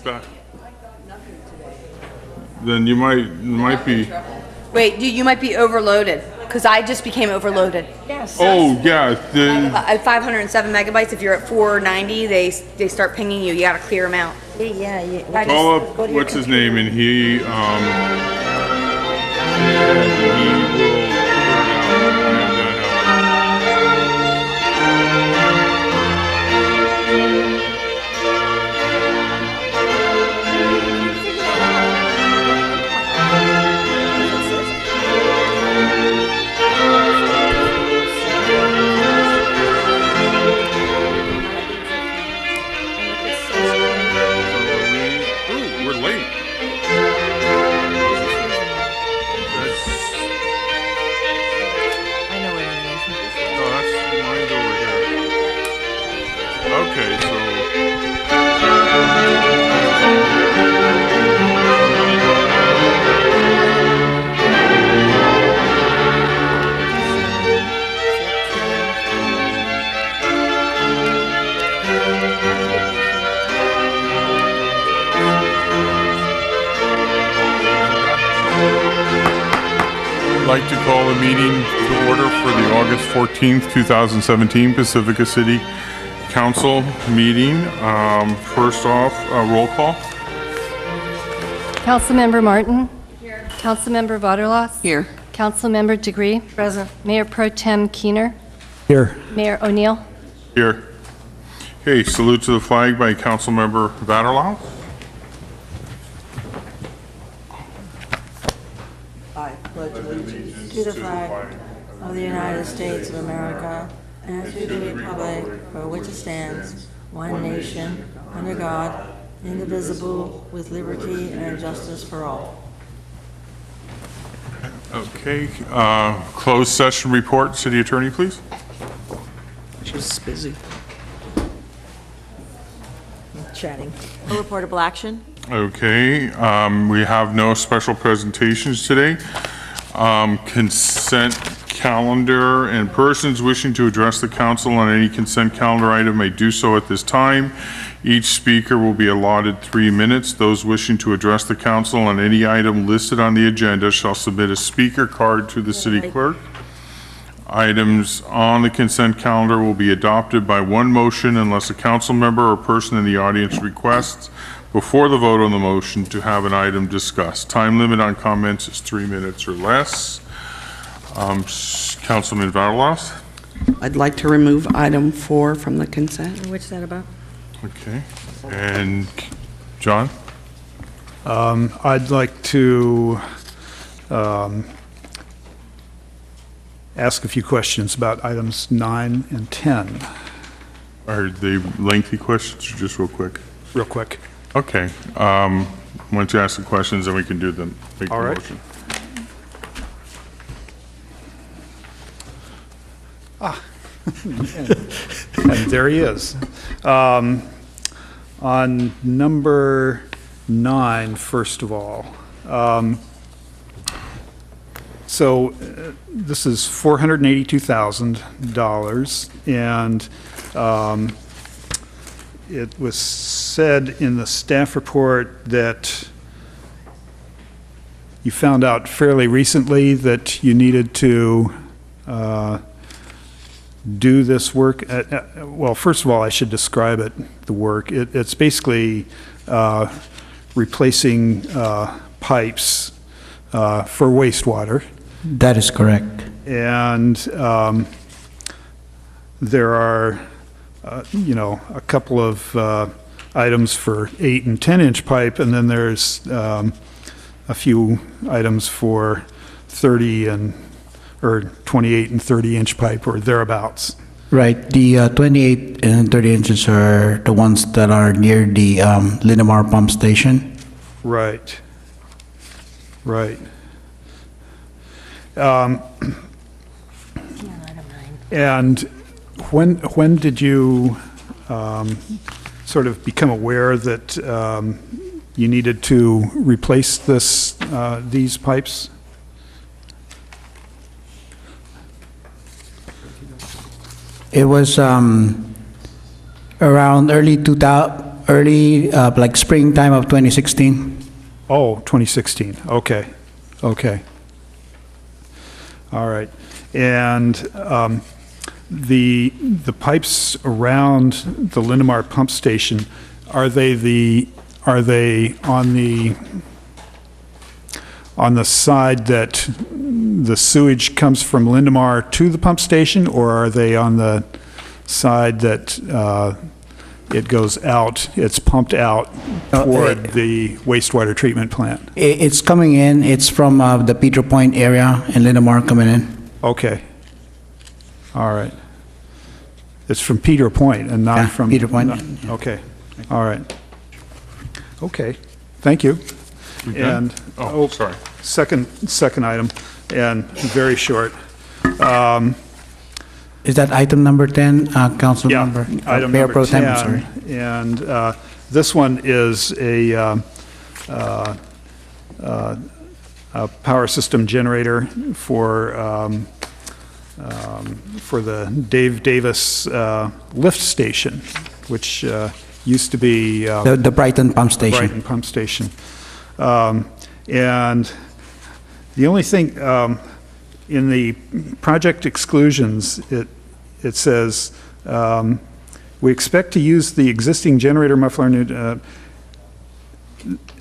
that? Then you might be. Wait, you might be overloaded, because I just became overloaded. Yes. Oh yeah. At 507 megabytes, if you're at 490, they start pinging you. You gotta clear them out. Yeah. Call up what's his name, and he will. Okay, so I'd like to call the meeting to order for the August 14th, 2017 Pacifica City Council meeting. First off, roll call. Councilmember Martin. Here. Councilmember Vaterlos. Here. Councilmember Degree. Present. Mayor Pro Tem Keener. Here. Mayor O'Neill. Here. Okay, salute to the flag by Councilmember Vaterlau. I pledge allegiance to the flag of the United States of America and to the republic for which it stands, one nation, under God, indivisible, with liberty and justice for all. Okay, closed session report, City Attorney, please. She's busy. Chatting. No reportable action. Okay, we have no special presentations today. Consent calendar, and persons wishing to address the council on any consent calendar item may do so at this time. Each speaker will be allotted 3 minutes. Those wishing to address the council on any item listed on the agenda shall submit a speaker card to the city clerk. Items on the consent calendar will be adopted by one motion unless a council member or person in the audience requests before the vote on the motion to have an item discussed. Time limit on comments is 3 minutes or less. Councilman Vaterlos? I'd like to remove item 4 from the consent. What's that about? Okay. And John? I'd like to ask a few questions about items 9 and 10. Are they lengthy questions or just real quick? Real quick. Okay. Once you ask the questions, then we can do them. Make the All right. motion. And there he is. On number 9, first of all, this is $482,000, and it was said in the staff report that you found out fairly recently that you needed to do this work. Well, first of all, I should describe it, the work. It's basically replacing pipes for wastewater. That is correct. And there are, a couple of items for 8 and 10-inch pipe, and then there's a few items for 30 or 28 and 30-inch pipe or thereabouts. Right. The 28 and 30 inches are the ones that are near the Linamar pump station. Right. Right. And when did you sort of become aware that you needed to replace these pipes? It was around early 2000, early, like springtime of 2016. Oh, 2016, okay, okay. All right, and the pipes around the Linamar pump station, are they on the side that the sewage comes from Linamar to the pump station, or are they on the side that it goes out, it's pumped out toward the wastewater treatment plant? It's coming in, it's from the Peter Point area in Linamar coming in. Okay. All right. It's from Peter Point and not Yeah, from... Peter Point. Okay. All right. Okay. Thank you. You done? And, Oh, sorry. second item, and very short. Is that item number 10, Council Yeah, Member? item Mayor number Pro Tem, 10. I'm sorry. And this one is a power system generator for the Dave Davis lift station, which used to be The Brighton Pump Station. Brighton Pump Station. And the only thing, in the project exclusions, it says, we expect to use the existing generator muffler,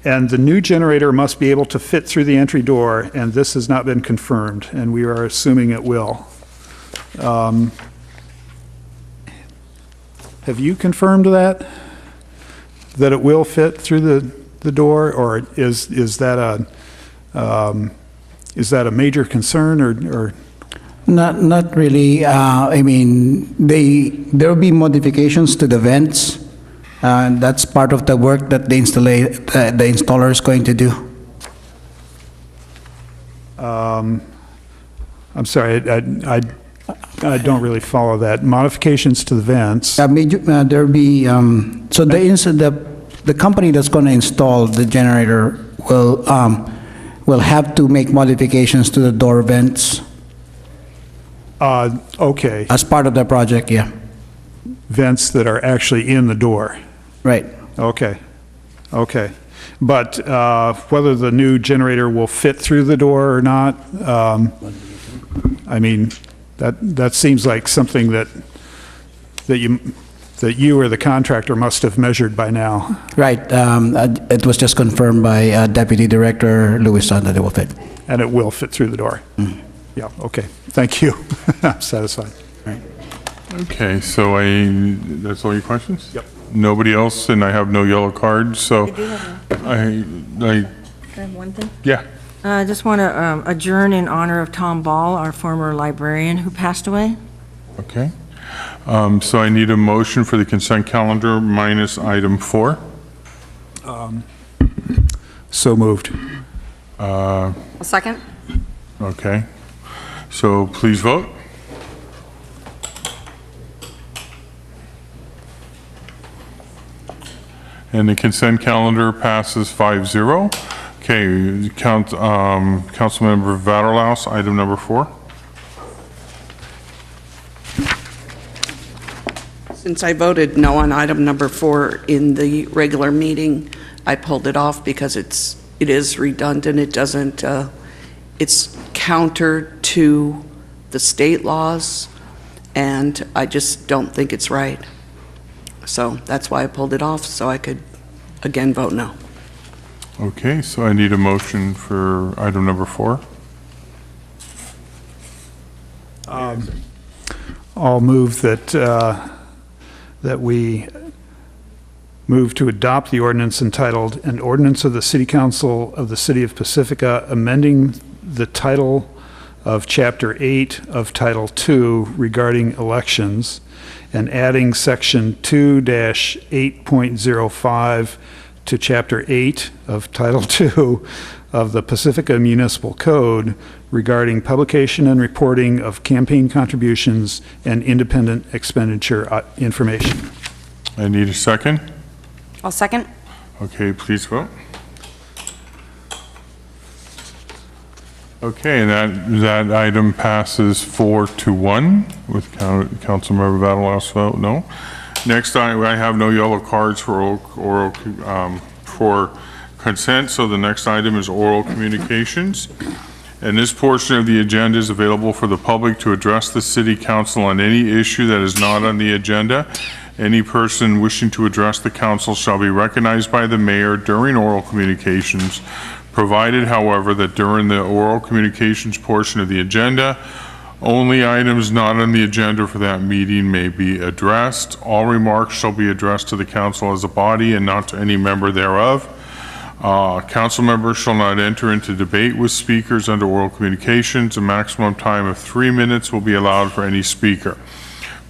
and the new generator must be able to fit through the entry door, and this has not been confirmed, and we are assuming it will. Have you confirmed that? That it will fit through the door, or is that a major concern, or? Not really. I mean, there will be modifications to the vents. That's part of the work that the installer is going to do. I'm sorry, I don't really follow that. Modifications to the vents. There'll be, so the company that's going to install the generator will have to make modifications to the door vents Okay, as part of the project, yeah. vents that are actually in the door. Right. Okay, okay. But whether the new generator will fit through the door or not, I mean, that seems like something that you or the contractor must have measured by now. Right. It was just confirmed by Deputy Director Lewison that it will fit. And it will fit through the door. Yeah, okay. Thank you. I'm satisfied. Okay, so that's all your questions? Yep. Nobody else, and I have no yellow cards, so I, Can I have one thing? yeah. I just want to adjourn in honor of Tom Ball, our former librarian who passed away. Okay. So I need a motion for the consent calendar minus item 4. So moved. A second? Okay. So please vote. And the consent calendar passes 5-0. Okay, Councilmember Vaterlaus, item number 4. Since I voted no on item number 4 in the regular meeting, I pulled it off because it is redundant. It doesn't, it's counter to the state laws, and I just don't think it's right. So that's why I pulled it off, so I could, again, vote no. Okay, so I need a motion for item number 4. I'll move that we move to adopt the ordinance entitled, "An Ordinance of the City Council of the City of Pacifica amending the title of Chapter 8 of Title 2 regarding elections and adding Section 2-8.05 to Chapter 8 of Title 2 of the Pacifica Municipal Code regarding publication and reporting of campaign contributions and independent expenditure information." I need a second. I'll second. Okay, please vote. Okay, and that item passes 4-1 with Councilmember Vaterlaus vote no. Next, I have no yellow cards for for consent, so the next item is oral communications. And this portion of the agenda is available for the public to address the city council on any issue that is not on the agenda. Any person wishing to address the council shall be recognized by the mayor during oral communications, provided, however, that during the oral communications portion of the agenda, only items not on the agenda for that meeting may be addressed. All remarks shall be addressed to the council as a body and not to any member thereof. Council members shall not enter into debate with speakers under oral communications. A maximum time of 3 minutes will be allowed for any speaker.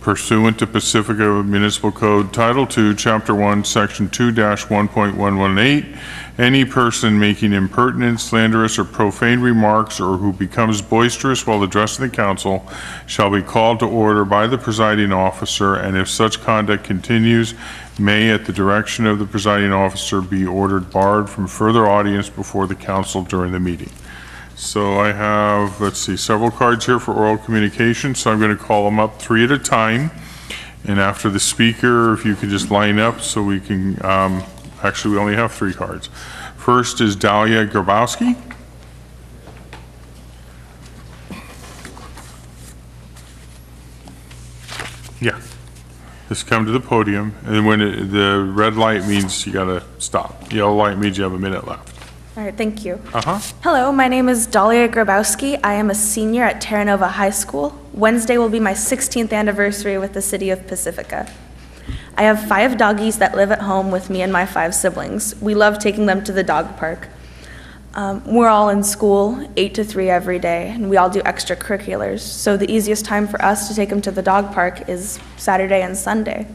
Pursuant to Pacifica Municipal Code Title II, Chapter 1, Section 2-1.118, any person making impertinent, slanderous, or profane remarks or who becomes boisterous while addressing the council shall be called to order by the presiding officer, and if such conduct continues, may, at the direction of the presiding officer, be ordered barred from further audience before the council during the meeting. So I have, let's see, several cards here for oral communication, so I'm going to call them up 3 at a time. And after the speaker, if you could just line up so we can, actually we only have 3 cards. First is Dahlia Grabowski. Yeah. Just come to the podium, and when the red light means you got to stop. Yellow light means you have a minute left. All right, thank you. Uh-huh. Hello, my name is Dahlia Grabowski. I am a senior at Terra Nova High School. Wednesday will be my 16th anniversary with the city of Pacifica. I have 5 doggies that live at home with me and my 5 siblings. We love taking them to the dog park. We're all in school 8 to 3 every day, and we all do extracurriculars. So the easiest time for us to take them to the dog park is Saturday and Sunday.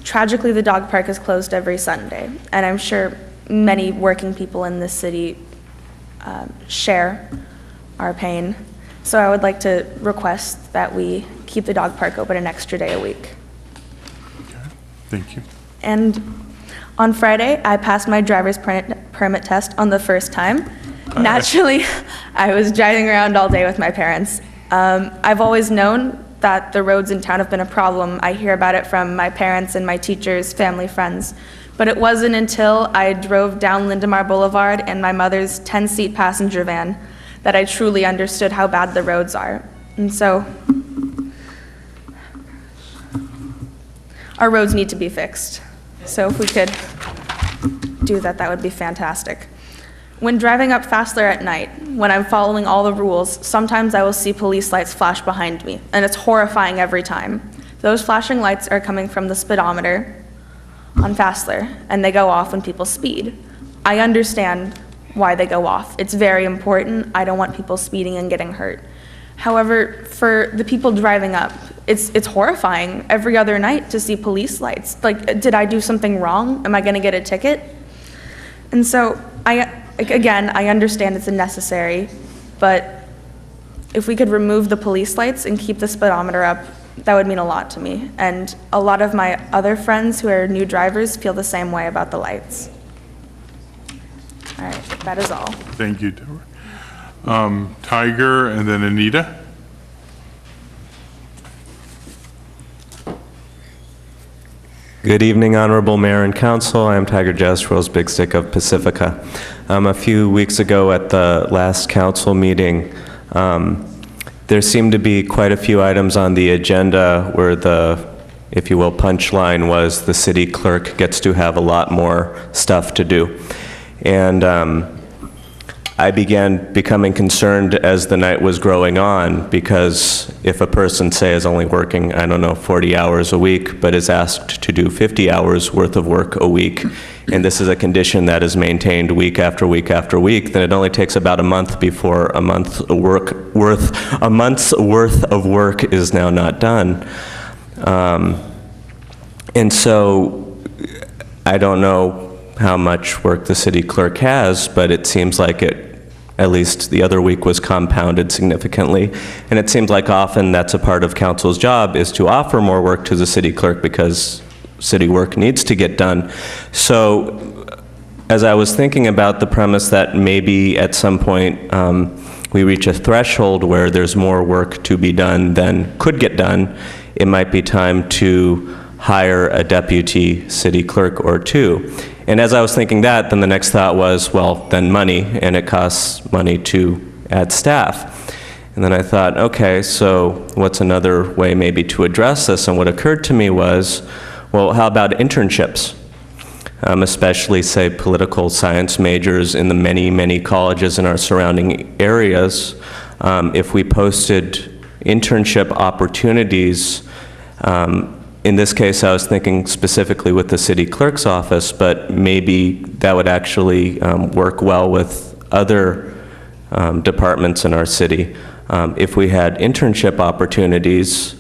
Tragically, the dog park is closed every Sunday, and I'm sure many working people in this city share our pain. So I would like to request that we keep the dog park open an extra day a week. Okay, thank you. And on Friday, I passed my driver's permit test on the first time. Naturally, I was driving around all day with my parents. I've always known that the roads in town have been a problem. I hear about it from my parents and my teachers, family, friends. But it wasn't until I drove down Lindemar Boulevard in my mother's 10-seat passenger van that I truly understood how bad the roads are. And so, our roads need to be fixed. So if we could do that, that would be fantastic. When driving up Fassler at night, when I'm following all the rules, sometimes I will see police lights flash behind me, and it's horrifying every time. Those flashing lights are coming from the speedometer on Fassler, and they go off when people speed. I understand why they go off. It's very important. I don't want people speeding and getting hurt. However, for the people driving up, it's horrifying every other night to see police lights. Like, did I do something wrong? Am I gonna get a ticket? And so, again, I understand it's unnecessary, but if we could remove the police lights and keep the speedometer up, that would mean a lot to me. And a lot of my other friends who are new drivers feel the same way about the lights. All right, that is all. Thank you, Deborah. Tiger and then Anita. Good evening, Honorable Mayor and Council. I am Tiger Jastro's Big Stick of Pacifica. A few weeks ago at the last council meeting, there seemed to be quite a few items on the agenda where the, if you will, punchline was the city clerk gets to have a lot more stuff to do. And I began becoming concerned as the night was growing on, because if a person, say, is only working, I don't know, 40 hours a week, but is asked to do 50 hours worth of work a week, and this is a condition that is maintained week after week after week, then it only takes about a month before a month's worth of work is now not done. And so I don't know how much work the city clerk has, but it seems like it, at least the other week, was compounded significantly. And it seems like often that's a part of council's job, is to offer more work to the city clerk because city work needs to get done. So as I was thinking about the premise that maybe at some point we reach a threshold where there's more work to be done than could get done, it might be time to hire a deputy city clerk or two. And as I was thinking that, then the next thought was, well, then money, and it costs money to add staff. And then I thought, okay, so what's another way maybe to address this? And what occurred to me was, well, how about internships? Especially, say, political science majors in the many, many colleges in our surrounding areas. If we posted internship opportunities, in this case, I was thinking specifically with the city clerk's office, but maybe that would actually work well with other departments in our city. If we had internship opportunities,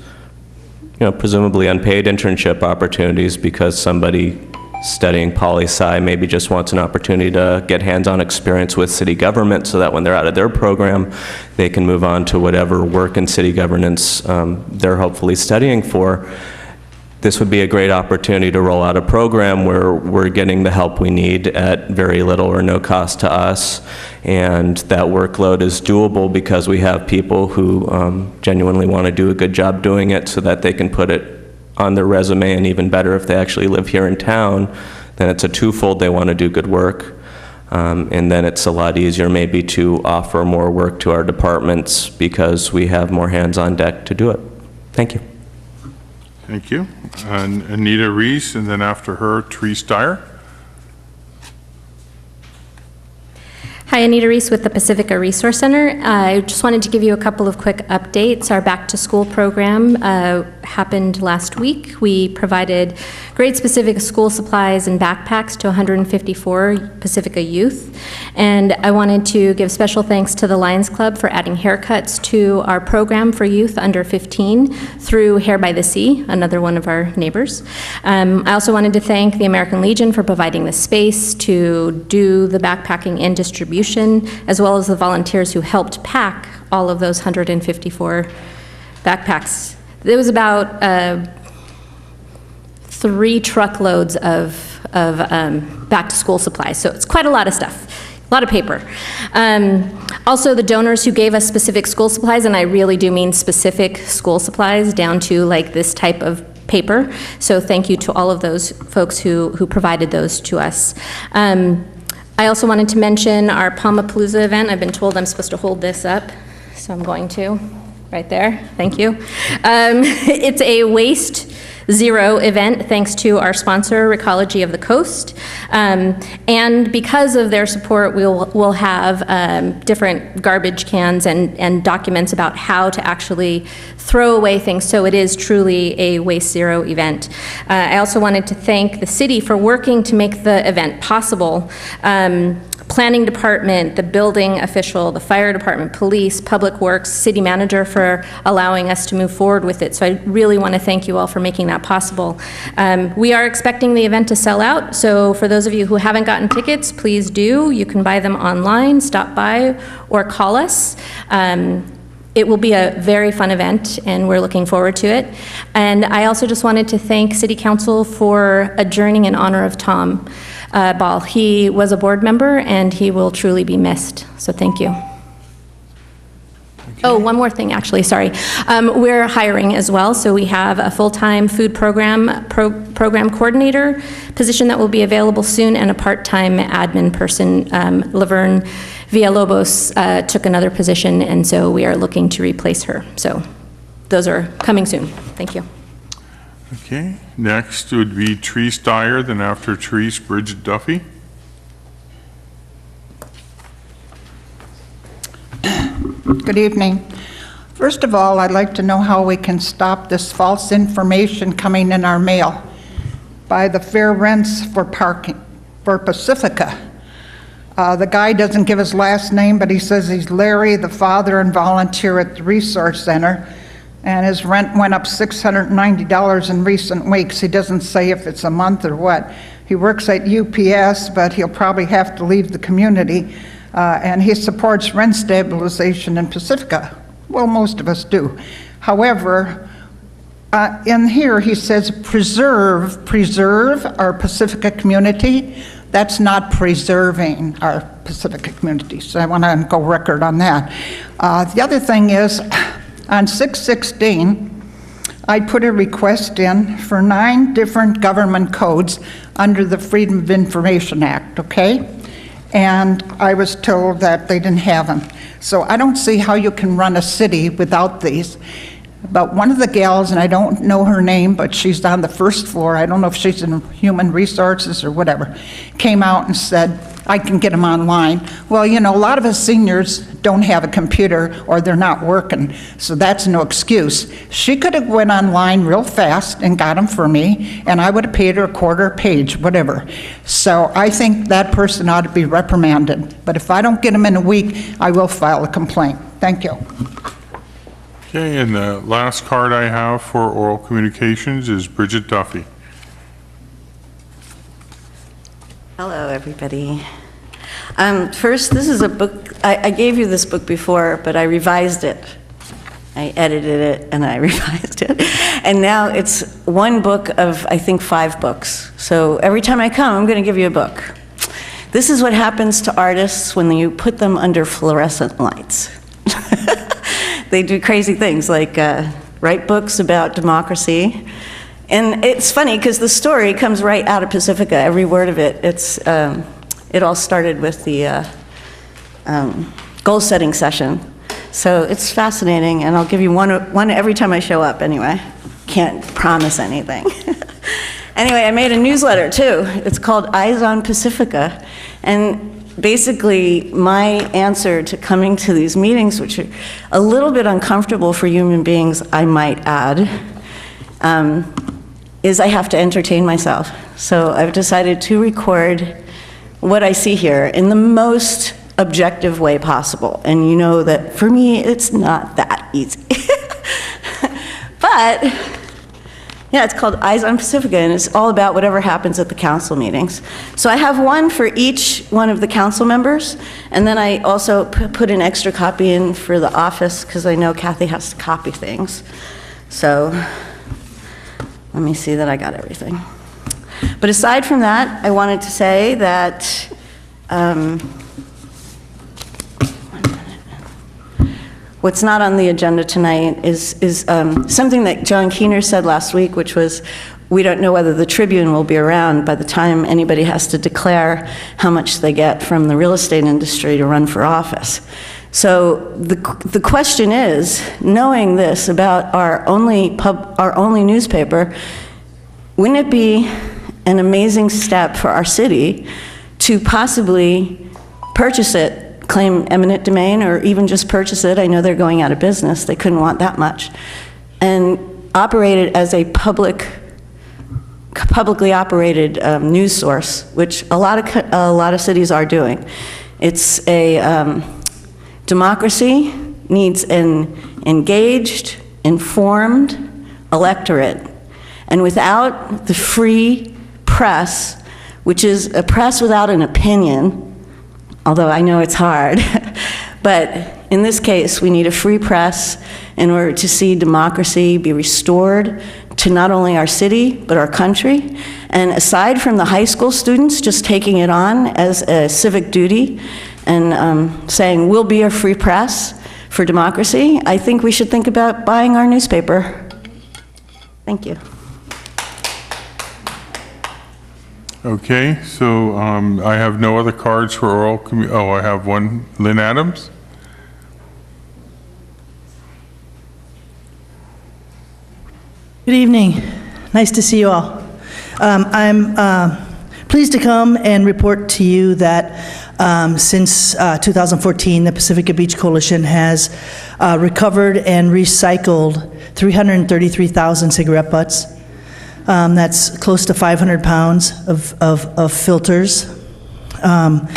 presumably unpaid internship opportunities, because somebody studying poli-sci maybe just wants an opportunity to get hands-on experience with city government so that when they're out of their program, they can move on to whatever work in city governance they're hopefully studying for. This would be a great opportunity to roll out a program where we're getting the help we need at very little or no cost to us, and that workload is doable because we have people who genuinely want to do a good job doing it so that they can put it on their resume, and even better if they actually live here in town, then it's a twofold. They want to do good work, and then it's a lot easier maybe to offer more work to our departments because we have more hands on deck to do it. Thank you. Thank you. And Anita Reese, and then after her, Therese Dyer. Hi, Anita Reese with the Pacifica Resource Center. I just wanted to give you a couple of quick updates. Our Back to School program happened last week. We provided grade-specific school supplies and backpacks to 154 Pacifica youth. And I wanted to give special thanks to the Lions Club for adding haircuts to our program for youth under 15 through Hair by the Sea, another one of our neighbors. I also wanted to thank the American Legion for providing the space to do the backpacking and distribution, as well as the volunteers who helped pack all of those 154 backpacks. There was about 3 truckloads of back-to-school supplies, so it's quite a lot of stuff, a lot of paper. Also, the donors who gave us specific school supplies, and I really do mean specific school supplies, down to like this type of paper, so thank you to all of those folks who provided those to us. I also wanted to mention our Palmapalooza event. I've been told I'm supposed to hold this up, so I'm going to, right there, thank you. It's a Waste Zero event, thanks to our sponsor, Recology of the Coast. And because of their support, we'll have different garbage cans and documents about how to actually throw away things, so it is truly a Waste Zero event. I also wanted to thank the city for working to make the event possible. Planning department, the building official, the fire department, police, public works, city manager for allowing us to move forward with it. So I really want to thank you all for making that possible. We are expecting the event to sell out, so for those of you who haven't gotten tickets, please do. You can buy them online, stop by, or call us. It will be a very fun event, and we're looking forward to it. And I also just wanted to thank City Council for adjourning in honor of Tom Ball. He was a board member, and he will truly be missed, so thank you. Oh, one more thing, actually, sorry. We're hiring as well, so we have a full-time food program coordinator position that will be available soon, and a part-time admin person. Laverne Villalobos took another position, and so we are looking to replace her. So those are coming soon. Thank you. Okay, next would be Therese Dyer, then after Therese, Bridget Duffy. Good evening. First of all, I'd like to know how we can stop this false information coming in our mail by the fair rents for parking for Pacifica. The guy doesn't give his last name, but he says he's Larry, the father and volunteer at the Resource Center, and his rent went up $690 in recent weeks. He doesn't say if it's a month or what. He works at UPS, but he'll probably have to leave the community. And he supports rent stabilization in Pacifica. Well, most of us do. However, in here he says preserve our Pacifica community. That's not preserving our Pacifica community, so I want to go record on that. The other thing is, on 6/16, I put a request in for 9 different government codes under the Freedom of Information Act, okay? And I was told that they didn't have them. So I don't see how you can run a city without these. But one of the gals, and I don't know her name, but she's on the first floor, I don't know if she's in human resources or whatever, came out and said, I can get them online. Well, you know, a lot of us seniors don't have a computer or they're not working, so that's no excuse. She could have went online real fast and got them for me, and I would have paid her a quarter a page, whatever. So I think that person ought to be reprimanded. But if I don't get them in a week, I will file a complaint. Thank you. Okay, and the last card I have for oral communications is Bridget Duffy. Hello, everybody. First, this is a book, I gave you this book before, but I revised it. I edited it and I revised it. And now it's one book of, I think, 5 books. So every time I come, I'm going to give you a book. This is what happens to artists when you put them under fluorescent lights. They do crazy things like write books about democracy. And it's funny because the story comes right out of Pacifica, every word of it. It all started with the goal-setting session. So it's fascinating, and I'll give you one every time I show up anyway. Can't promise anything. Anyway, I made a newsletter too. It's called Eyes on Pacifica. And basically, my answer to coming to these meetings, which are a little bit uncomfortable for human beings, I might add, is I have to entertain myself. So I've decided to record what I see here in the most objective way possible. And you know that for me, it's not that easy. But yeah, it's called Eyes on Pacifica, and it's all about whatever happens at the council meetings. So I have one for each one of the council members, and then I also put an extra copy in for the office, because I know Kathy has to copy things. So let me see that I got everything. But aside from that, I wanted to say that what's not on the agenda tonight is something that John Keener said last week, which was, we don't know whether the Tribune will be around by the time anybody has to declare how much they get from the real estate industry to run for office. So the question is, knowing this about our only newspaper, wouldn't it be an amazing step for our city to possibly purchase it, claim eminent domain, or even just purchase it? I know they're going out of business, they couldn't want that much, and operate it as a publicly operated news source, which a lot of cities are doing. It's a democracy needs an engaged, informed electorate, and without the free press, which is a press without an opinion, although I know it's hard, but in this case, we need a free press in order to see democracy be restored to not only our city, but our country. And aside from the high school students just taking it on as a civic duty and saying, we'll be a free press for democracy, I think we should think about buying our newspaper. Thank you. Okay, so I have no other cards for oral oh, I have one. Lynn Adams? Good evening. Nice to see you all. I'm pleased to come and report to you that since 2014, the Pacifica Beach Coalition has recovered and recycled 333,000 cigarette butts. That's close to 500 pounds of filters. And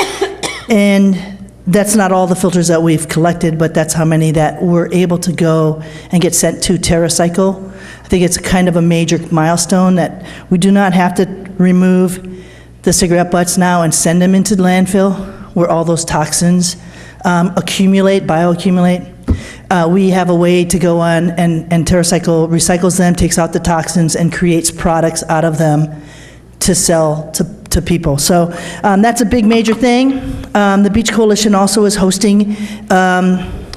that's not all the filters that we've collected, but that's how many that were able to go and get sent to TerraCycle. I think it's kind of a major milestone that we do not have to remove the cigarette butts now and send them into the landfill where all those toxins bioaccumulate. We have a way to go on, and TerraCycle recycles them, takes out the toxins, and creates products out of them to sell to people. So that's a big major thing. The Beach Coalition also is hosting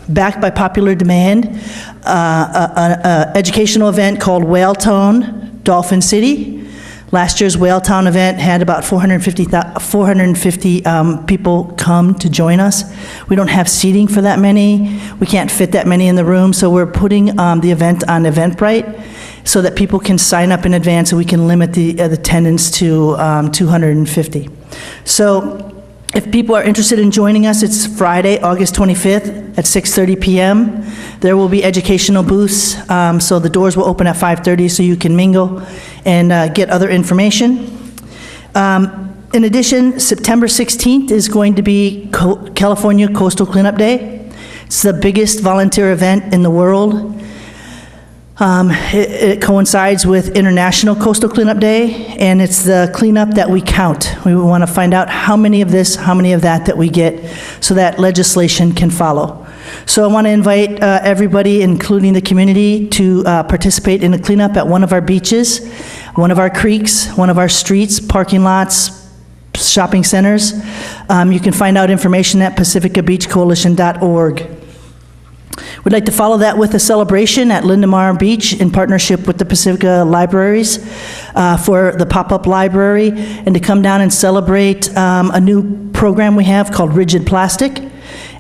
backed by popular demand, an educational event called Whaletown Dolphin City. Last year's Whaletown event had about 450 people come to join us. We don't have seating for that many. We can't fit that many in the room, so we're putting the event on Eventbrite so that people can sign up in advance and we can limit the attendance to 250. So if people are interested in joining us, it's Friday, August 25th at 6:30 p.m. There will be educational booths, so the doors will open at 5:30 so you can mingle and get other information. In addition, September 16th is going to be California Coastal Cleanup Day. It's the biggest volunteer event in the world. It coincides with International Coastal Cleanup Day, and it's the cleanup that we count. We want to find out how many of this, how many of that we get, so that legislation can follow. So I want to invite everybody, including the community, to participate in a cleanup at one of our beaches, one of our creeks, one of our streets, parking lots, shopping centers. You can find out information at pacificabeachcoalition.org. We'd like to follow that with a celebration at Lindemar Beach in partnership with the Pacifica Libraries for the pop-up library, and to come down and celebrate a new program we have called Rigid Plastic,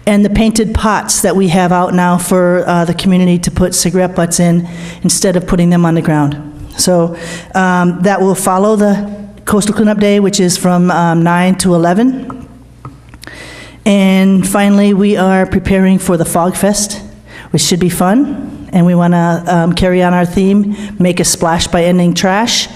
and the painted pots that we have out now for the community to put cigarette butts in instead of putting them on the ground. So that will follow the Coastal Cleanup Day, which is from 9 to 11. And finally, we are preparing for the Fog Fest, which should be fun, and we want to carry on our theme, Make a Splash by Ending Trash,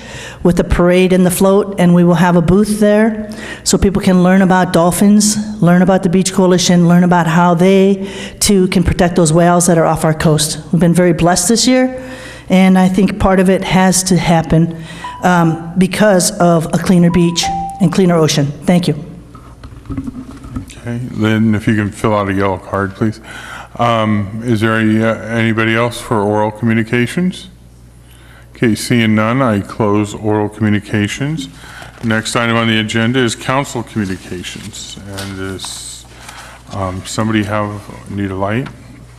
with a parade and the float, and we will have a booth there so people can learn about dolphins, learn about the Beach Coalition, learn about how they, too, can protect those whales that are off our coast. We've been very blessed this year, and I think part of it has to happen because of a cleaner beach and cleaner ocean. Thank you. Okay, Lynn, if you can fill out a yellow card, please. Is there anybody else for oral communications? Okay, seeing none, I close oral communications. Next item on the agenda is council communications. And does somebody need a light?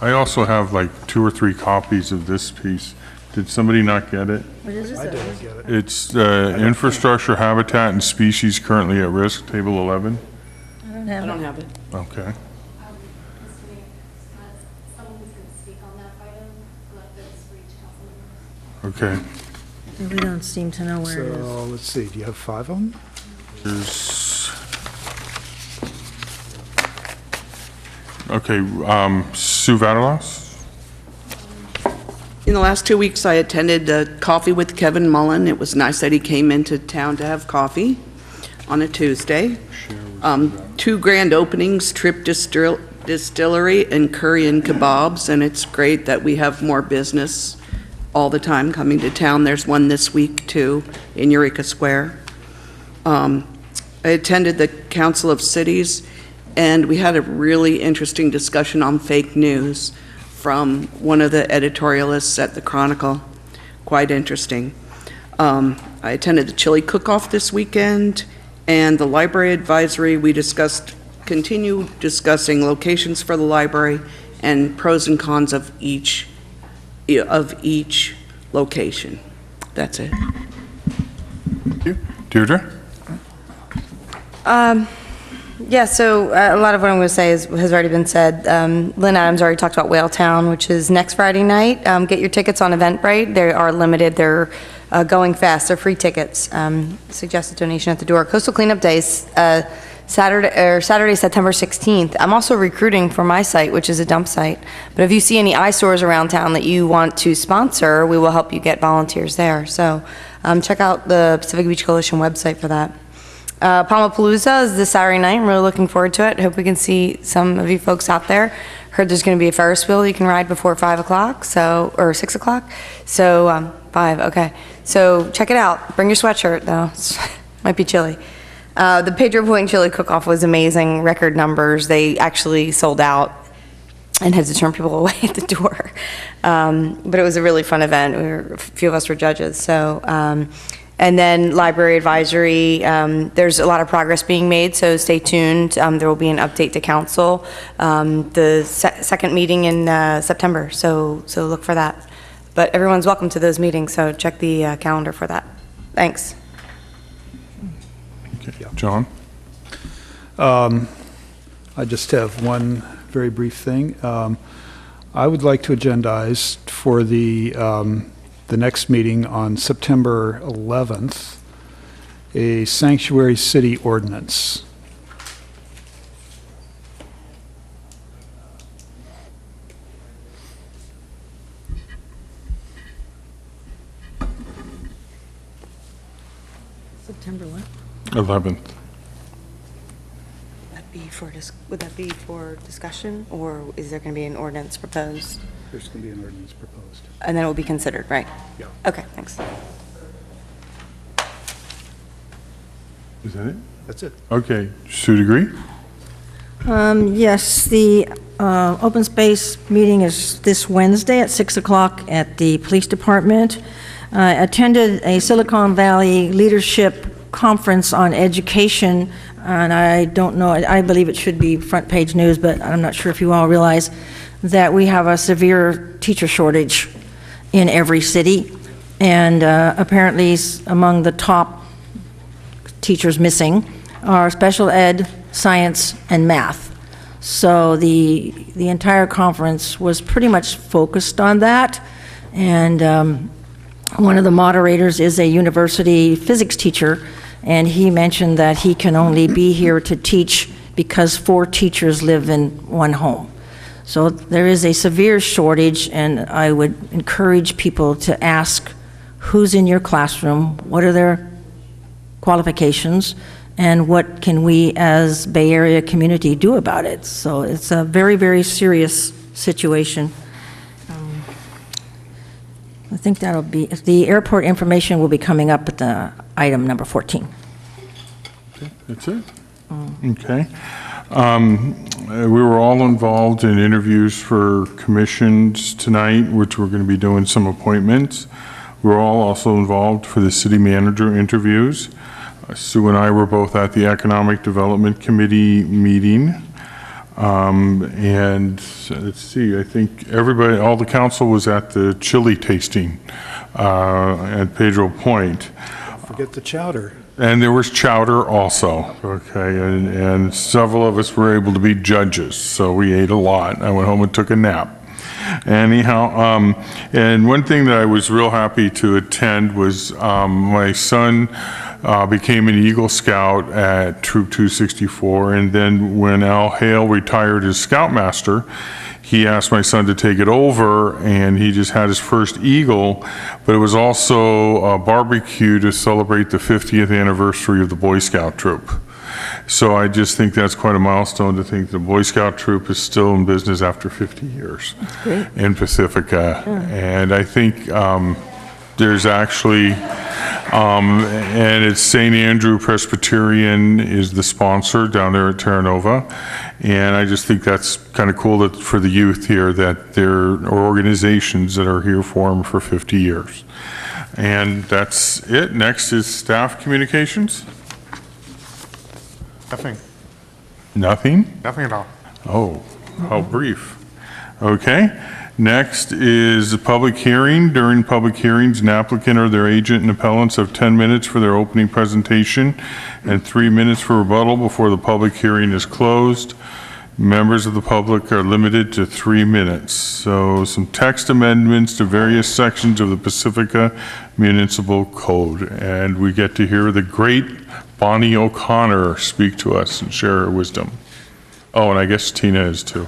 I also have like 2 or 3 copies of this piece. Did somebody not get it? What is I it? didn't get it. It's infrastructure, habitat, and species currently at risk, table 11. I don't have it. I don't have it. Okay. Okay. We don't seem to know where it is. So, let's see, do you have 5 of them? Okay, Sue Vaterlos? In the last 2 weeks, I attended a coffee with Kevin Mullen. It was nice that he came into town to have coffee on a Tuesday. 2 grand openings, Trip Distillery and Curry and Kebabs, and it's great that we have more business all the time coming to town. There's one this week, too, in Eureka Square. I attended the Council of Cities, and we had a really interesting discussion on fake news from one of the editorialists at the Chronicle. Quite interesting. I attended the chili cook-off this weekend, and the library advisory. We continue discussing locations for the library and pros and cons of each location. That's it. Thank you. Deirdre? Yeah, so a lot of what I'm going to say has already been said. Lynn Adams already talked about Whaletown, which is next Friday night. Get your tickets on Eventbrite. They are limited. They're going fast. They're free tickets. Suggested donation at the door. Coastal Cleanup Day is Saturday, September 16th. I'm also recruiting for my site, which is a dump site. But if you see any eyesores around town that you want to sponsor, we will help you get volunteers there. So check out the Pacific Beach Coalition website for that. Palmapalooza is this Saturday night. I'm really looking forward to it. Hope we can see some of you folks out there. Heard there's going to be a Ferris wheel you can ride before 5 o'clock, or 6 o'clock. So 5, okay. So check it out. Bring your sweatshirt though. Might be chilly. The Pedro Point Chili Cook-Off was amazing. Record numbers. They actually sold out and had to turn people away at the door. But it was a really fun event. A few of us were judges. So. And then library advisory, there's a lot of progress being made, so stay tuned. There will be an update to council, the second meeting in September, so look for that. But everyone's welcome to those meetings, so check the calendar for that. Thanks. Okay. John? I just have one very brief thing. I would like to agendize for the next meeting on September 11th, a sanctuary city ordinance. September what? 11th. Would that be for discussion, or is there going to be an ordinance proposed? There's going to be an ordinance proposed. And then it will be considered, right? Yeah. Okay, thanks. Is that it? That's it. Okay. Sue, agree? Yes, the open space meeting is this Wednesday at 6 o'clock at the police department. I attended a Silicon Valley leadership conference on education, and I don't know, I believe it should be front page news, but I'm not sure if you all realize that we have a severe teacher shortage in every city, and apparently among the top teachers missing are special ed, science, and math. So the entire conference was pretty much focused on that, and one of the moderators is a university physics teacher, and he mentioned that he can only be here to teach because 4 teachers live in one home. So there is a severe shortage, and I would encourage people to ask who's in your classroom, what are their qualifications, and what can we as Bay Area community do about it. So it's a very, very serious situation. I think that'll be, the airport information will be coming up at the item number 14. Okay, that's it? Okay. We were all involved in interviews for commissions tonight, which we're going to be doing some appointments. We're all also involved for the city manager interviews. Sue and I were both at the Economic Development Committee meeting. And let's see, I think everybody, all the council was at the chili tasting at Pedro Point. Forget the chowder. And there was chowder also, okay, and several of us were able to be judges, so we ate a lot. I went home and took a nap. Anyhow, and one thing that I was real happy to attend was my son became an Eagle Scout at Troop 264, and then when Al Hale retired as Scoutmaster, he asked my son to take it over, and he just had his first Eagle, but it was also a barbecue to celebrate the 50th anniversary of the Boy Scout Troop. So I just think that's quite a milestone to think the Boy Scout Troop is still in business after 50 years in Pacifica. And I think there's actually, and it's St. Andrew Presbyterian is the sponsor down there at Terra Nova. And I just think that's kind of cool that for the youth here that there are organizations that are here for them for 50 years. And that's it. Next is staff communications. Nothing. Nothing? Nothing at all. Oh, how brief. Okay. Next is a public hearing. During public hearings, an applicant or their agent and appellants have 10 minutes for their opening presentation and 3 minutes for rebuttal before the public hearing is closed. Members of the public are limited to 3 minutes. So some text amendments to various sections of the Pacifica Municipal Code. And we get to hear the great Bonnie O'Connor speak to us and share her wisdom. Oh, and I guess Tina is too.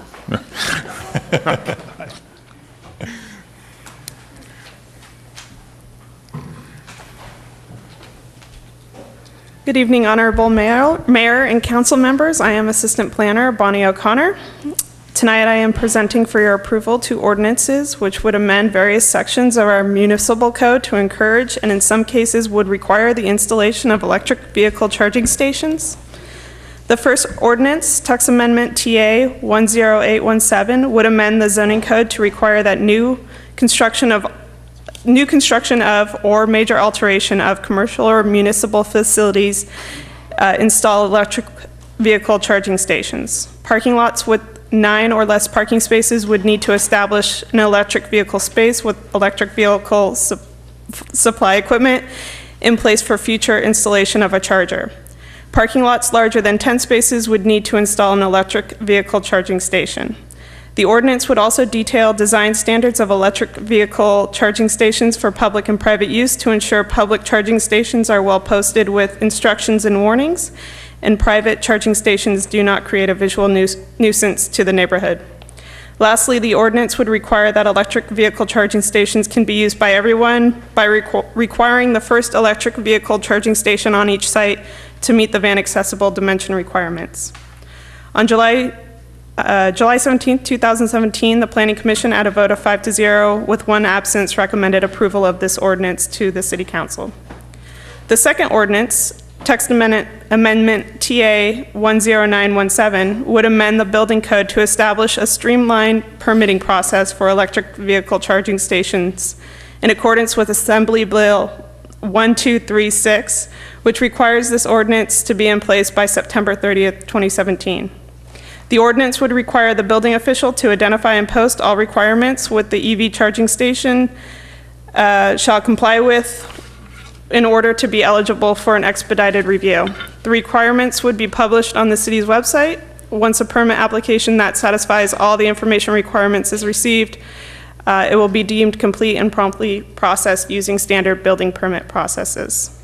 Good evening, Honorable Mayor and Council members. I am Assistant Planner Bonnie O'Connor. Tonight I am presenting for your approval 2 ordinances which would amend various sections of our municipal code to encourage and in some cases would require the installation of electric vehicle charging stations. The first ordinance, Text Amendment TA 10817, would amend the zoning code to require that new construction of new construction of or major alteration of commercial or municipal facilities install electric vehicle charging stations. Parking lots with 9 or less parking spaces would need to establish an electric vehicle space with electric vehicle supply equipment in place for future installation of a charger. Parking lots larger than 10 spaces would need to install an electric vehicle charging station. The ordinance would also detail design standards of electric vehicle charging stations for public and private use to ensure public charging stations are well posted with instructions and warnings, and private charging stations do not create a visual nuisance to the neighborhood. Lastly, the ordinance would require that electric vehicle charging stations can be used by everyone by requiring the first electric vehicle charging station on each site to meet the van accessible dimension requirements. On July 17, 2017, the Planning Commission, at a vote of 5-0 with 1 absence, recommended approval of this ordinance to the City Council. The second ordinance, Text Amendment TA 10917, would amend the building code to establish a streamlined permitting process for electric vehicle charging stations in accordance with Assembly Bill 1236, which requires this ordinance to be in place by September 30th, 2017. The ordinance would require the building official to identify and post all requirements with the EV charging station shall comply with in order to be eligible for an expedited review. The requirements would be published on the city's website. Once a permit application that satisfies all the information requirements is received, it will be deemed complete and promptly processed using standard building permit processes.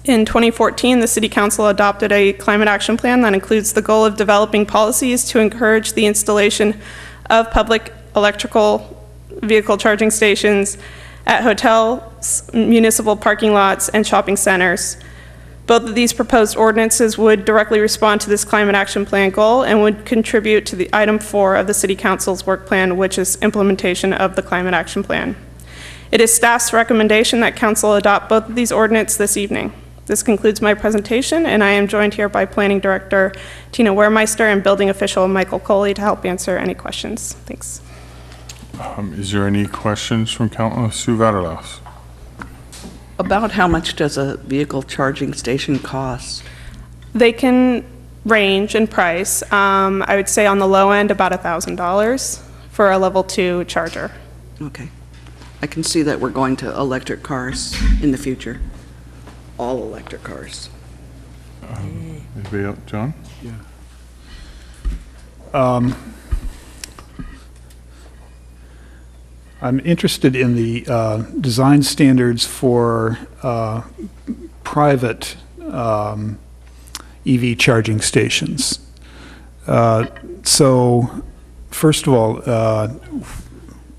In 2014, the City Council adopted a climate action plan that includes the goal of developing policies to encourage the installation of public electrical vehicle charging stations at hotels, municipal parking lots, and shopping centers. Both of these proposed ordinances would directly respond to this climate action plan goal and would contribute to the item 4 of the City Council's work plan, which is implementation of the climate action plan. It is staff's recommendation that Council adopt both of these ordinances this evening. This concludes my presentation, and I am joined here by Planning Director Tina Wehrmeister and Building Official Michael Coley to help answer any questions. Thanks. Is there any questions from Sue Vaterlaus? About how much does a vehicle charging station cost? They can range in price. I would say on the low end about $1,000 for a level 2 charger. Okay. I can see that we're going to electric cars in the future. All electric cars. Anybody else? John? Yeah. I'm interested in the design standards for private EV charging stations. So, first of all,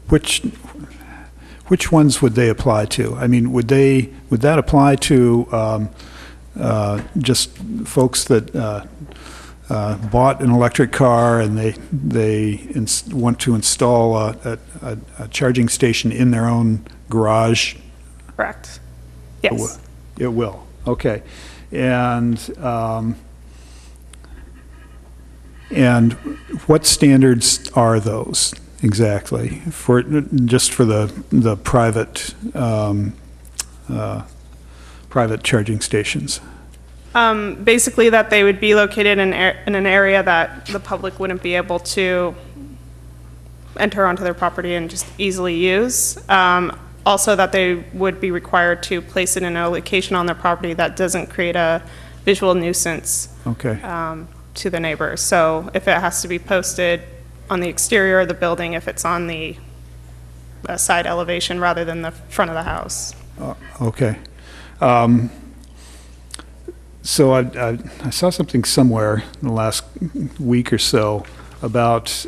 which ones would they apply to? I mean, would that apply to just folks that bought an electric car and they want to install a charging station in their own garage? Correct. Yes. It will. Okay. And what standards are those exactly for the private private charging stations? Basically that they would be located in an area that the public wouldn't be able to enter onto their property and just easily use. Also that they would be required to place it in a location on their property that doesn't create a visual nuisance to the neighbors. So if it has to be posted on the exterior of the building, if it's on the side elevation rather than the front of the house. Okay. So I saw something somewhere in the last week or so about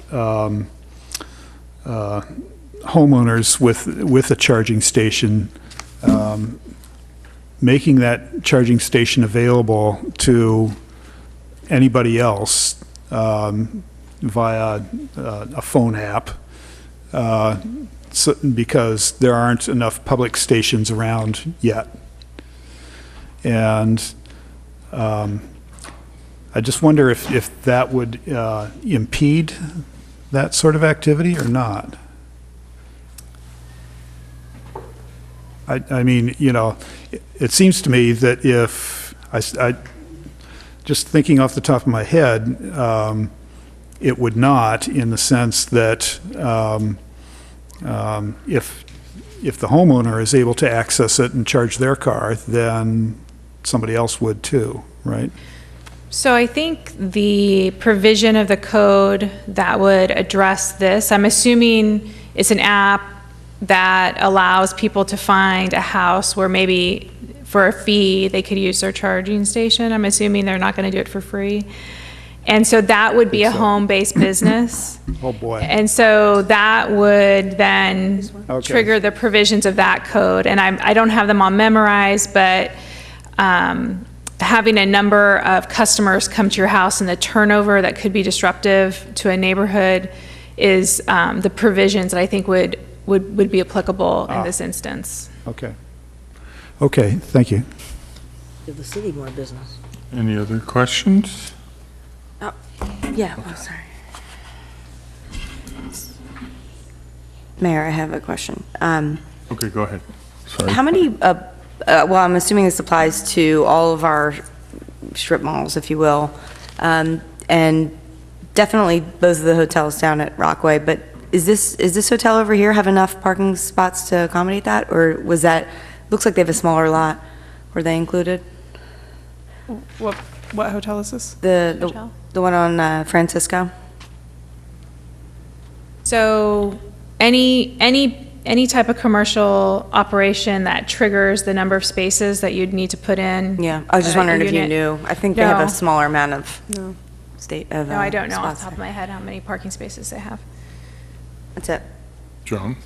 homeowners with a charging station making that charging station available to anybody else via a phone app because there aren't enough public stations around yet. And I just wonder if that would impede that sort of activity or not. I mean, you know, it seems to me that if, just thinking off the top of my head, it would not, in the sense that if the homeowner is able to access it and charge their car, then somebody else would too, right? So I think the provision of the code that would address this, I'm assuming it's an app that allows people to find a house where maybe for a fee they could use their charging station. I'm assuming they're not going to do it for free. And so that would be a home-based business. Oh, boy. And so that would then Okay. trigger the provisions of that code. And I don't have them all memorized, but having a number of customers come to your house and the turnover that could be disruptive to a neighborhood is the provisions that I think would be applicable in this instance. Okay. Okay, thank you. Give the city more business. Any other questions? Yeah, oh, sorry. Mayor, I have a question. Okay, go ahead. Sorry. How many, well, I'm assuming this applies to all of our strip malls, if you will, and definitely both of the hotels down at Rockaway, but is this hotel over here have enough parking spots to accommodate that, or was that, looks like they have a smaller lot, were they included? What hotel is this? The one on Francisco? So any type of commercial operation that triggers the number of spaces that you'd need to put in. Yeah, I was just wondering if you knew. I think they have No. a smaller amount of No. of No, I don't know off spots the top of there. my head how many parking spaces they have. That's it. John?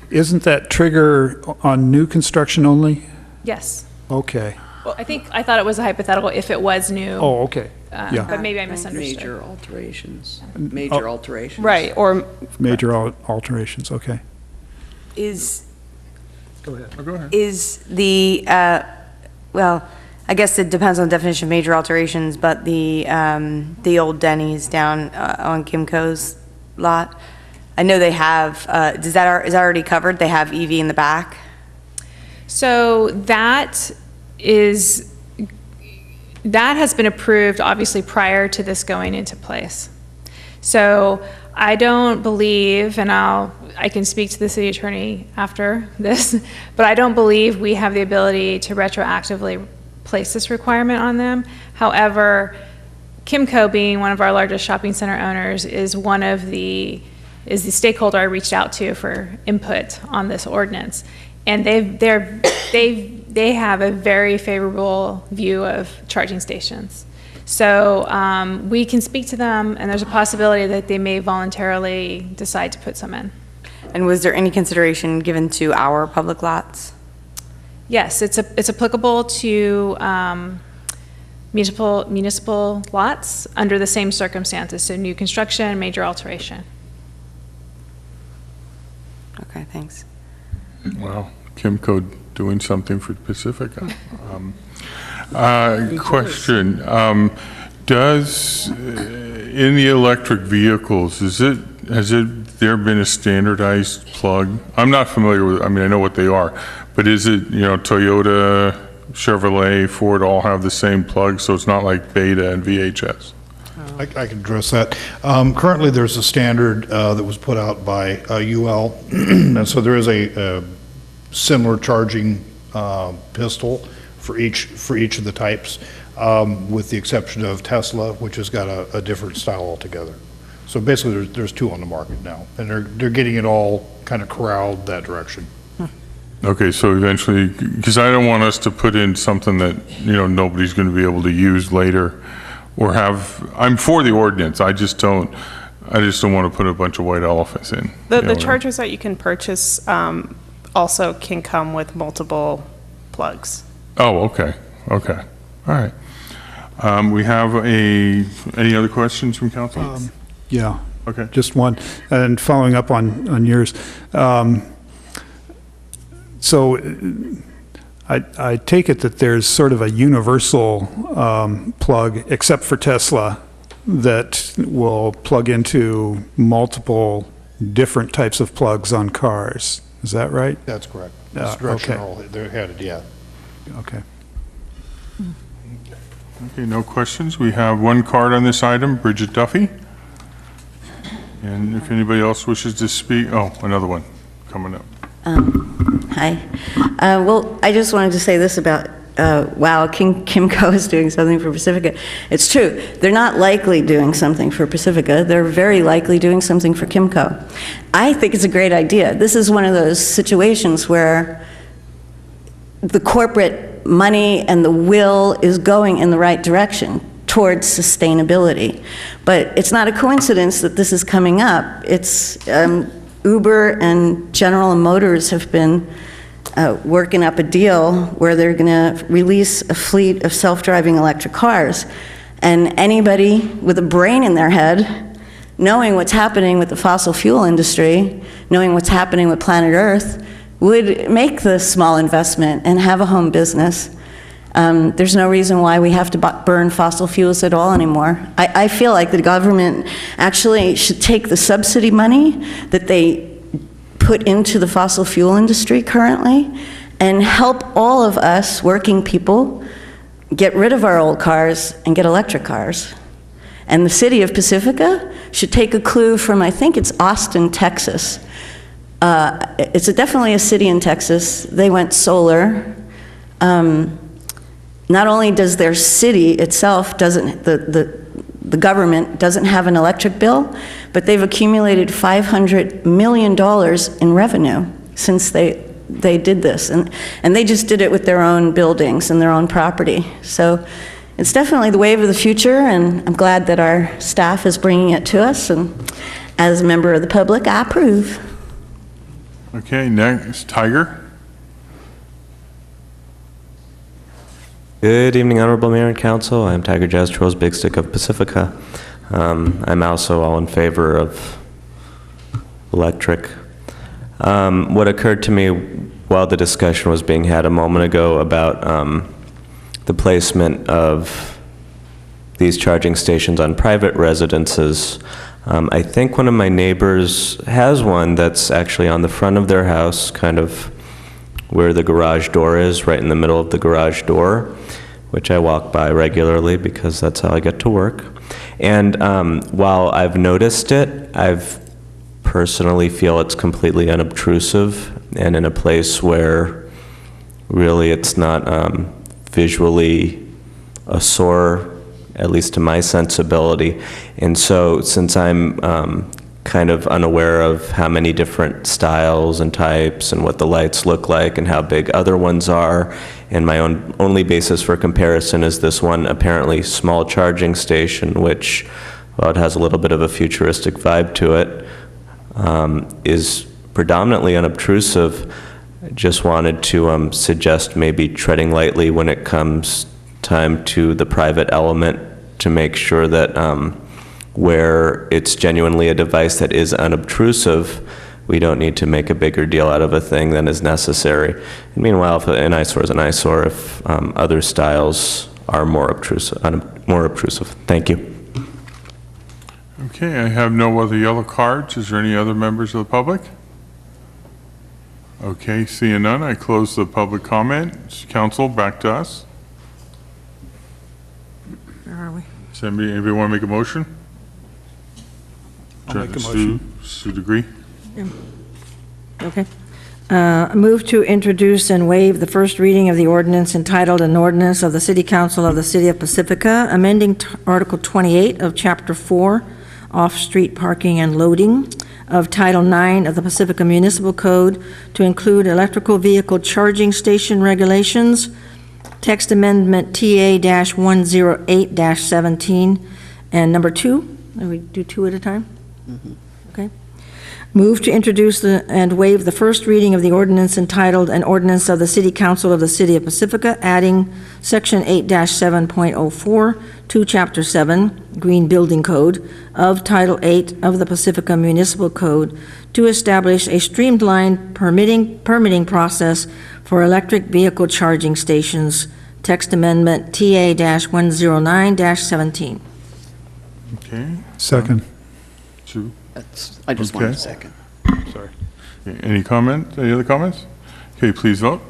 Isn't that trigger on new construction only? Yes. Okay. Well, I thought it was a hypothetical if it was new. Oh, okay. Yeah. But maybe I misunderstood. Major alterations. Major alterations. Right, or Major alterations, okay. Is Go ahead. Is the, well, I guess it depends on the definition of major alterations, but the old Denny's down on Kimco's lot, I know they have, is that already covered? They have EV in the back? So that has been approved, obviously, prior to this going into place. So I don't believe, and I can speak to the city attorney after this, but I don't believe we have the ability to retroactively place this requirement on them. However, Kimco, being one of our largest shopping center owners, is the stakeholder I reached out to for input on this ordinance. And they have a very favorable view of charging stations. So we can speak to them, and there's a possibility that they may voluntarily decide to put some in. And was there any consideration given to our public lots? Yes, it's applicable to municipal lots under the same circumstances, so new construction, major alteration. Okay, thanks. Wow, Kimco doing something for Pacifica. Question, does, in the electric vehicles, has there been a standardized plug? I'm not familiar with, I mean, I know what they are, but is it, Toyota, Chevrolet, Ford all have the same plug, so it's not like Beta and VHS? I can address that. Currently, there's a standard that was put out by UL, and so there is a similar charging pistol for each of the types, with the exception of Tesla, which has got a different style altogether. So basically, there's two on the market now, and they're getting it all kind of corralled that direction. Okay, so eventually, because I don't want us to put in something that, nobody's going to be able to use later, or I'm for the ordinance, I just don't want to put a bunch of white elephants in. the chargers that you can purchase also can come with multiple plugs. Oh, okay, all right. We have any other questions from council? Yeah. Okay. Just one, and following up on yours. So I take it that there's sort of a universal plug, except for Tesla, that will plug into multiple different types of plugs on cars. Is that right? That's correct. Okay. This direction they're headed, yeah. Okay. Okay, no questions. We have one card on this item, Bridget Duffy. And if anybody else wishes to speak, oh, another one coming up. Hi. Well, I just wanted to say this about, wow, Kimco is doing something for Pacifica. It's true. They're not likely doing something for Pacifica. They're very likely doing something for Kimco. I think it's a great idea. This is one of those situations where the corporate money and the will is going in the right direction towards sustainability. But it's not a coincidence that this is coming up. It's Uber and General Motors have been working up a deal where they're going to release a fleet of self-driving electric cars. And anybody with a brain in their head, knowing what's happening with the fossil fuel industry, knowing what's happening with planet Earth, would make the small investment and have a home business. There's no reason why we have to burn fossil fuels at all anymore. I feel like the government actually should take the subsidy money that they put into the fossil fuel industry currently and help all of us working people get rid of our old cars and get electric cars. And the city of Pacifica should take a clue from, I think it's Austin, Texas. It's definitely a city in Texas. They went solar. Not only does their city itself the government doesn't have an electric bill, but they've accumulated $500 million in revenue since they did this. And they just did it with their own buildings and their own property. So it's definitely the wave of the future, and I'm glad that our staff is bringing it to us. And as a member of the public, I approve. Okay, next, Tiger. Good evening, Honorable Mayor and Council. I'm Tiger Jastrows, Big Stick of Pacifica. I'm also all in favor of electric. What occurred to me while the discussion was being had a moment ago about the placement of these charging stations on private residences, I think one of my neighbors has one that's actually on the front of their house, kind of where the garage door is, right in the middle of the garage door, which I walk by regularly because that's how I get to work. And while I've noticed it, I've personally feel it's completely unobtrusive and in a place where really it's not visually a sore, at least to my sensibility. And so since I'm kind of unaware of how many different styles and types and what the lights look like and how big other ones are, and my only basis for comparison is this one apparently small charging station, which, well, it has a little bit of a futuristic vibe to it, is predominantly unobtrusive. I just wanted to suggest maybe treading lightly when it comes time to the private element to make sure that where it's genuinely a device that is unobtrusive, we don't need to make a bigger deal out of a thing than is necessary. And meanwhile, if an eyesore is an eyesore, if other styles are more obtrusive. Thank you. Okay, I have no other yellow cards. Is there any other members of the public? Okay, seeing none, I close the public comment. Council, back to us. Where are we? Does anybody want to make a motion? I'll make a motion. Sue Degree. Yeah. Okay. Move to introduce and waive the first reading of the ordinance entitled An Ordinance of the City Council of the City of Pacifica, amending Article 28 of Chapter 4, Off-Street Parking and Loading, of Title 9 of the Pacifica Municipal Code to include electrical vehicle charging station regulations, text amendment TA-108-17, and number 2. Can we do 2 at a time? Okay. Move to introduce and waive the first reading of the ordinance entitled An Ordinance of the City Council of the City of Pacifica, adding Section 8-7.04 to Chapter 7, Green Building Code, of Title 8 of the Pacifica Municipal Code to establish a streamlined permitting process for electric vehicle charging stations, text amendment TA-109-17. Okay. Second. Sue. I just want a second. Sorry. Any comment? Any other comments? Okay, please vote.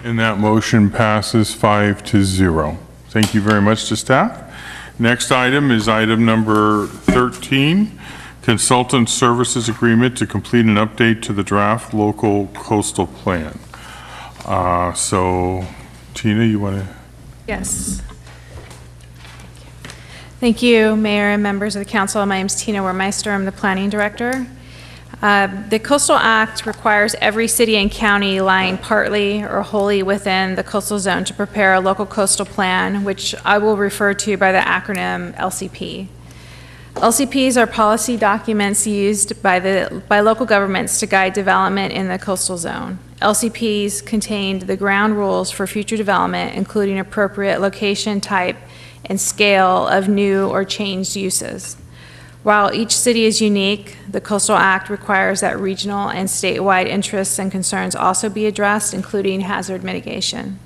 And that motion passes 5-0. Thank you very much to staff. Next item is item number 13, Consultant Services Agreement to complete an update to the draft local coastal plan. So, Tina, you want to? Yes. Thank you, Mayor and members of the council. My name is Tina Wermeister. I'm the planning director. The Coastal Act requires every city and county lying partly or wholly within the coastal zone to prepare a local coastal plan, which I will refer to by the acronym LCP. LCPs are policy documents used by local governments to guide development in the coastal zone. LCPs contained the ground rules for future development, including appropriate location, type, and scale of new or changed uses. While each city is unique, the Coastal Act requires that regional and statewide interests and concerns also be addressed, including hazard mitigation.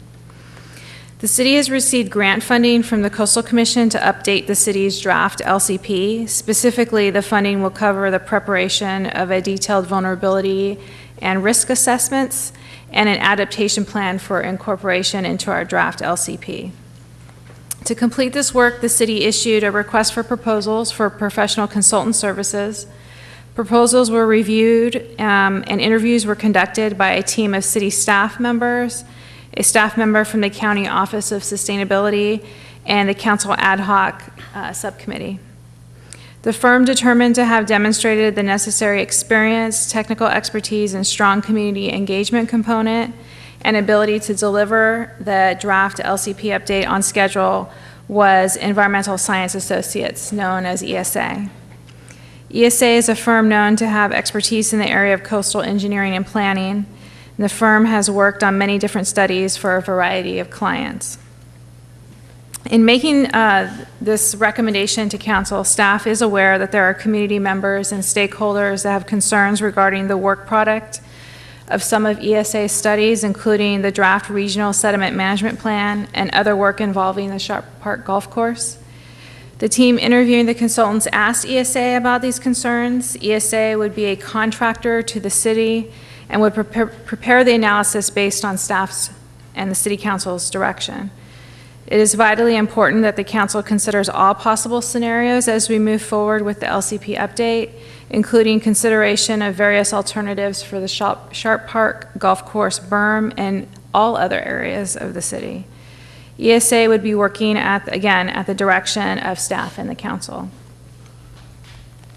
The city has received grant funding from the Coastal Commission to update the city's draft LCP. Specifically, the funding will cover the preparation of a detailed vulnerability and risk assessments and an adaptation plan for incorporation into our draft LCP. To complete this work, the city issued a request for proposals for professional consultant services. Proposals were reviewed and interviews were conducted by a team of city staff members, a staff member from the County Office of Sustainability, and the Council Ad Hoc Subcommittee. The firm determined to have demonstrated the necessary experience, technical expertise, and strong community engagement component and ability to deliver the draft LCP update on schedule was Environmental Science Associates, known as ESA. ESA is a firm known to have expertise in the area of coastal engineering and planning. And the firm has worked on many different studies for a variety of clients. In making this recommendation to council, staff is aware that there are community members and stakeholders that have concerns regarding the work product of some of ESA's studies, including the draft regional sediment management plan and other work involving the Sharp Park Golf Course. The team interviewing the consultants asked ESA about these concerns. ESA would be a contractor to the city and would prepare the analysis based on staff's and the city council's direction. It is vitally important that the council considers all possible scenarios as we move forward with the LCP update, including consideration of various alternatives for the Sharp Park Golf Course berm and all other areas of the city. ESA would be working at the direction of staff and the council.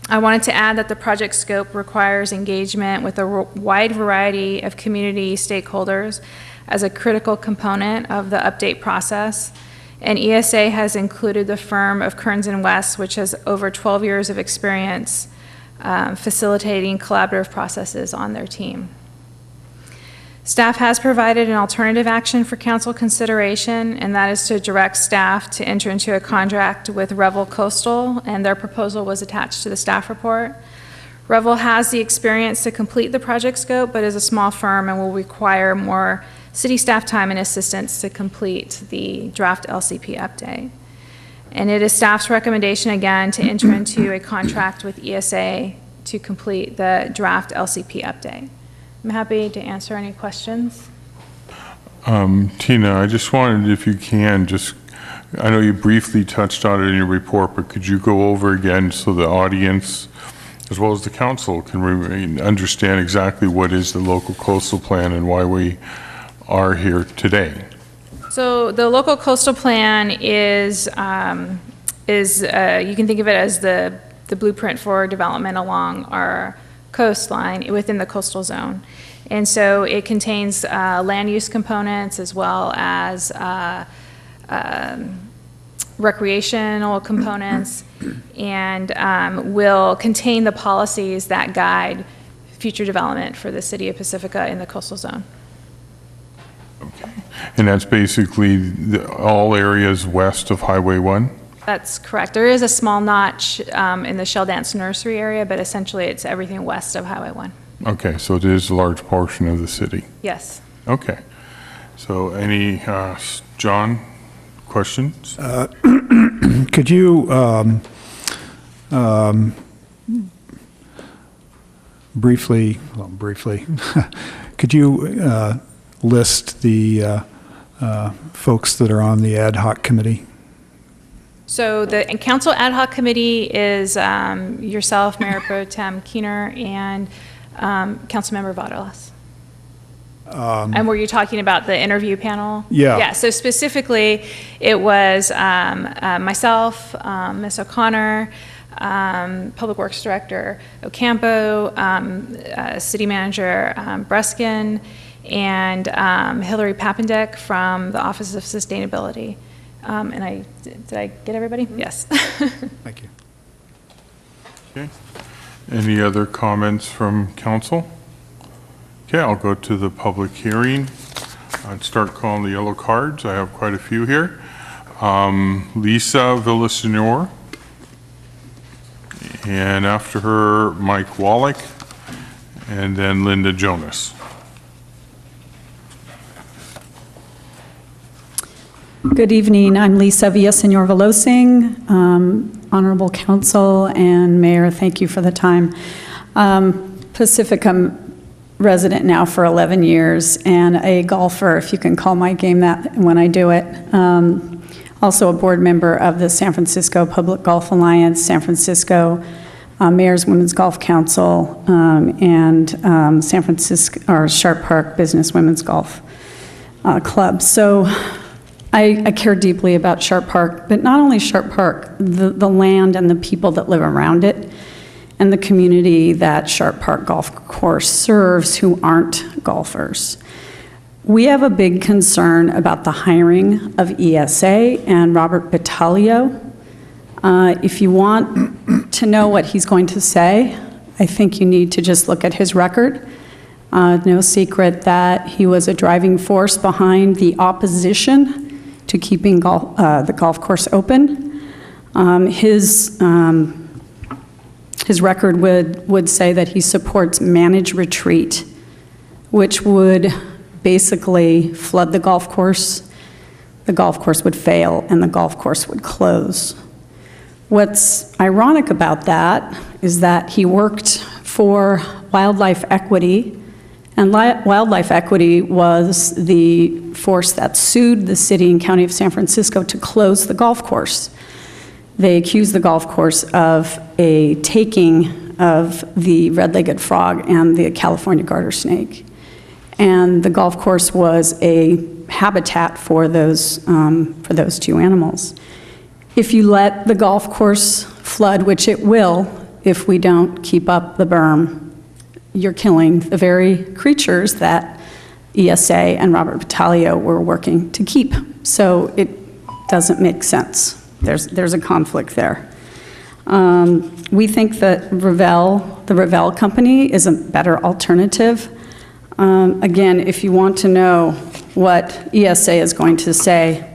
I wanted to add that the project scope requires engagement with a wide variety of community stakeholders as a critical component of the update process. And ESA has included the firm of Kearns & West, which has over 12 years of experience facilitating collaborative processes on their team. Staff has provided an alternative action for council consideration, and that is to direct staff to enter into a contract with Revel Coastal, and their proposal was attached to the staff report. Revel has the experience to complete the project scope, but is a small firm and will require more city staff time and assistance to complete the draft LCP update. And it is staff's recommendation, again, to enter into a contract with ESA to complete the draft LCP update. I'm happy to answer any questions. Tina, I just wanted, if you can, I know you briefly touched on it in your report, but could you go over again so the audience, as well as the council, can understand exactly what is the local coastal plan and why we are here today? So the local coastal plan is you can think of it as the blueprint for development along our coastline within the coastal zone. And so it contains land use components as well as recreational components, and will contain the policies that guide future development for the city of Pacifica in the coastal zone. Okay. And that's basically all areas west of Highway 1? That's correct. There is a small notch in the Shell Dance Nursery area, but essentially it's everything west of Highway 1. Okay, so it is a large portion of the city. Yes. Okay. So any, John, questions? Could you briefly, could you list the folks that are on the ad hoc committee? So the council ad hoc committee is yourself, Mayor Pro Tem Keener, and Councilmember Vadelas. And were you talking about the interview panel? Yeah. Yeah, so specifically, it was myself, Ms. O'Connor, Public Works Director Ocampo, City Manager Breskin, and Hillary Papendek from the Office of Sustainability. And did I get everybody? Yes. Thank you. Okay. Any other comments from council? Okay, I'll go to the public hearing. I'd start calling the yellow cards. I have quite a few here. Lisa Villasenor. And after her, Mike Wallach. And then Linda Jonas. Good evening. I'm Lisa Villasenor-Villosing. Honorable Council and Mayor, thank you for the time. Pacifica resident now for 11 years and a golfer, if you can call my game that when I do it. Also a board member of the San Francisco Public Golf Alliance, San Francisco Mayor's Women's Golf Council, and San Francisco or Sharp Park Business Women's Golf Club. So I care deeply about Sharp Park, but not only Sharp Park, the land and the people that live around it, and the community that Sharp Park Golf Course serves who aren't golfers. We have a big concern about the hiring of ESA and Robert Battaglio. If you want to know what he's going to say, I think you need to just look at his record. No secret that he was a driving force behind the opposition to keeping the golf course open. His record would say that he supports managed retreat, which would basically flood the golf course would fail, and the golf course would close. What's ironic about that is that he worked for Wildlife Equity, and Wildlife Equity was the force that sued the city and county of San Francisco to close the golf course. They accused the golf course of a taking of the red-legged frog and the California garter snake. And the golf course was a habitat for those two animals. If you let the golf course flood, which it will if we don't keep up the berm, you're killing the very creatures that ESA and Robert Battaglio were working to keep. So it doesn't make sense. There's a conflict there. We think that the Revell Company is a better alternative. Again, if you want to know what ESA is going to say,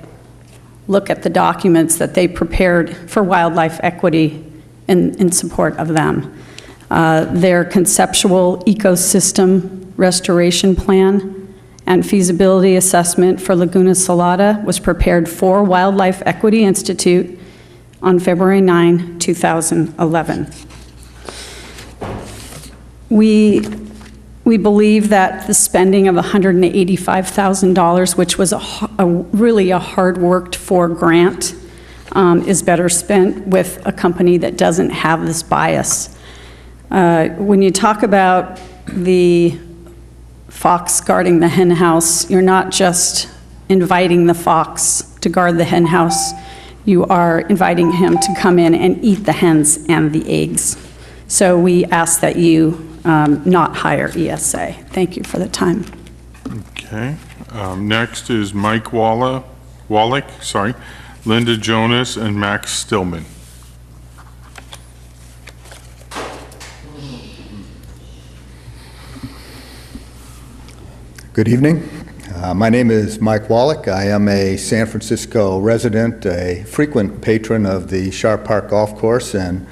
look at the documents that they prepared for Wildlife Equity in support of them. Their conceptual ecosystem restoration plan and feasibility assessment for Laguna Salada was prepared for Wildlife Equity Institute on February 9, 2011. We believe that the spending of $185,000, which was really a hard-worked-for grant, is better spent with a company that doesn't have this bias. When you talk about the fox guarding the hen house, you're not just inviting the fox to guard the hen house, you are inviting him to come in and eat the hens and the eggs. So we ask that you not hire ESA. Thank you for the time. Okay. Next is Mike Wallach, Linda Jonas, and Max Stillman. Good evening. My name is Mike Wallach. I am a San Francisco resident, a frequent patron of the Sharp Park Golf Course, and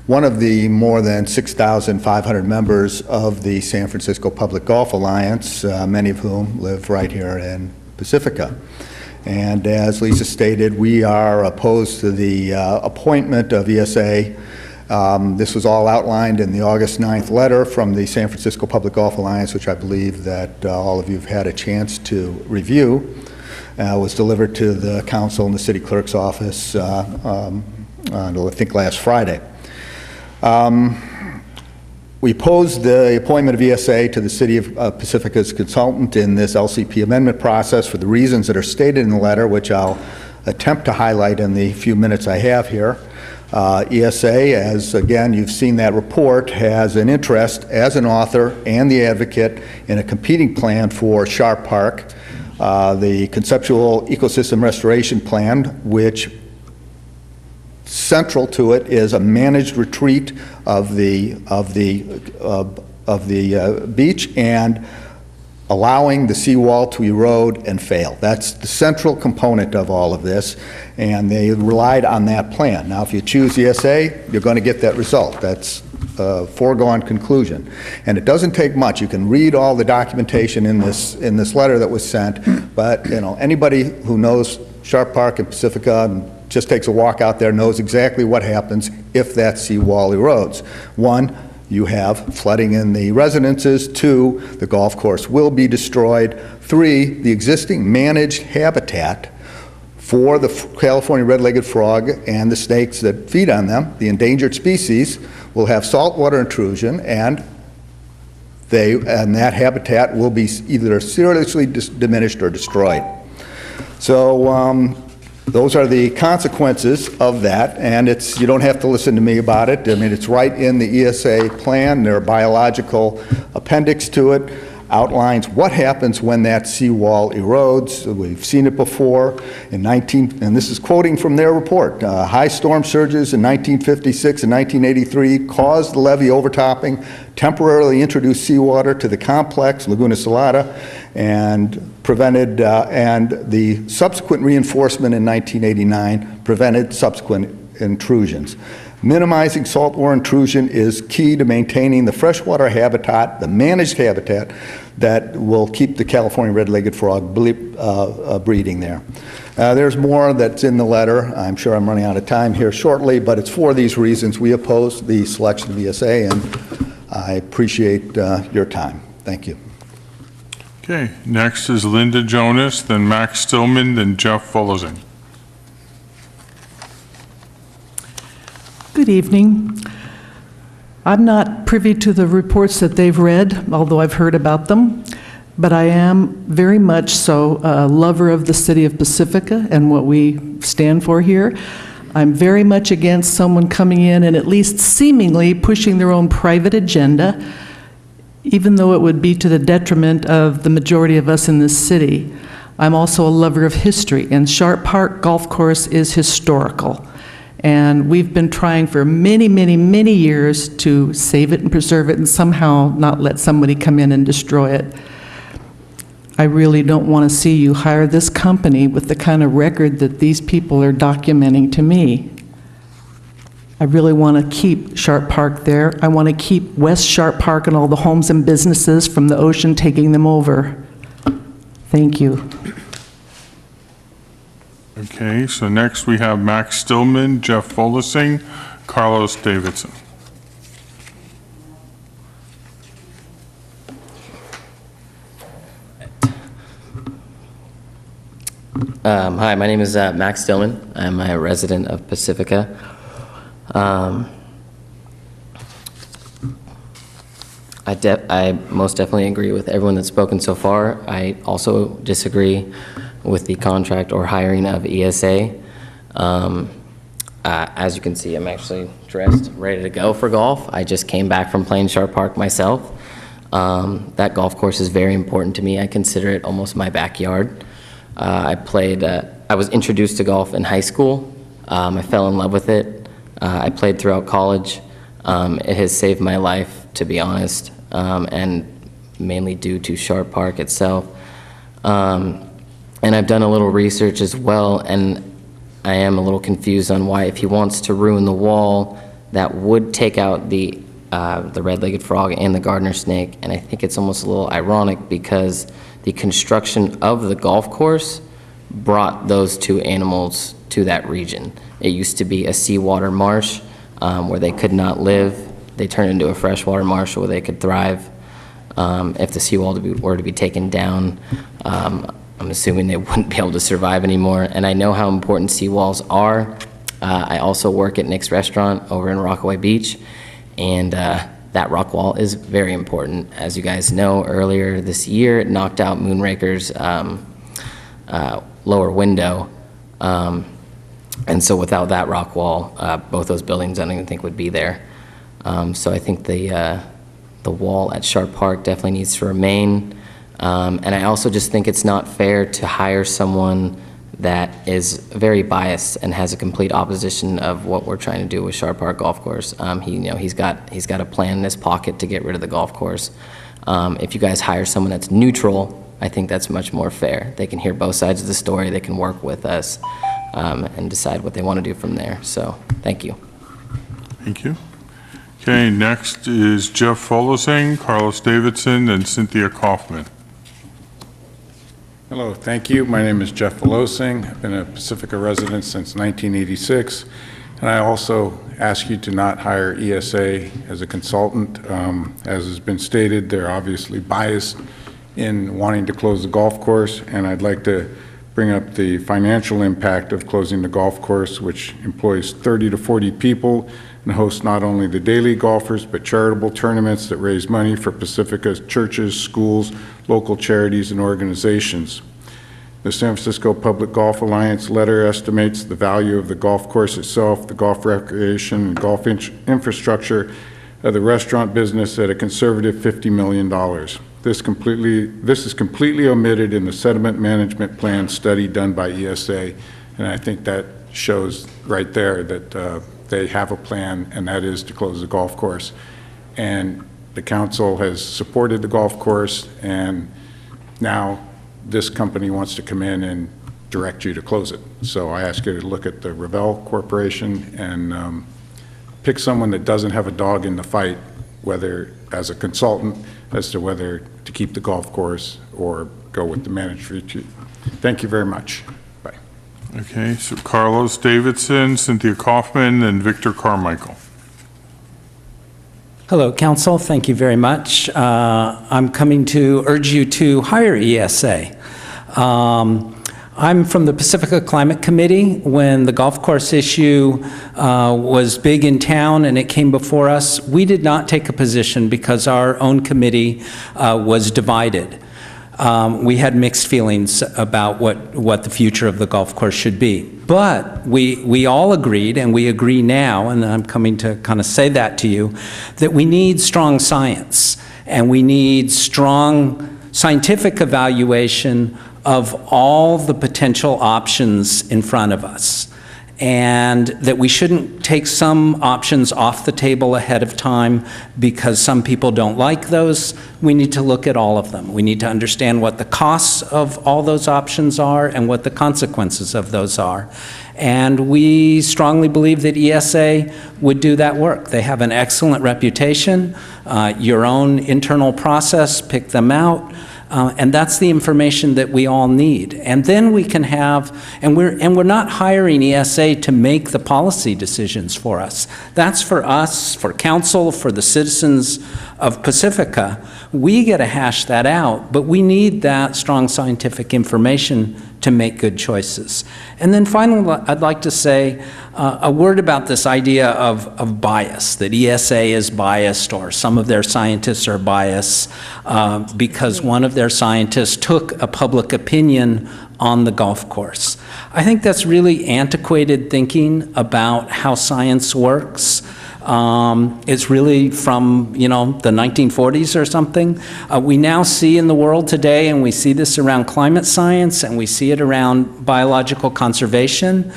one of the more than 6,500 members of the San Francisco Public Golf Alliance, many of whom live right here in Pacifica. And as Lisa stated, we are opposed to the appointment of ESA This was all outlined in the August 9th letter from the San Francisco Public Golf Alliance, which I believe that all of you have had a chance to review. Was delivered to the council in the city clerk's office, I think last Friday. We opposed the appointment of ESA to the City of Pacifica's consultant in this LCP amendment process for the reasons that are stated in the letter, which I'll attempt to highlight in the few minutes I have here. ESA, as again you've seen that report, has an interest as an author and the advocate in a competing plan for Sharp Park, the Conceptual Ecosystem Restoration Plan, which central to it is a managed retreat of the beach and allowing the seawall to erode and fail. That's the central component of all of this, and they relied on that plan. Now, if you choose ESA, you're going to get that result. That's a foregone conclusion. And it doesn't take much. You can read all the documentation in this letter that was sent, but anybody who knows Sharp Park and Pacifica and just takes a walk out there knows exactly what happens if that seawall erodes. One, you have flooding in the residences. Two, the golf course will be destroyed. Three, the existing managed habitat for the California red-legged frog and the snakes that feed on them, the endangered species, will have saltwater intrusion, and that habitat will be either seriously diminished or destroyed. So those are the consequences of that, and you don't have to listen to me about it. I mean, it's right in the ESA plan. There are biological appendix to it, outlines what happens when that seawall erodes. We've seen it before. And this is quoting from their report, high storm surges in 1956 and 1983 caused the levee overtopping, temporarily introduced seawater to the complex, Laguna Salada, and prevented, and the subsequent reinforcement in 1989 prevented subsequent intrusions. Minimizing saltwater intrusion is key to maintaining the freshwater habitat, the managed habitat, that will keep the California red-legged frog breeding there. There's more that's in the letter. I'm sure I'm running out of time here shortly, but it's for these reasons we oppose the selection of ESA, and I appreciate your time. Thank you. Okay, next is Linda Jonas, then Max Stillman, then Jeff Fullesing. Good evening. I'm not privy to the reports that they've read, although I've heard about them, but I am very much so a lover of the city of Pacifica and what we stand for here. I'm very much against someone coming in and at least seemingly pushing their own private agenda, even though it would be to the detriment of the majority of us in this city. I'm also a lover of history, and Sharp Park Golf Course is historical. And we've been trying for many, many, many years to save it and preserve it and somehow not let somebody come in and destroy it. I really don't want to see you hire this company with the kind of record that these people are documenting to me. I really want to keep Sharp Park there. I want to keep West Sharp Park and all the homes and businesses from the ocean taking them over. Thank you. Okay, so next we have Max Stillman, Jeff Fullesing, Carlos Davidson. Hi, my name is Max Stillman. I'm a resident of Pacifica. I most definitely agree with everyone that's spoken so far. I also disagree with the contract or hiring of ESA. As you can see, I'm actually dressed, ready to go for golf. I just came back from playing Sharp Park myself. That golf course is very important to me. I consider it almost my backyard. I was introduced to golf in high school. I fell in love with it. I played throughout college. It has saved my life, to be honest, and mainly due to Sharp Park itself. And I've done a little research as well, and I am a little confused on why, if he wants to ruin the wall, that would take out the red-legged frog and the gardener snake. And I think it's almost a little ironic because the construction of the golf course brought those two animals to that region. It used to be a seawater marsh. where they could not live. They turned into a freshwater marsh where they could thrive. If the seawall were to be taken down, I'm assuming they wouldn't be able to survive anymore. And I know how important seawalls are. I also work at Nick's Restaurant over in Rockaway Beach, and that rock wall is very important. As you guys know, earlier this year, it knocked out Moonraker's lower window. And so without that rock wall, both those buildings I don't even think would be there. So I think the wall at Sharp Park definitely needs to remain. And I also just think it's not fair to hire someone that is very biased and has a complete opposition of what we're trying to do with Sharp Park Golf Course. He's got a plan in his pocket to get rid of the golf course. If you guys hire someone that's neutral, I think that's much more fair. They can hear both sides of the story. They can work with us and decide what they want to do from there. So, thank you. Thank you. Okay, next is Jeff Folosing, Carlos Davidson, and Cynthia Kaufman. Hello, thank you. My name is Jeff Folosing. I've been a Pacifica resident since 1986, and I also ask you to not hire ESA as a consultant. As has been stated, they're obviously biased in wanting to close the golf course, and I'd like to bring up the financial impact of closing the golf course, which employs 30 to 40 people and hosts not only the daily golfers, but charitable tournaments that raise money for Pacifica's churches, schools, local charities, and organizations. The San Francisco Public Golf Alliance letter estimates the value of the golf course itself, the golf recreation, and golf infrastructure of the restaurant business at a conservative $50 million. This is completely omitted in the sediment management plan study done by ESA, and I think that shows right there that they have a plan, and that is to close the golf course. And the council has supported the golf course, and now this company wants to come in and direct you to close it. So I ask you to look at the Revell Corporation and pick someone that doesn't have a dog in the fight, whether as a consultant, as to whether to keep the golf course or go with the managed retreat. Thank you very much. Bye. Okay, so Carlos Davidson, Cynthia Kaufman, and Victor Carmichael. Hello, Council. Thank you very much. I'm coming to urge you to hire ESA. I'm from the Pacifica Climate Committee. When the golf course issue was big in town and it came before us, we did not take a position because our own committee was divided. We had mixed feelings about what the future of the golf course should be. But we all agreed, and we agree now, and I'm coming to kind of say that to you, that we need strong science, and we need strong scientific evaluation of all the potential options in front of us, and that we shouldn't take some options off the table ahead of time because some people don't like those. We need to look at all of them. We need to understand what the costs of all those options are and what the consequences of those are. And we strongly believe that ESA would do that work. They have an excellent reputation. Your own internal process picked them out. And that's the information that we all need. And then we can have, and we're not hiring ESA to make the policy decisions for us. That's for us, for council, for the citizens of Pacifica. We get to hash that out, but we need that strong scientific information to make good choices. And then finally, I'd like to say a word about this idea of bias, that ESA is biased or some of their scientists are biased because one of their scientists took a public opinion on the golf course. I think that's really antiquated thinking about how science works. It's really from, the 1940s or something. We now see in the world today, and we see this around climate science, and we see it around biological conservation,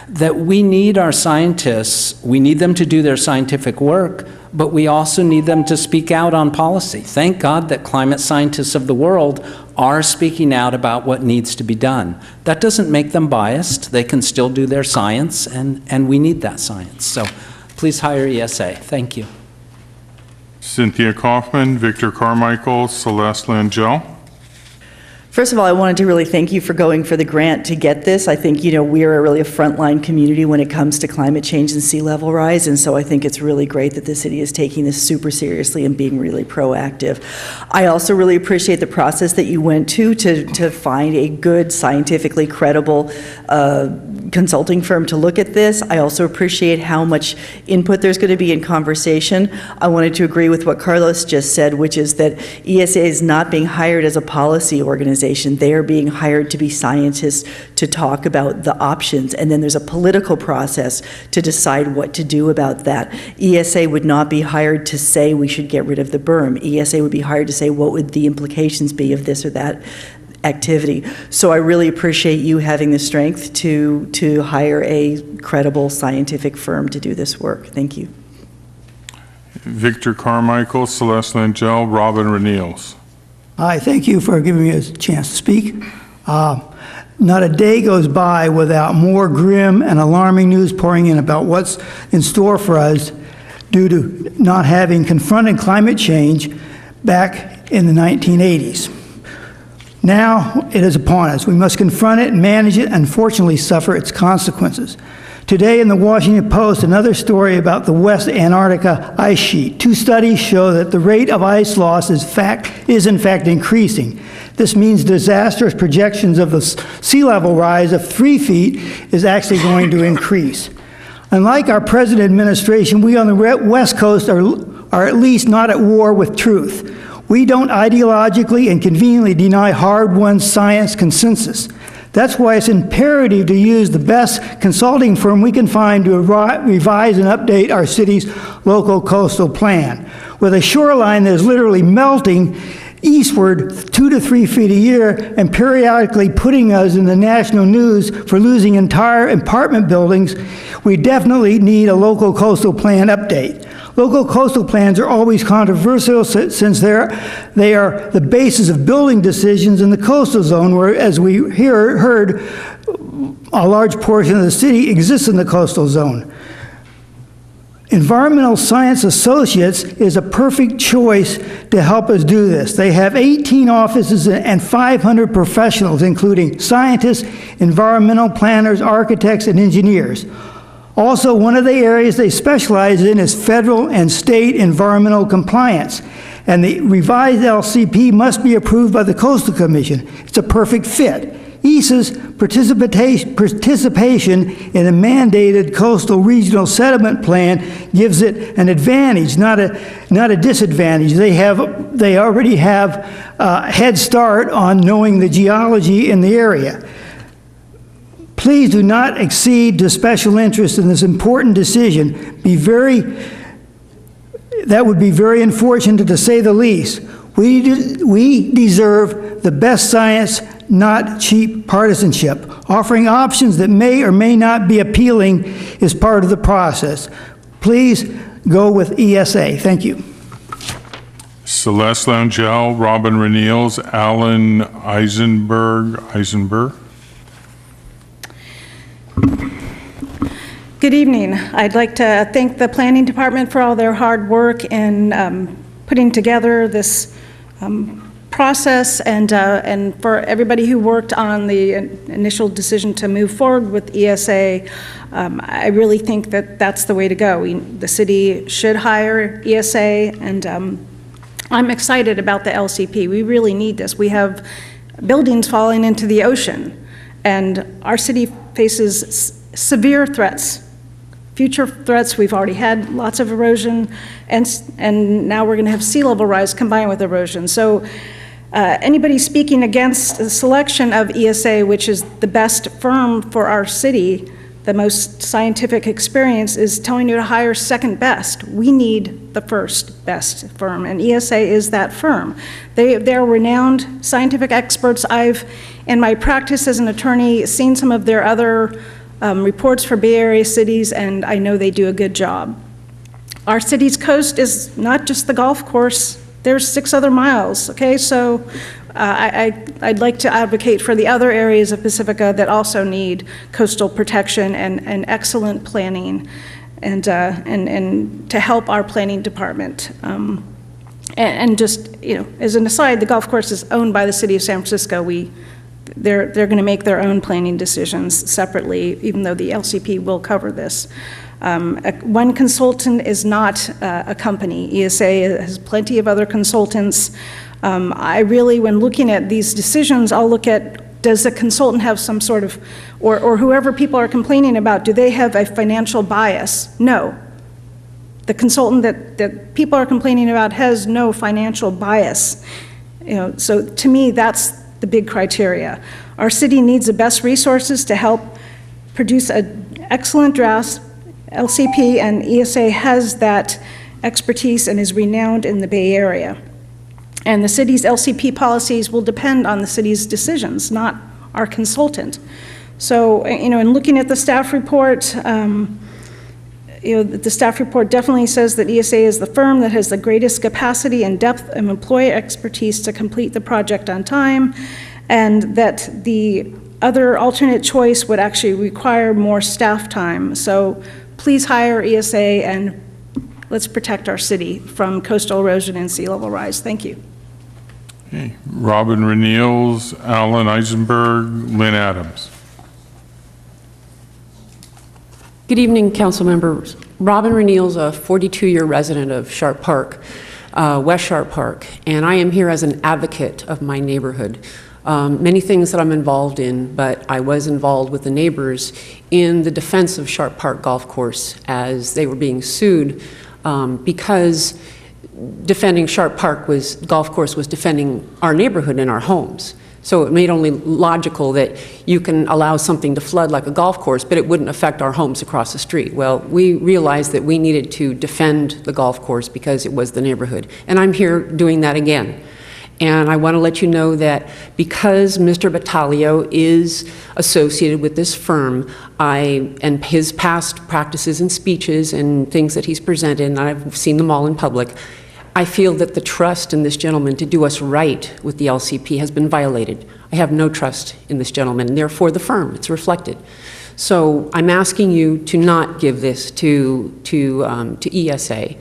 that we need our scientists, we need them to do their scientific work, but we also need them to speak out on policy. Thank God that climate scientists of the world are speaking out about what needs to be done. That doesn't make them biased. They can still do their science, and we need that science. So please hire ESA. Thank you. Cynthia Kaufman, Victor Carmichael, Celeste Langell. First of all, I wanted to really thank you for going for the grant to get this. I think, we are really a frontline community when it comes to climate change and sea level rise, and so I think it's really great that the city is taking this super seriously and being really proactive. I also really appreciate the process that you went to find a good, scientifically credible consulting firm to look at this. I also appreciate how much input there's going to be in conversation. I wanted to agree with what Carlos just said, which is that ESA is not being hired as a policy organization. They are being hired to be scientists to talk about the options, and then there's a political process to decide what to do about that. ESA would not be hired to say we should get rid of the berm. ESA would be hired to say what would the implications be of this or that activity. So I really appreciate you having the strength to hire a credible scientific firm to do this work. Thank you. Victor Carmichael, Celeste Langell, Robin Reneals. Hi, thank you for giving me a chance to speak. Not a day goes by without more grim and alarming news pouring in about what's in store for us due to not having confronted climate change back in the 1980s. Now it is upon us. We must confront it, manage it, and unfortunately suffer its consequences. Today in the Washington Post, another story about the West Antarctica ice sheet. 2 studies show that the rate of ice loss is in fact increasing. This means disastrous projections of the sea level rise of 3 feet is actually going to increase. Unlike our present administration, we on the West Coast are at least not at war with truth. We don't ideologically and conveniently deny hard-won science consensus. That's why it's imperative to use the best consulting firm we can find to revise and update our city's local coastal plan. With a shoreline that is literally melting eastward 2 to 3 feet a year and periodically putting us in the national news for losing entire apartment buildings, we definitely need a local coastal plan update. Local coastal plans are always controversial since they are the basis of building decisions in the coastal zone where, as we heard, a large portion of the city exists in the coastal zone. Environmental Science Associates is a perfect choice to help us do this. They have 18 offices and 500 professionals, including scientists, environmental planners, architects, and engineers. Also, one of the areas they specialize in is federal and state environmental compliance, and the revised LCP must be approved by the Coastal Commission. It's a perfect fit. ESA's participation in a mandated coastal regional settlement plan gives it an advantage, not a disadvantage. They already have a head start on knowing the geology in the area. Please do not accede to special interest in this important decision. That would be very unfortunate, to say the least. We deserve the best science, not cheap partisanship. Offering options that may or may not be appealing is part of the process. Please go with ESA. Thank you. Celeste Langell, Robin Reneals, Alan Eisenberg. Good evening. I'd like to thank the Planning Department for all their hard work in putting together this process and for everybody who worked on the initial decision to move forward with ESA. I really think that that's the way to go. The city should hire ESA, and I'm excited about the LCP. We really need this. We have buildings falling into the ocean, and our city faces severe threats. Future threats, we've already had lots of erosion, and now we're going to have sea level rise combined with erosion. So anybody speaking against the selection of ESA, which is the best firm for our city, the most scientific experience, is telling you to hire second best. We need the first best firm, and ESA is that firm. They're renowned scientific experts. I've, in my practice as an attorney, seen some of their other reports for Bay Area cities, and I know they do a good job. Our city's coast is not just the golf course. There's 6 other miles, okay? So I'd like to advocate for the other areas of Pacifica that also need coastal protection and excellent planning, and to help our planning department. And just, as an aside, the golf course is owned by the city of San Francisco. They're going to make their own planning decisions separately, even though the LCP will cover this. One consultant is not a company. ESA has plenty of other consultants. I really, when looking at these decisions, I'll look at, does the consultant have some sort of, or whoever people are complaining about, do they have a financial bias? No. The consultant that people are complaining about has no financial bias. So to me, that's the big criteria. Our city needs the best resources to help produce an excellent draft LCP, and ESA has that expertise and is renowned in the Bay Area. And the city's LCP policies will depend on the city's decisions, not our consultant. So, in looking at the staff report, the staff report definitely says that ESA is the firm that has the greatest capacity and depth of employee expertise to complete the project on time, and that the other alternate choice would actually require more staff time. So please hire ESA, and let's protect our city from coastal erosion and sea level rise. Thank you. Okay. Robin Renneals, Alan Eisenberg, Lynn Adams. Good evening, council members. Robin Renneals, a 42-year resident of Sharp Park, West Sharp Park, and I am here as an advocate of my neighborhood. Many things that I'm involved in, but I was involved with the neighbors in the defense of Sharp Park Golf Course as they were being sued because defending Sharp Park Golf Course was defending our neighborhood and our homes. So it made only logical that you can allow something to flood like a golf course, but it wouldn't affect our homes across the street. Well, we realized that we needed to defend the golf course because it was the neighborhood. And I'm here doing that again. And I want to let you know that because Mr. Battaglio is associated with this firm, and his past practices and speeches and things that he's presented, and I've seen them all in public, I feel that the trust in this gentleman to do us right with the LCP has been violated. I have no trust in this gentleman, and therefore the firm. It's reflected. So I'm asking you to not give this to ESA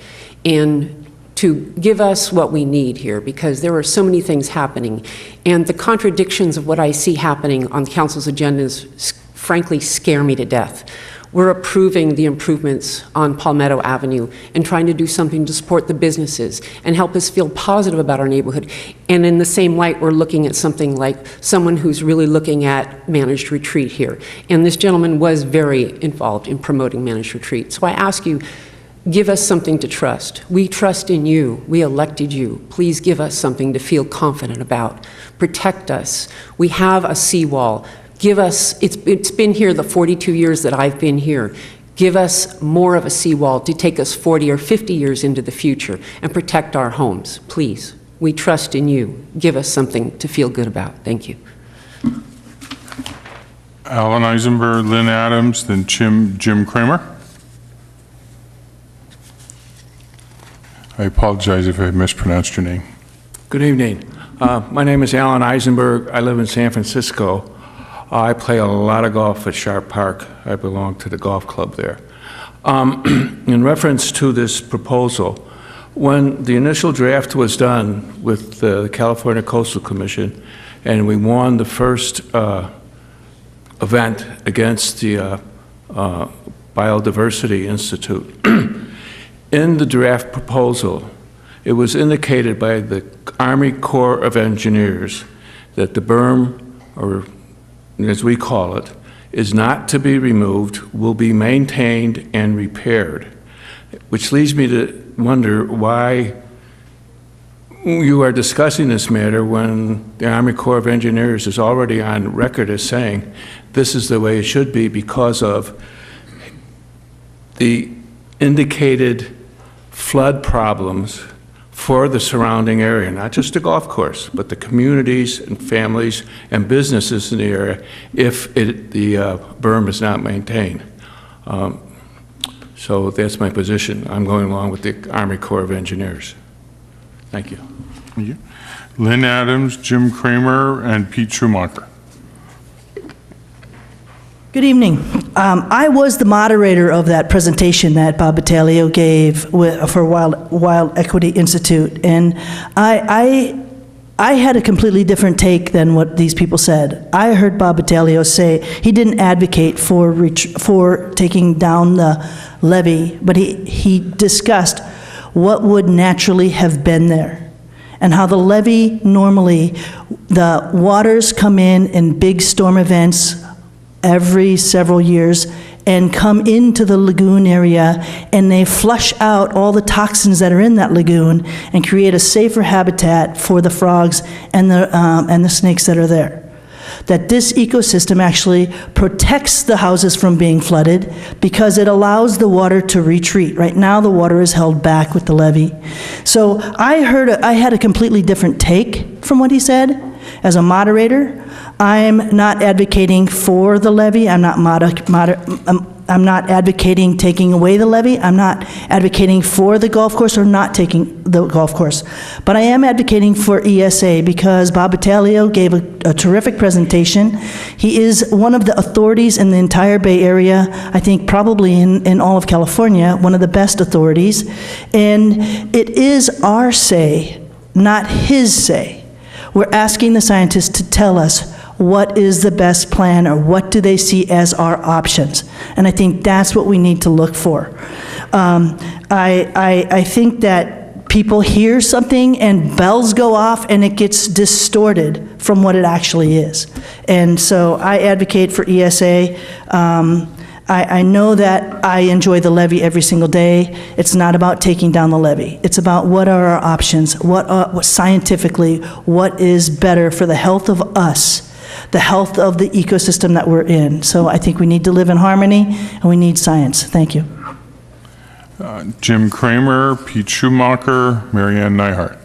and to give us what we need here, because there are so many things happening, and the contradictions of what I see happening on the council's agendas frankly scare me to death. We're approving the improvements on Palmetto Avenue and trying to do something to support the businesses and help us feel positive about our neighborhood. And in the same light, we're looking at something like someone who's really looking at managed retreat here. And this gentleman was very involved in promoting managed retreat. So I ask you, give us something to trust. We trust in you. We elected you. Please give us something to feel confident about. Protect us. We have a seawall. Give us, it's been here the 42 years that I've been here. Give us more of a seawall to take us 40 or 50 years into the future and protect our homes, please. We trust in you. Give us something to feel good about. Thank you. Alan Eisenberg, Lynn Adams, then Jim Kramer. I apologize if I mispronounced your name. Good evening. My name is Alan Eisenberg. I live in San Francisco. I play a lot of golf at Sharp Park. I belong to the golf club there. In reference to this proposal, when the initial draft was done with the California Coastal Commission, and we won the first event against the Biodiversity Institute, in the draft proposal, it was indicated by the Army Corps of Engineers that the berm, or as we call it, is not to be removed, will be maintained and repaired, which leads me to wonder why you are discussing this matter when the Army Corps of Engineers is already on record as saying this is the way it should be because of the indicated flood problems for the surrounding area, not just the golf course, but the communities and families and businesses in the area if the berm is not maintained. So that's my position. I'm going along with the Army Corps of Engineers. Thank you. Thank you. Lynn Adams, Jim Kramer, and Pete Schumacher. Good evening. I was the moderator of that presentation that Bob Battaglio gave for Wild Equity Institute, and I had a completely different take than what these people said. I heard Bob Battaglio say he didn't advocate for taking down the levee, but he discussed what would naturally have been there, and how the levee normally, the waters come in big storm events every several years and come into the lagoon area, and they flush out all the toxins that are in that lagoon and create a safer habitat for the frogs and the snakes that are there. That this ecosystem actually protects the houses from being flooded because it allows the water to retreat. Right now, the water is held back with the levee. So I had a completely different take from what he said. As a moderator, I'm not advocating for the levee. I'm not advocating taking away the levee. I'm not advocating for the golf course or not taking the golf course. But I am advocating for ESA because Bob Battaglio gave a terrific presentation. He is one of the authorities in the entire Bay Area, I think probably in all of California, one of the best authorities. And it is our say, not his say. We're asking the scientists to tell us what is the best plan or what do they see as our options. And I think that's what we need to look for. I think that people hear something and bells go off and it gets distorted from what it actually is. And so I advocate for ESA. I know that I enjoy the levee every single day. It's not about taking down the levee. It's about what are our options, what scientifically, what is better for the health of us, the health of the ecosystem that we're in. So I think we need to live in harmony, and we need science. Thank you. Jim Kramer, Pete Schumacher, Marianne Neihart.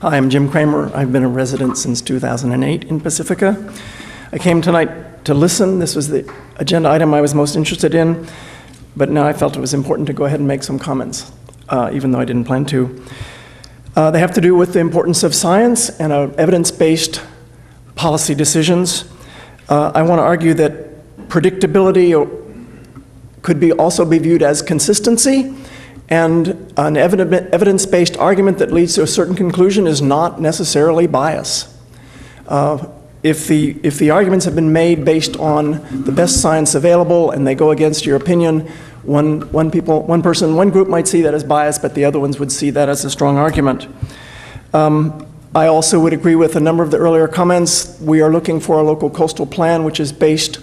Hi, I'm Jim Kramer. I've been a resident since 2008 in Pacifica. I came tonight to listen. This was the agenda item I was most interested in, but now I felt it was important to go ahead and make some comments, even though I didn't plan to. They have to do with the importance of science and evidence-based policy decisions. I want to argue that predictability could also be viewed as consistency, and an evidence-based argument that leads to a certain conclusion is not necessarily bias. If the arguments have been made based on the best science available and they go against your opinion, one group might see that as bias, but the other ones would see that as a strong argument. I also would agree with a number of the earlier comments. We are looking for a local coastal plan which is based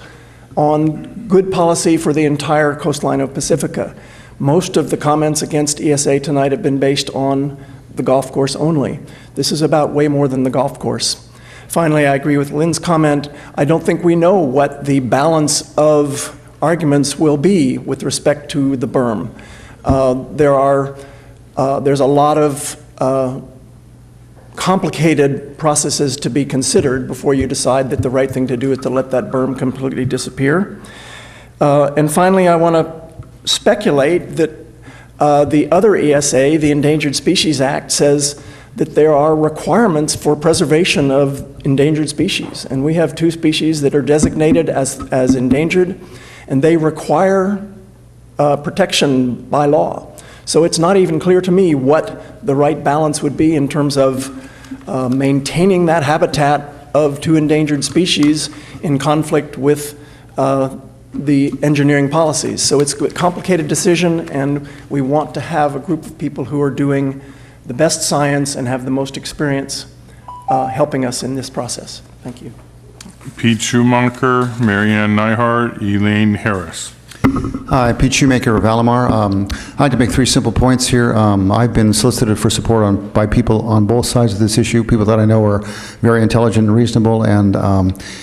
on good policy for the entire coastline of Pacifica. Most of the comments against ESA tonight have been based on the golf course only. This is about way more than the golf course. Finally, I agree with Lynn's comment. I don't think we know what the balance of arguments will be with respect to the berm. There's a lot of complicated processes to be considered before you decide that the right thing to do is to let that berm completely disappear. And finally, I want to speculate that the other ESA, the Endangered Species Act, says that there are requirements for preservation of endangered species. And we have 2 species that are designated as endangered, and they require protection by law. So it's not even clear to me what the right balance would be in terms of maintaining that habitat of 2 endangered species in conflict with the engineering policies. So it's a complicated decision, and we want to have a group of people who are doing the best science and have the most experience helping us in this process. Thank you. Pete Schumacher, Marianne Neihart, Elaine Harris. Hi, Pete Shoemaker of Alamar. I'd like to make 3 simple points here. I've been solicited for support by people on both sides of this issue, people that I know are very intelligent and reasonable and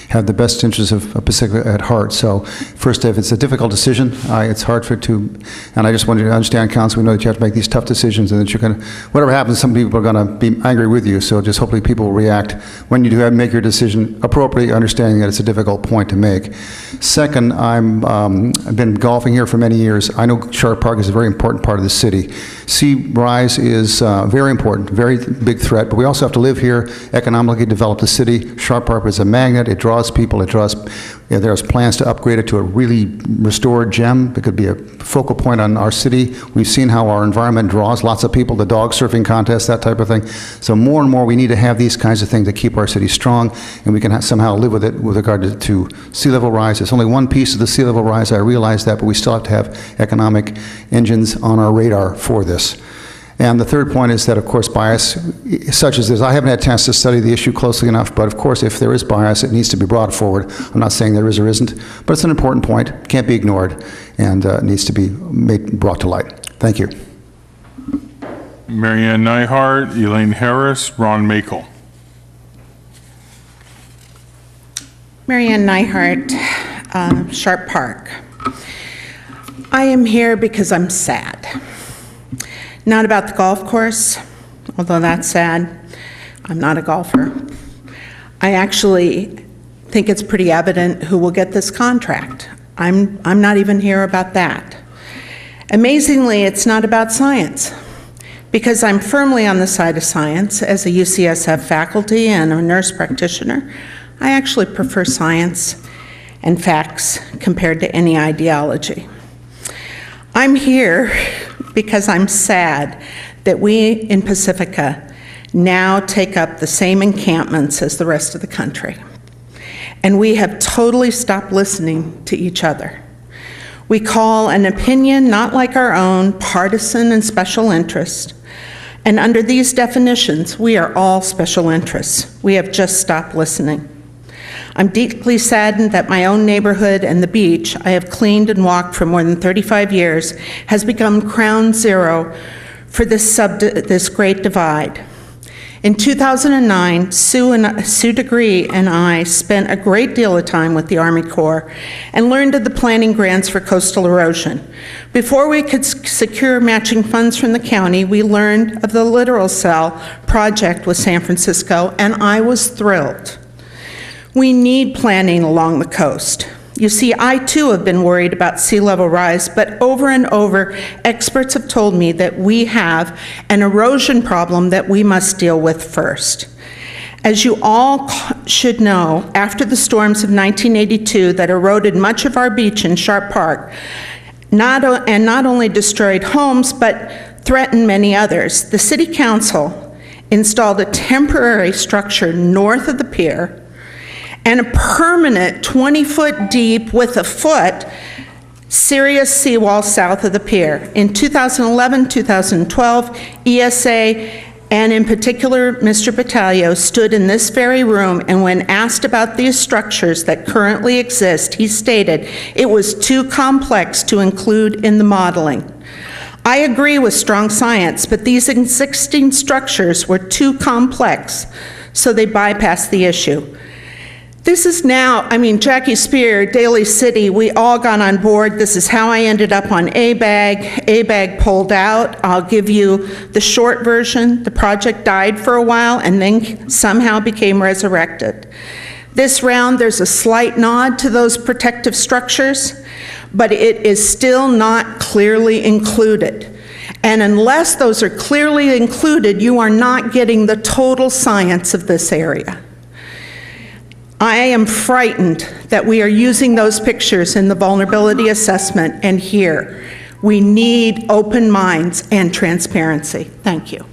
have the best interests of Pacifica at heart. So first, if it's a difficult decision, it's hard for it to, and I just want you to understand, Council, we know that you have to make these tough decisions and that you're going to, whatever happens, some people are going to be angry with you. So just hopefully people will react when you do make your decision appropriately, understanding that it's a difficult point to make. Second, I've been golfing here for many years. I know Sharp Park is a very important part of the city. Sea rise is very important, very big threat, but we also have to live here, economically develop the city. Sharp Park is a magnet. It draws people. It draws If there's plans to upgrade it to a really restored gem, it could be a focal point on our city. We've seen how our environment draws lots of people, the dog surfing contest, that type of thing. So more and more we need to have these kinds of things that keep our city strong, and we can somehow live with it with regard to sea level rise. It's only one piece of the sea level rise, I realize that, but we still have to have economic engines on our radar for this. And the third point is that, of course, bias such as this, I haven't had a chance to study the issue closely enough, but of course, if there is bias, it needs to be brought forward. I'm not saying there is or isn't, but it's an important point, can't be ignored, and needs to be brought to light. Thank you. Marianne Nyhart, Elaine Harris, Ron Makel. Marianne Nyhart, Sharp Park. I am here because I'm sad. Not about the golf course, although that's sad. I'm not a golfer. I actually think it's pretty evident who will get this contract. I'm not even here about that. Amazingly, it's not about science, because I'm firmly on the side of science as a UCSF faculty and a nurse practitioner. I actually prefer science and facts compared to any ideology. I'm here because I'm sad that we in Pacifica now take up the same encampments as the rest of the country. And we have totally stopped listening to each other. We call an opinion not like our own partisan and special interest. And under these definitions, we are all special interests. We have just stopped listening. I'm deeply saddened that my own neighborhood and the beach I have cleaned and walked for more than 35 years has become ground zero for this great divide. In 2009, Sue Degree and I spent a great deal of time with the Army Corps and learned of the planning grants for coastal erosion. Before we could secure matching funds from the county, we learned of the Littoral Cell project with San Francisco, and I was thrilled. We need planning along the coast. You see, I too have been worried about sea level rise, but over and over, experts have told me that we have an erosion problem that we must deal with first. As you all should know, after the storms of 1982 that eroded much of our beach in Sharp Park, not only destroyed homes, but threatened many others, the City Council installed a temporary structure north of the pier and a permanent 20-foot deep with a foot serious seawall south of the pier. In 2011, 2012, ESA, and in particular Mr. Battaglio, stood in this very room, and when asked about these structures that currently exist, he stated it was too complex to include in the modeling. I agree with strong science, but these existing structures were too complex, so they bypassed the issue. This is now, Jackie Spear, Daly City, we all got on board. This is how I ended up on ABAG. ABAG pulled out. I'll give you the short version. The project died for a while and then somehow became resurrected. This round, there's a slight nod to those protective structures, but it is still not clearly included. And unless those are clearly included, you are not getting the total science of this area. I am frightened that we are using those pictures in the vulnerability assessment, and here, we need open minds and transparency. Thank you.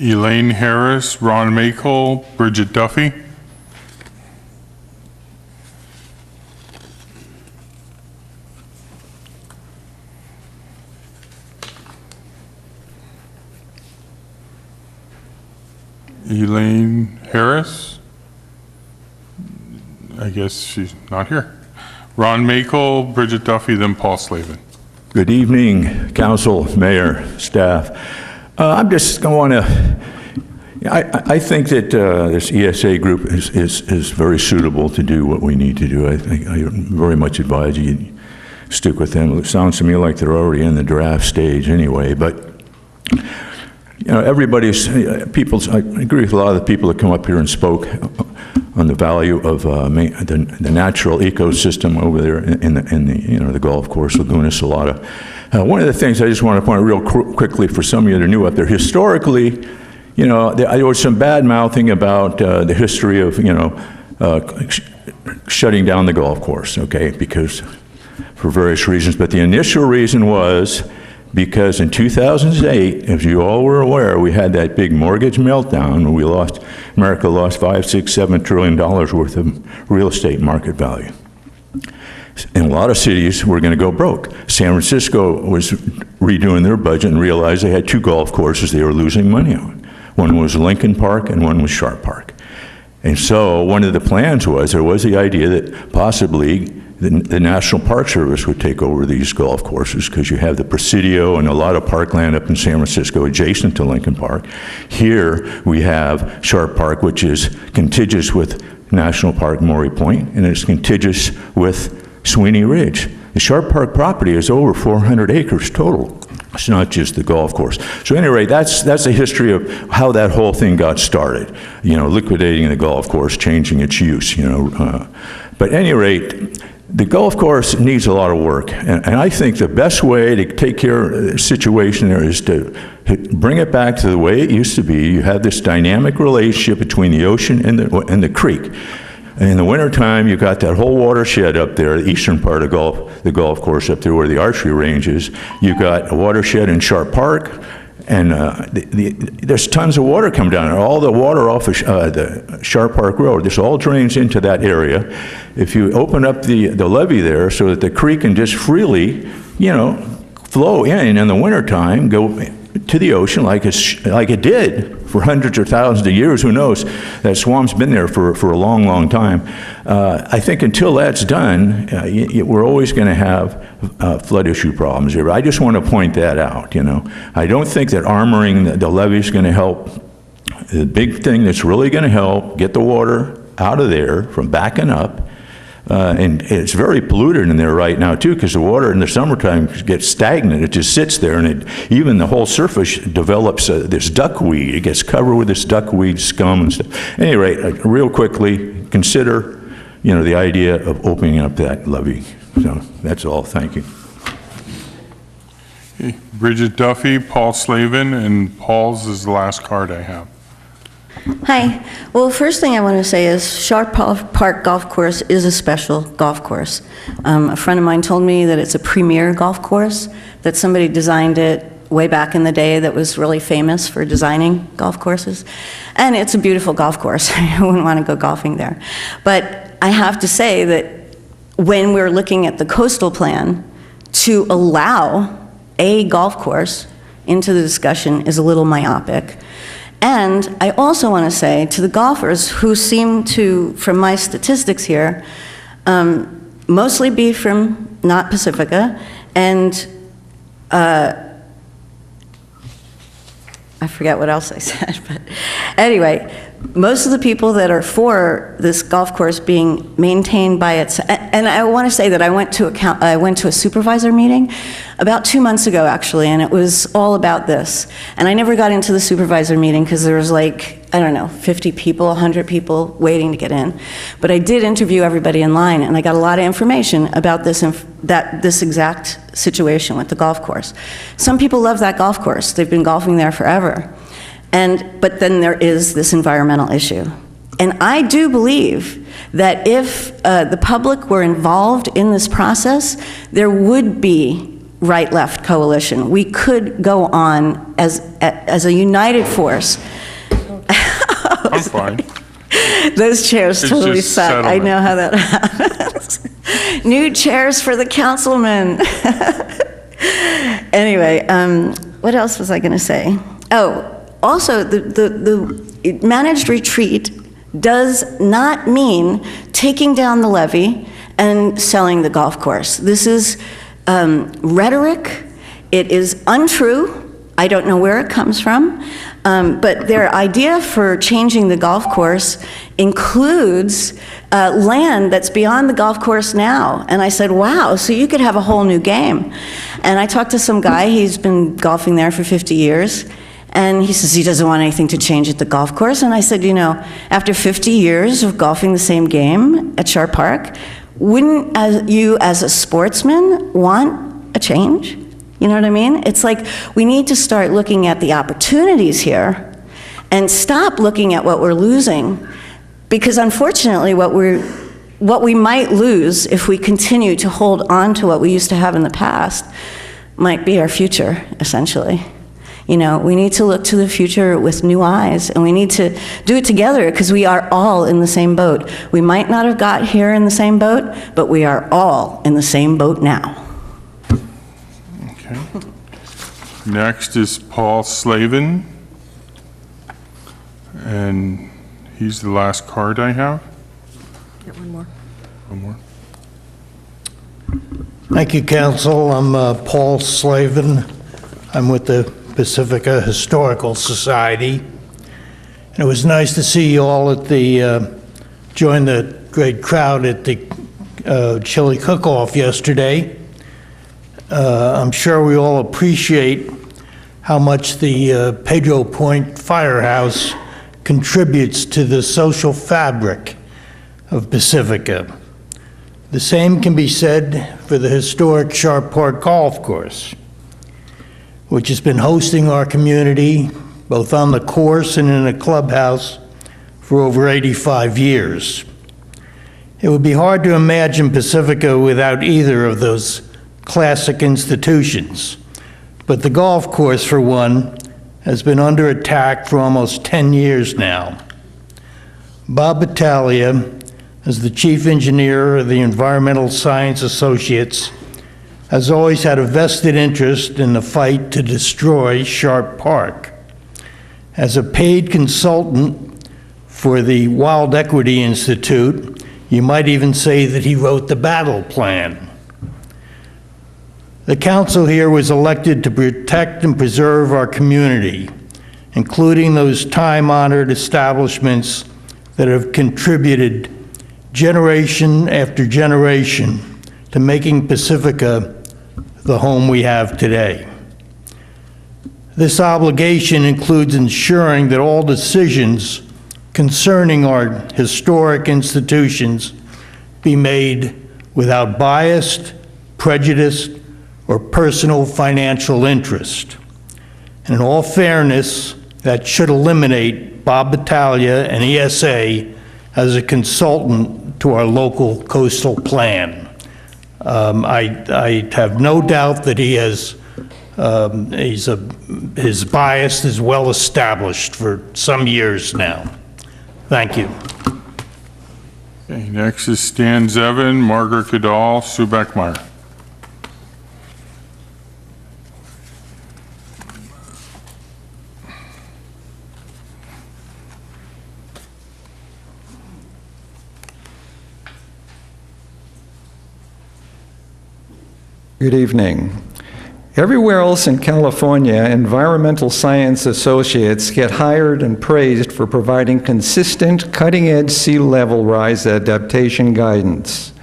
Elaine Harris, Ron Makel, Bridget Duffy. Elaine Harris? I guess she's not here. Ron Makel, Bridget Duffy, then Paul Slavin. Good evening, council, mayor, staff. I'm just going to, I think that this ESA group is very suitable to do what we need to do. I very much advise you stick with them. It sounds to me like they're already in the draft stage anyway, but I agree with a lot of the people that come up here and spoke on the value of the natural ecosystem over there in the golf course, Laguna Salada. One of the things I just want to point out real quickly for some of you that are new up there, historically, there was some bad mouthing about the history of, shutting down the golf course, okay, because for various reasons. But the initial reason was because in 2008, as you all were aware, we had that big mortgage meltdown, and America lost $5, $6, $7 trillion worth of real estate market value. In a lot of cities, we're going to go broke. San Francisco was redoing their budget and realized they had 2 golf courses they were losing money on. One was Lincoln Park and one was Sharp Park. And so one of the plans was, there was the idea that possibly the National Park Service would take over these golf courses, because you have the Presidio and a lot of parkland up in San Francisco adjacent to Lincoln Park. Here we have Sharp Park, which is contiguous with National Park Maury Point, and it's contiguous with Sweeney Ridge. The Sharp Park property is over 400 acres total. It's not just the golf course. So anyway, that's the history of how that whole thing got started. You know, liquidating the golf course, changing its use, you know. But at any rate, the golf course needs a lot of work. And I think the best way to take care of the situation there is to bring it back to the way it used to be. You have this dynamic relationship between the ocean and the creek. In the wintertime, you've got that whole watershed up there, the eastern part of the golf course up there where the archery range is. You've got a watershed in Sharp Park, and there's tons of water coming down there. All the water off of the Sharp Park Road, this all drains into that area. If you open up the levee there so that the creek can just freely, you know, flow in the wintertime, go to the ocean like it did for hundreds or thousands of years. Who knows? That swamp's been there for a long, long time. I think until that's done, we're always going to have flood issue problems here. But I just want to point that out, you know. I don't think that armoring the levee is going to help. The big thing that's really going to help get the water out of there from backing up. And it's very polluted in there right now too, because the water in the summertime gets stagnant. It just sits there, and even the whole surface develops this duckweed. It gets covered with this duckweed scum and stuff. At any rate, real quickly, consider, you know, the idea of opening up that levee. So that's all. Thank you. Okay. Bridget Duffy, Paul Slavin, and Paul's is the last card I have. Hi. Well, first thing I want to say is Sharp Park Golf Course is a special golf course. A friend of mine told me that it's a premier golf course, that somebody designed it way back in the day that was really famous for designing golf courses. And it's a beautiful golf course. I wouldn't want to go golfing there. But I have to say that when we're looking at the coastal plan, to allow a golf course into the discussion is a little myopic. And I also want to say to the golfers who seem to, from my statistics here, mostly be from not Pacifica, and I forget what else I said, but anyway, most of the people that are for this golf course being maintained by its, and I want to say that I went to a supervisor meeting about 2 months ago, actually, and it was all about this. And I never got into the supervisor meeting because there was like, I don't know, 50 people, 100 people waiting to get in. But I did interview everybody in line, and I got a lot of information about this exact situation with the golf course. Some people love that golf course. They've been golfing there forever. But then there is this environmental issue. And I do believe that if the public were involved in this process, there would be right-left coalition. We could go on as a united force. I'm fine. Those chairs It's totally just suck. I settlement. know how that happens. New chairs for the councilman. Anyway, what else was I going to say? Oh, also, the managed retreat does not mean taking down the levee and selling the golf course. This is rhetoric. It is untrue. I don't know where it comes from. But their idea for changing the golf course includes land that's beyond the golf course now. And I said, wow, so you could have a whole new game. And I talked to some guy, he's been golfing there for 50 years. And he says he doesn't want anything to change at the golf course. And I said, you know, after 50 years of golfing the same game at Sharp Park, wouldn't you as a sportsman want a change? You know what I mean? It's like we need to start looking at the opportunities here and stop looking at what we're losing Because unfortunately, what we might lose if we continue to hold on to what we used to have in the past might be our future, essentially. You know, we need to look to the future with new eyes, and we need to do it together because we are all in the same boat. We might not have got here in the same boat, but we are all in the same boat now. Okay. Next is Paul Slavin, and he's the last card I have. Get one more. One more. Thank you, Council. I'm Paul Slavin. I'm with the Pacifica Historical Society. And it was nice to see you all at the, join the great crowd at the chili cook-off yesterday. I'm sure we all appreciate how much the Pedro Point Firehouse contributes to the social fabric of Pacifica. The same can be said for the historic Sharp Park Golf Course, which has been hosting our community both on the course and in a clubhouse for over 85 years. It would be hard to imagine Pacifica without either of those classic institutions. But the golf course, for one, has been under attack for almost 10 years now. Bob Battaglia, as the chief engineer of the Environmental Science Associates, has always had a vested interest in the fight to destroy Sharp Park. As a paid consultant for the Wild Equity Institute, you might even say that he wrote the battle plan. The council here was elected to protect and preserve our community, including those time-honored establishments that have contributed generation after generation to making Pacifica the home we have today. This obligation includes ensuring that all decisions concerning our historic institutions be made without bias, prejudice, or personal financial interest. And in all fairness, that should eliminate Bob Battaglia and ESA as a consultant to our local coastal plan. I have no doubt that he has, his bias is well established for some years now. Thank you. Okay, next is Stan Zevin, Margaret Goodall, Sue Beckmeyer. Good evening. Everywhere else in California, environmental science associates get hired and praised for providing consistent, cutting-edge sea level rise adaptation guidance.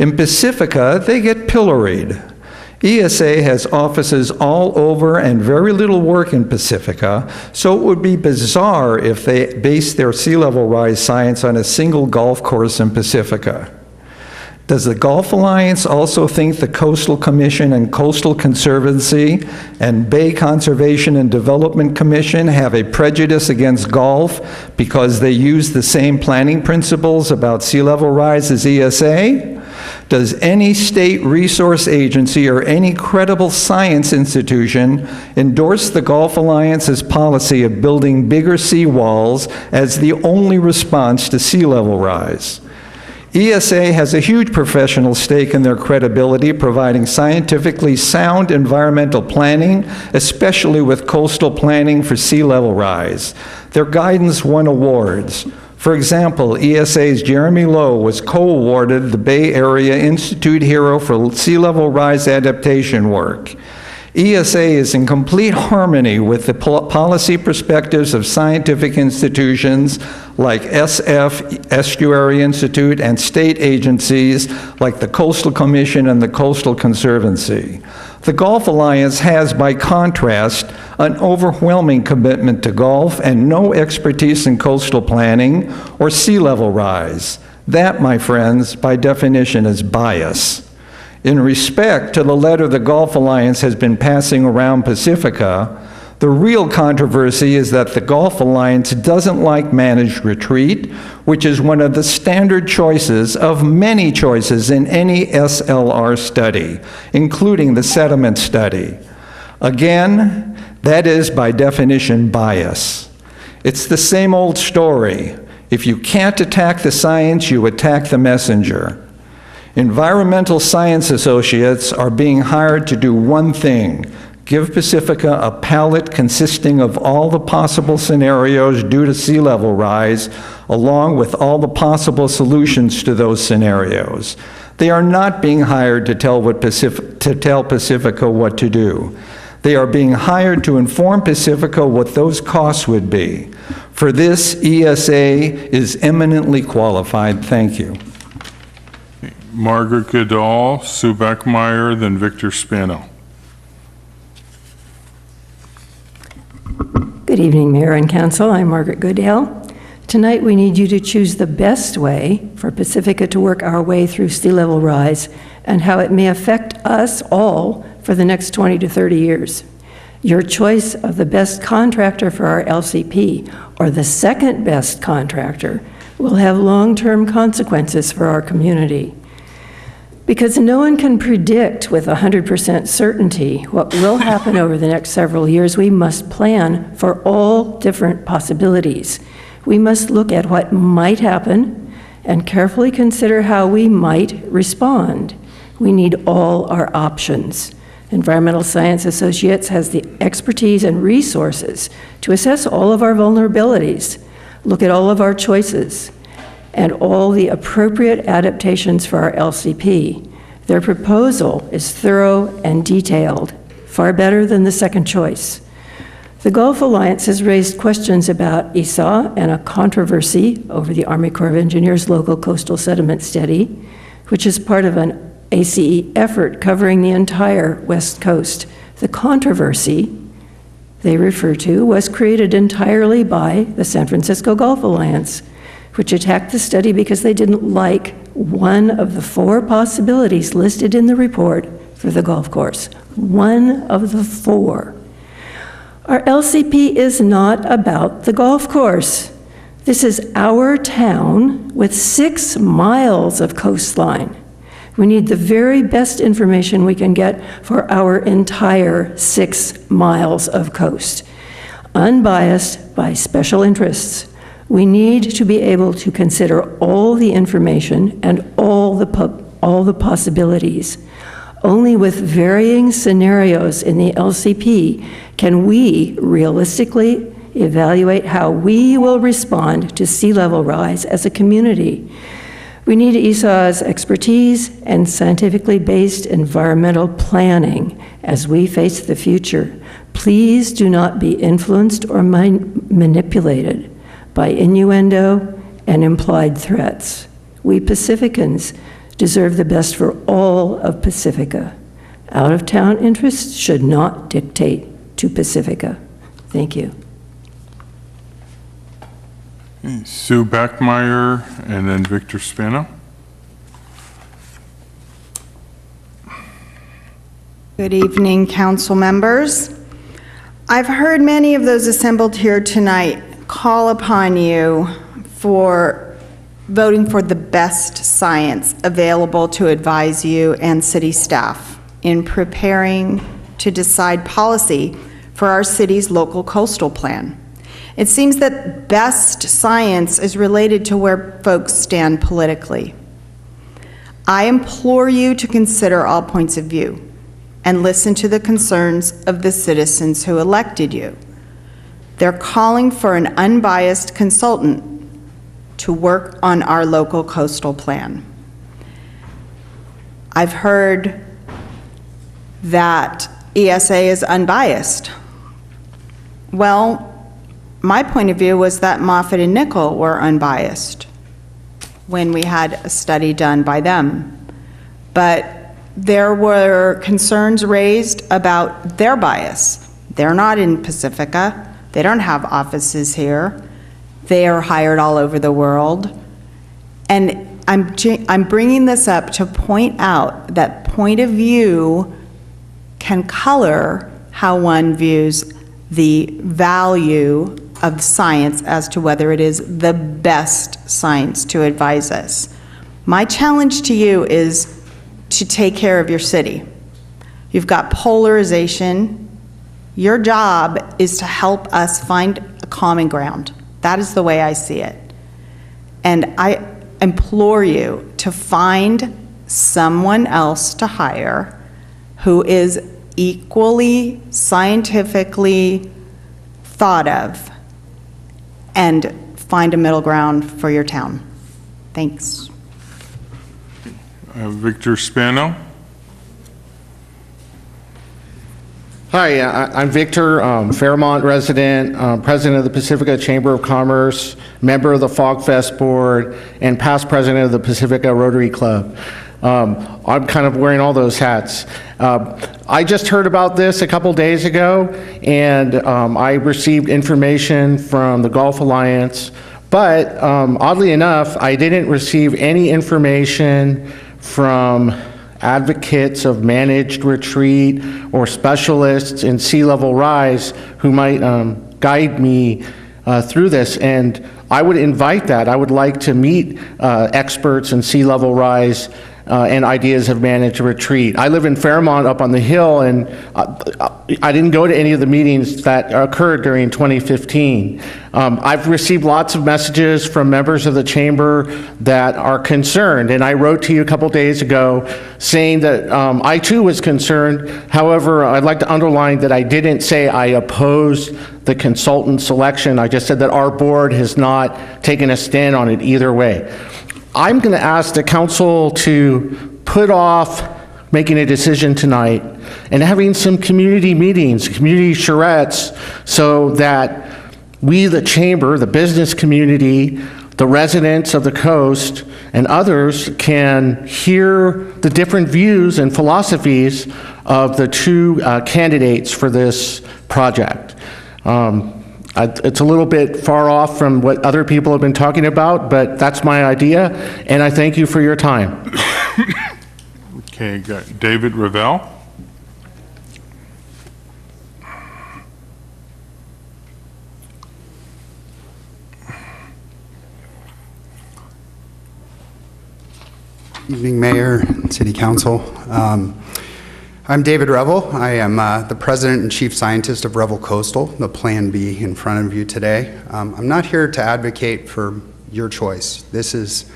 In Pacifica, they get pilloried. ESA has offices all over and very little work in Pacifica, so it would be bizarre if they based their sea level rise science on a single golf course in Pacifica. Does the Gulf Alliance also think the Coastal Commission and Coastal Conservancy and Bay Conservation and Development Commission have a prejudice against golf because they use the same planning principles about sea level rise as ESA? Does any state resource agency or any credible science institution endorse the Gulf Alliance's policy of building bigger seawalls as the only response to sea level rise? ESA has a huge professional stake in their credibility, providing scientifically sound environmental planning, especially with coastal planning for sea level rise. Their guidance won awards. For example, ESA's Jeremy Lowe was co-awarded the Bay Area Institute Hero for sea level rise adaptation work. ESA is in complete harmony with the policy perspectives of scientific institutions like SF, Estuary Institute, and state agencies like the Coastal Commission and the Coastal Conservancy. The Gulf Alliance has, by contrast, an overwhelming commitment to golf and no expertise in coastal planning or sea level rise. That, my friends, by definition, is bias. In respect to the letter the Gulf Alliance has been passing around Pacifica, The real controversy is that the Gulf Alliance doesn't like managed retreat, which is one of the standard choices of many choices in any SLR study, including the sediment study. Again, that is by definition bias. It's the same old story. If you can't attack the science, you attack the messenger. Environmental science associates are being hired to do one thing: give Pacifica a palette consisting of all the possible scenarios due to sea level rise, along with all the possible solutions to those scenarios. They are not being hired to tell Pacifica what to do. They are being hired to inform Pacifica what those costs would be. For this, ESA is eminently qualified. Thank you. Margaret Goodall, Sue Beckmeyer, then Victor Spano. Good evening, Mayor and Council. I'm Margaret Goodale. Tonight we need you to choose the best way for Pacifica to work our way through sea level rise and how it may affect us all for the next 20 to 30 years. Your choice of the best contractor for our LCP or the second best contractor will have long-term consequences for our community. Because no one can predict with 100% certainty what will happen over the next several years, we must plan for all different possibilities. We must look at what might happen and carefully consider how we might respond. We need all our options. Environmental Science Associates has the expertise and resources to assess all of our vulnerabilities, look at all of our choices, and all the appropriate adaptations for our LCP. Their proposal is thorough and detailed, far better than the second choice. The Gulf Alliance has raised questions about ESA and a controversy over the Army Corps of Engineers local coastal sediment study, which is part of an ACE effort covering the entire West Coast. The controversy they refer to was created entirely by the San Francisco Gulf Alliance, which attacked the study because they didn't like one of the 4 possibilities listed in the report for the golf course. One of the 4. Our LCP is not about the golf course. This is our town with 6 miles of coastline. We need the very best information we can get for our entire 6 miles of coast, unbiased by special interests. We need to be able to consider all the information and all the possibilities. Only with varying scenarios in the LCP can we realistically evaluate how we will respond to sea level rise as a community. We need ESA's expertise and scientifically based environmental planning as we face the future. Please do not be influenced or manipulated by innuendo and implied threats. We Pacificans deserve the best for all of Pacifica. Out-of-town interests should not dictate to Pacifica. Thank you. Sue Beckmeyer, and then Victor Spano. Good evening, council members. I've heard many of those assembled here tonight call upon you for voting for the best science available to advise you and city staff in preparing to decide policy for our city's local coastal plan. It seems that best science is related to where folks stand politically. I implore you to consider all points of view and listen to the concerns of the citizens who elected you. They're calling for an unbiased consultant to work on our local coastal plan. I've heard that ESA is unbiased. Well, my point of view was that Moffitt and Nichol were unbiased when we had a study done by them. But there were concerns raised about their bias. They're not in Pacifica. They don't have offices here. They are hired all over the world. And I'm bringing this up to point out that point of view can color how one views the value of science as to whether it is the best science to advise us. My challenge to you is to take care of your city. You've got polarization. Your job is to help us find a common ground. That is the way I see it. And I implore you to find someone else to hire who is equally scientifically thought of, and find a middle ground for your town. Thanks. Victor Spano. Hi, I'm Victor, Fairmont resident, president of the Pacifica Chamber of Commerce, member of the Fog Fest Board, and past president of the Pacifica Rotary Club. I'm kind of wearing all those hats. I just heard about this a couple days ago, and I received information from the Gulf Alliance, but oddly enough, I didn't receive any information from advocates of managed retreat or specialists in sea level rise who might guide me through this. And I would invite that. I would like to meet experts in sea level rise and ideas of managed retreat. I live in Fairmont up on the hill, and I didn't go to any of the meetings that occurred during 2015. I've received lots of messages from members of the chamber that are concerned, and I wrote to you a couple days ago saying that I too was concerned. However, I'd like to underline that I didn't say I opposed the consultant selection. I just said that our board has not taken a stand on it either way. I'm going to ask the council to put off making a decision tonight and having some community meetings, community charrettes, so that we, the chamber, the business community, the residents of the coast, and others can hear the different views and philosophies of the two candidates for this project. It's a little bit far off from what other people have been talking about, but that's my idea, and I thank you for your time. Okay, got David Ravel. Evening, Mayor and City Council. I'm David Revel. I am the President and Chief Scientist of Revel Coastal, the Plan B in front of you today. I'm not here to advocate for your choice. This is,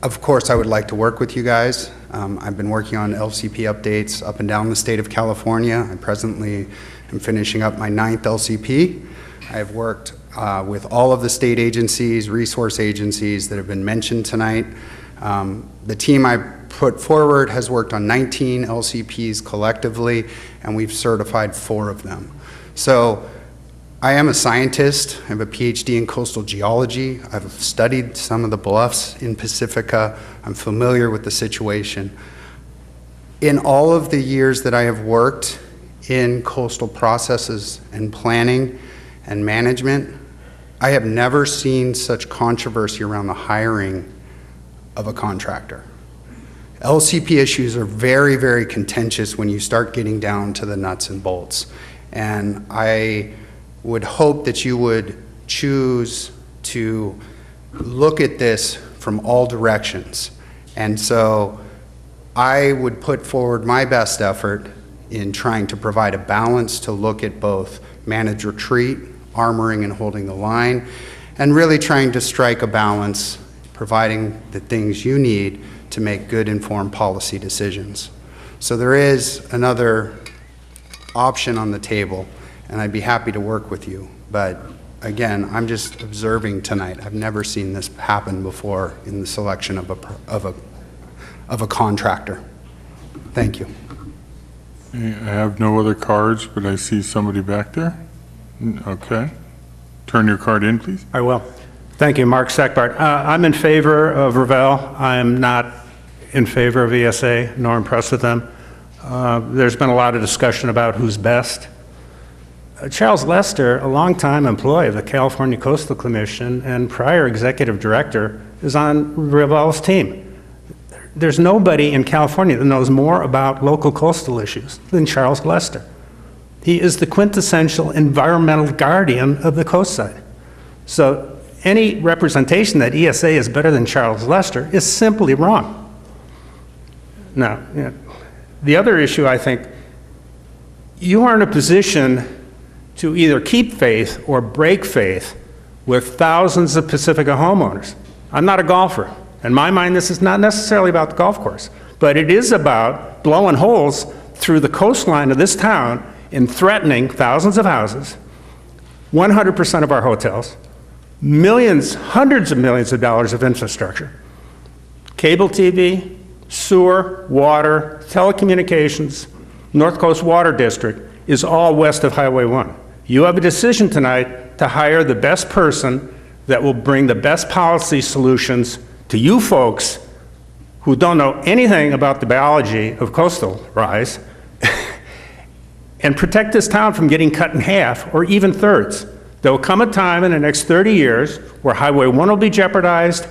of course, I would like to work with you guys. I've been working on LCP updates up and down the state of California. I presently am finishing up my 9th LCP. I have worked with all of the state agencies, resource agencies that have been mentioned tonight. The team I put forward has worked on 19 LCPs collectively, and we've certified 4 of them. So I am a scientist. I have a PhD in coastal geology. I've studied some of the bluffs in Pacifica. I'm familiar with the situation. In all of the years that I have worked in coastal processes and planning and management, I have never seen such controversy around the hiring of a contractor. LCP issues are very, very contentious when you start getting down to the nuts and bolts. And I would hope that you would choose to look at this from all directions. And so I would put forward my best effort in trying to provide a balance to look at both managed retreat, armoring and holding the line, and really trying to strike a balance, providing the things you need to make good informed policy decisions. So there is another option on the table, and I'd be happy to work with you. But again, I'm just observing tonight. I've never seen this happen before in the selection of a contractor. Thank you. I have no other cards, but I see somebody back there. Okay. Turn your card in, please. I will. Thank you, Mark Sackbart. I'm in favor of Ravel. I am not in favor of ESA, nor impressed with them. There's been a lot of discussion about who's best. Charles Lester, a longtime employee of the California Coastal Commission and prior executive director, is on Ravel's team. There's nobody in California that knows more about local coastal issues than Charles Lester. He is the quintessential environmental guardian of the coastside. So any representation that ESA is better than Charles Lester is simply wrong. Now, the other issue, I think, you are in a position to either keep faith or break faith with thousands of Pacifica homeowners. I'm not a golfer. In my mind, this is not necessarily about the golf course, but it is about blowing holes through the coastline of this town and threatening thousands of houses, 100% of our hotels, millions, hundreds of millions of dollars of infrastructure, cable TV, sewer, water, telecommunications, North Coast Water District is all west of Highway 1. You have a decision tonight to hire the best person that will bring the best policy solutions to you folks who don't know anything about the biology of coastal rise and protect this town from getting cut in half or even thirds. There will come a time in the next 30 years where Highway 1 will be jeopardized.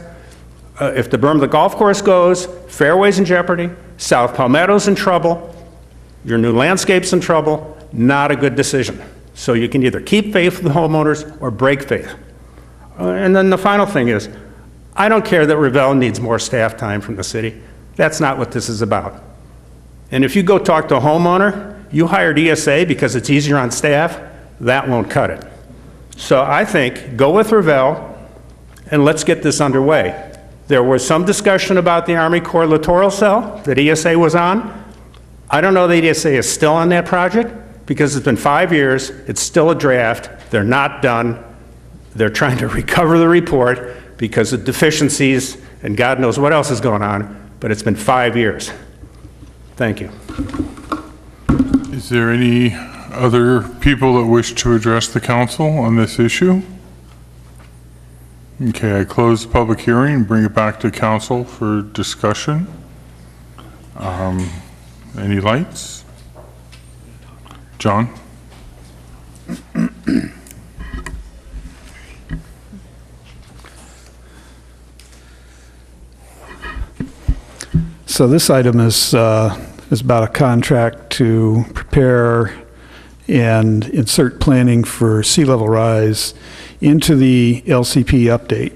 If the berm of the golf course goes, Fairway's in jeopardy, South Palmetto's in trouble, your new landscape's in trouble. Not a good decision. So you can either keep faith with the homeowners or break faith. And then the final thing is, I don't care that Revelle needs more staff time from the city. That's not what this is about. And if you go talk to a homeowner, you hired ESA because it's easier on staff, that won't cut it. So I think go with Revelle and let's get this underway. There was some discussion about the Army Corps littoral cell that ESA was on. I don't know that ESA is still on that project because it's been 5 years, it's still a draft, they're not done. They're trying to recover the report because of deficiencies and God knows what else is going on, but it's been 5 years. Thank you. Is there any other people that wish to address the council on this issue? Okay, I close the public hearing and bring it back to council for discussion. Any lights? John? So this item is about a contract to prepare and insert planning for sea level rise into the LCP update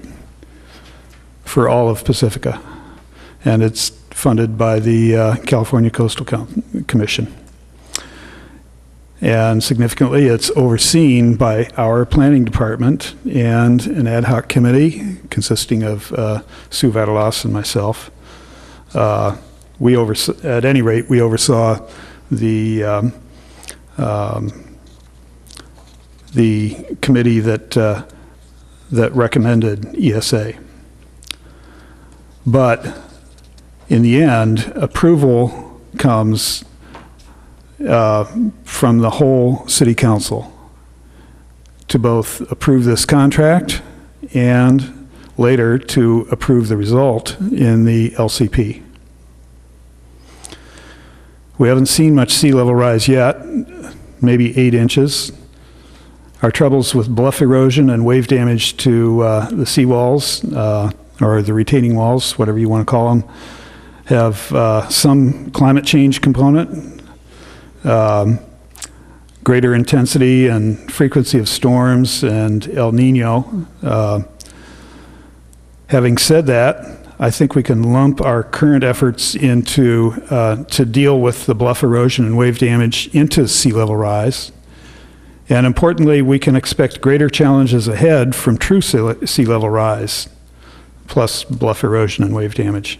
for all of Pacifica. And it's funded by the California Coastal Commission. And significantly, it's overseen by our planning department and an ad hoc committee consisting of Sue Vadalas and myself. At any rate, we oversaw the committee that recommended ESA. But in the end, approval comes from the whole city council to both approve this contract and later to approve the result in the LCP. We haven't seen much sea level rise yet, maybe 8 inches. Our troubles with bluff erosion and wave damage to the seawalls, or the retaining walls, whatever you want to call them, have some climate change component, greater intensity and frequency of storms, and El Nino. Having said that, I think we can lump our current efforts into to deal with the bluff erosion and wave damage into sea level rise. And importantly, we can expect greater challenges ahead from true sea level rise, plus bluff erosion and wave damage.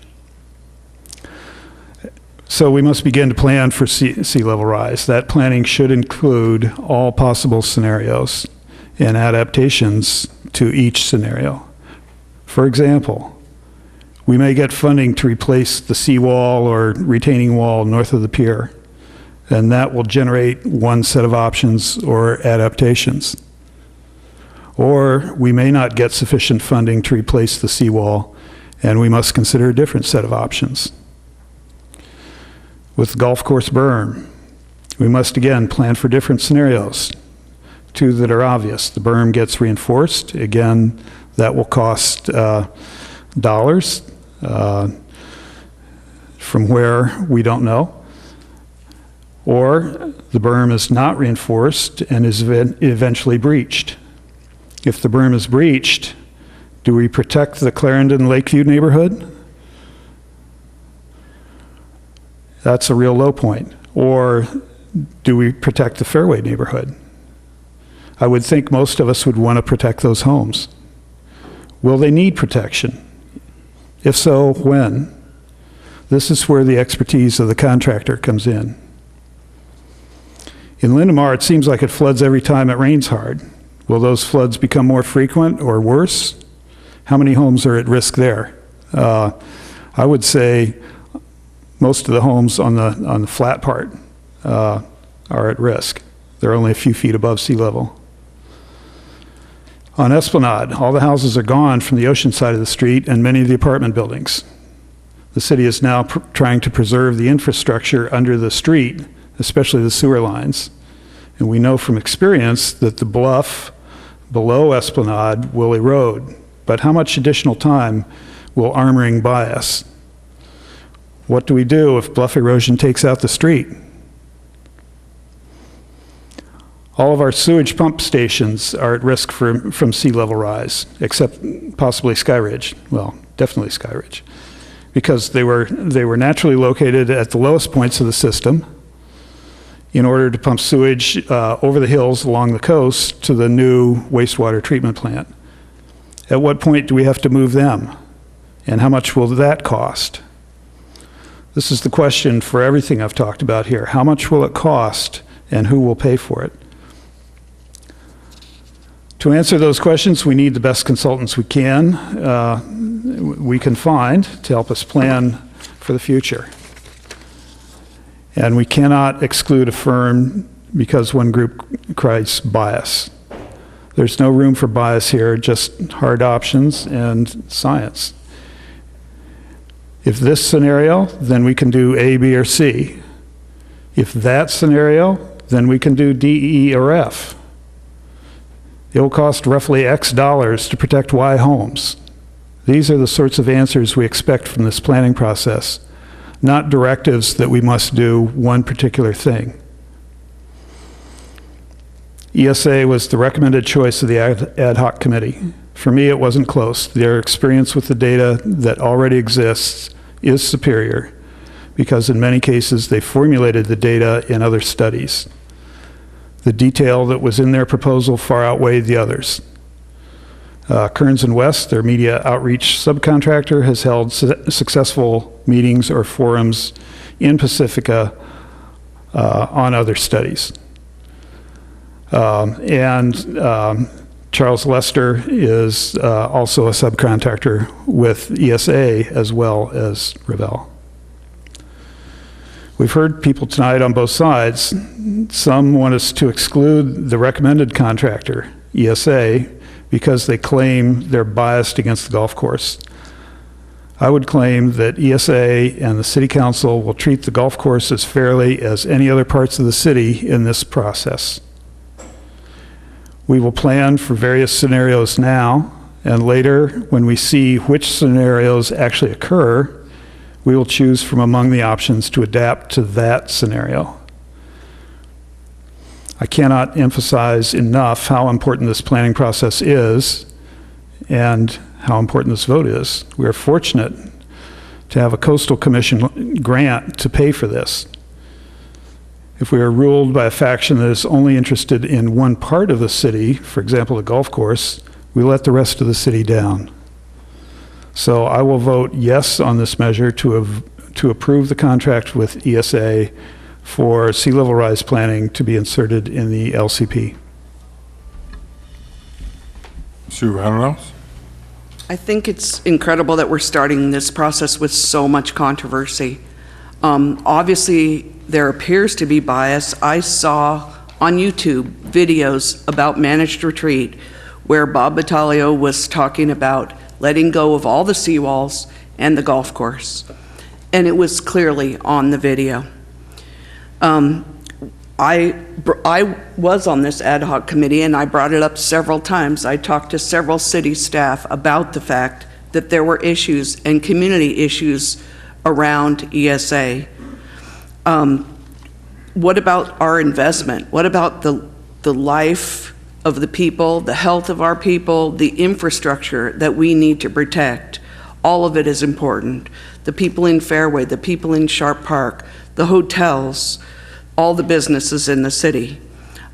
So we must begin to plan for sea level rise. That planning should include all possible scenarios and adaptations to each scenario. For example, we may get funding to replace the seawall or retaining wall north of the pier, and that will generate one set of options or adaptations. Or we may not get sufficient funding to replace the seawall, and we must consider a different set of options. With the golf course berm, we must again plan for different scenarios. 2 that are obvious. The berm gets reinforced. Again, that will cost dollars from where we don't know. or the berm is not reinforced and is eventually breached. If the berm is breached, do we protect the Clarendon Lakeview neighborhood? That's a real low point. Or do we protect the Fairway neighborhood? I would think most of us would want to protect those homes. Will they need protection? If so, when? This is where the expertise of the contractor comes in. In Lindemar, it seems like it floods every time it rains hard. Will those floods become more frequent or worse? How many homes are at risk there? I would say most of the homes on the flat part are at risk. They're only a few feet above sea level. On Esplanade, all the houses are gone from the ocean side of the street and many of the apartment buildings. The city is now trying to preserve the infrastructure under the street, especially the sewer lines. And we know from experience that the bluff below Esplanade will erode. But how much additional time will armoring buy us? What do we do if bluff erosion takes out the street? All of our sewage pump stations are at risk from sea level rise, except possibly Sky Ridge. Well, definitely Sky Ridge, because they were naturally located at the lowest points of the system in order to pump sewage over the hills along the coast to the new wastewater treatment plant. At what point do we have to move them? And how much will that cost? This is the question for everything I've talked about here. How much will it cost and who will pay for it? To answer those questions, we need the best consultants we can find to help us plan for the future. And we cannot exclude a firm because one group cries bias. There's no room for bias here, just hard options and science. If this scenario, then we can do A, B, or C. If that scenario, then we can do D, E, or F. It will cost roughly X dollars to protect Y homes. These are the sorts of answers we expect from this planning process, not directives that we must do one particular thing. ESA was the recommended choice of the ad hoc committee. For me, it wasn't close. Their experience with the data that already exists is superior because in many cases they formulated the data in other studies. The detail that was in their proposal far outweighed the others. Kearns and West, their media outreach subcontractor, has held successful meetings or forums in Pacifica on other studies. Charles Lester is also a subcontractor with ESA as well as Revell. We've heard people tonight on both sides. Some want us to exclude the recommended contractor, ESA, because they claim they're biased against the golf course. I would claim that ESA and the City Council will treat the golf course as fairly as any other parts of the city in this process. We will plan for various scenarios now, and later, when we see which scenarios actually occur, we will choose from among the options to adapt to that scenario. I cannot emphasize enough how important this planning process is and how important this vote is. We are fortunate to have a Coastal Commission grant to pay for this. If we are ruled by a faction that is only interested in one part of the city, for example, the golf course, we let the rest of the city down. So I will vote yes on this measure to approve the contract with ESA for sea level rise planning to be inserted in the LCP. Sue Roundhouse? I think it's incredible that we're starting this process with so much controversy. Obviously, there appears to be bias. I saw on YouTube videos about managed retreat where Bob Battaglio was talking about letting go of all the seawalls and the golf course. And it was clearly on the video. I was on this ad hoc committee and I brought it up several times. I talked to several city staff about the fact that there were issues and community issues around ESA. what about our investment? What about the life of the people, the health of our people, the infrastructure that we need to protect? All of it is important. The people in Fairway, the people in Sharp Park, the hotels, all the businesses in the city.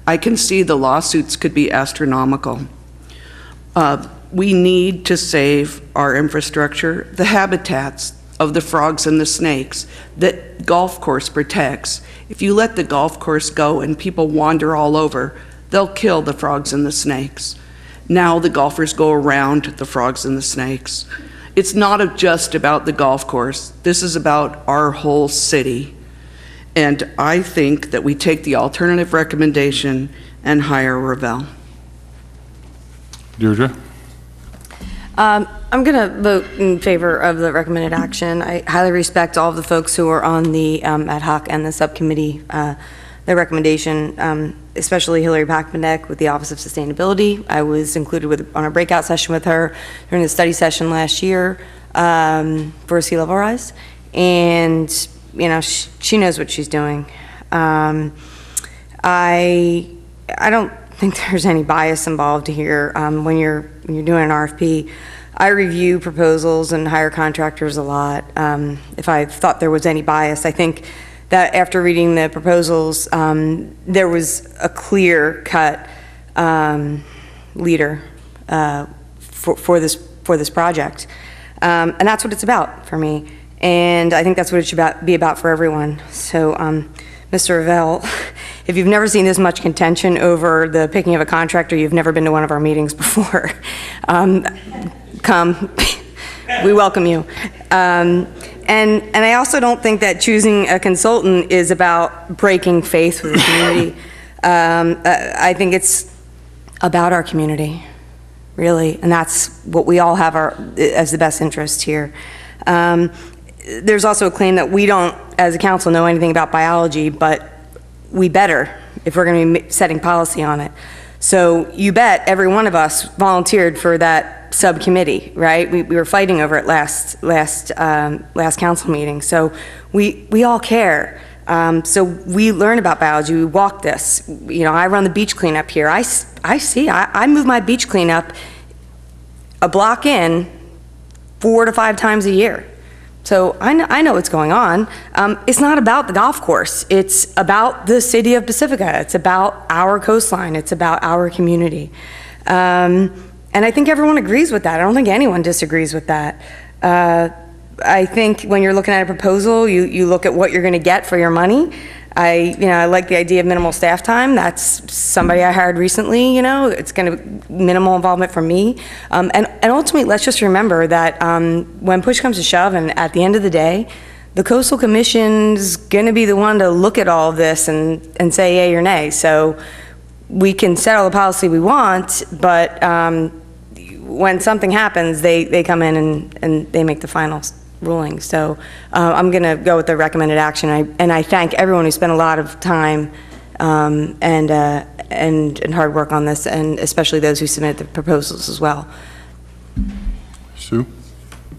I can see the lawsuits could be astronomical. We need to save our infrastructure, the habitats of the frogs and the snakes that golf course protects. If you let the golf course go and people wander all over, they'll kill the frogs and the snakes. Now the golfers go around the frogs and the snakes. It's not just about the golf course. This is about our whole city. And I think that we take the alternative recommendation and hire Ravel. Deirdre? I'm going to vote in favor of the recommended action. I highly respect all of the folks who are on the ad hoc and the subcommittee, their recommendation, especially Hillary Packmanek with the Office of Sustainability. I was included on a breakout session with her during the study session last year for sea level rise. And, you know, she knows what she's doing. I don't think there's any bias involved here. When you're doing an RFP, I review proposals and hire contractors a lot. If I thought there was any bias, I think that after reading the proposals, there was a clear-cut leader for this project, and that's what it's about for me. And I think that's what it should be about for everyone. So, Mr. Ravel, if you've never seen this much contention over the picking of a contractor, you've never been to one of our meetings before. Come, we welcome you. And I also don't think that choosing a consultant is about breaking faith with the community. I think it's about our community, really, and that's what we all have as the best interest here. There's also a claim that we don't, as a council, know anything about biology, but we better if we're going to be setting policy on it. So you bet every one of us volunteered for that subcommittee, right? We were fighting over it last council meeting. So we all care. So we learn about biology. We walk this. You know, I run the beach cleanup here. I move my beach cleanup a block in 4 to 5 times a year. So I know what's going on. It's not about the golf course. It's about the city of Pacifica. It's about our coastline. It's about our community. And I think everyone agrees with that. I don't think anyone disagrees with that. I think when you're looking at a proposal, you look at what you're going to get for your money. I like the idea of minimal staff time. That's somebody I hired recently, it's going to minimal involvement from me. And ultimately, let's just remember that when push comes to shove and at the end of the day, the Coastal Commission's going to be the one to look at all of this and say yay or nay. So we can set all the policy we want, but when something happens, they come in and they make the final ruling. So I'm going to go with the recommended action, and I thank everyone who spent a lot of time and hard work on this, and especially those who submitted the proposals as well. Sue?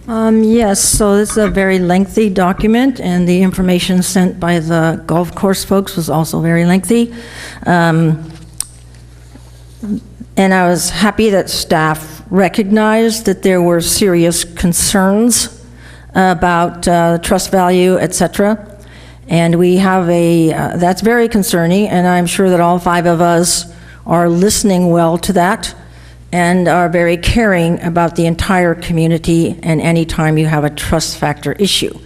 Yes, so this is a very lengthy document, and the information sent by the golf course folks was also very lengthy. And I was happy that staff recognized that there were serious concerns about trust value, et cetera. And we have that's very concerning, and I'm sure that all 5 of us are listening well to that and are very caring about the entire community and any time you have a trust factor issue.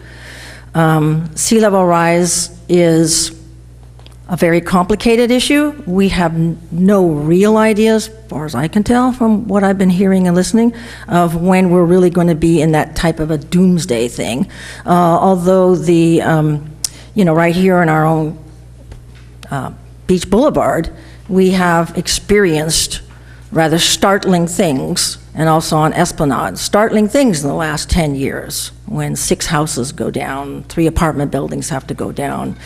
Sea level rise is a very complicated issue. We have no real idea, as far as I can tell from what I've been hearing and listening, of when we're really going to be in that type of a doomsday thing. Although right here in our own Beach Boulevard, we have experienced rather startling things, and also on Esplanade, startling things in the last 10 years, when 6 houses go down, 3 apartment buildings have to go down.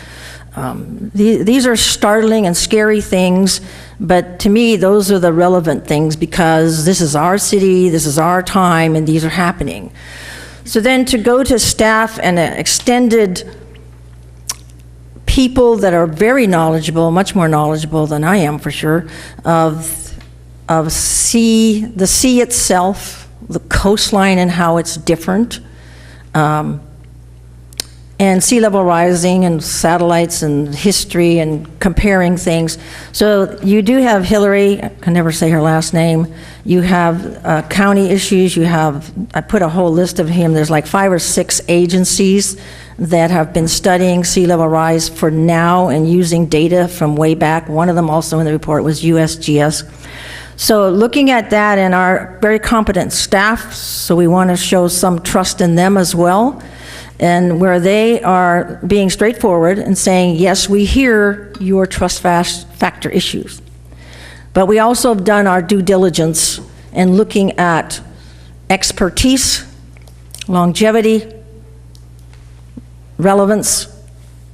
These are startling and scary things, but to me, those are the relevant things because this is our city, this is our time, and these are happening. So then to go to staff and an extended people that are very knowledgeable, much more knowledgeable than I am for sure, of the sea itself, the coastline and how it's different, and sea level rising and satellites and history and comparing things. So you do have Hillary, I can never say her last name, you have county issues, you have, I put a whole list of him, there's like 5 or 6 agencies that have been studying sea level rise for now and using data from way back. One of them also in the report was USGS. So looking at that and our very competent staff, so we want to show some trust in them as well, and where they are being straightforward and saying, yes, we hear your trust factor issues. But we also have done our due diligence in looking at expertise, longevity, relevance,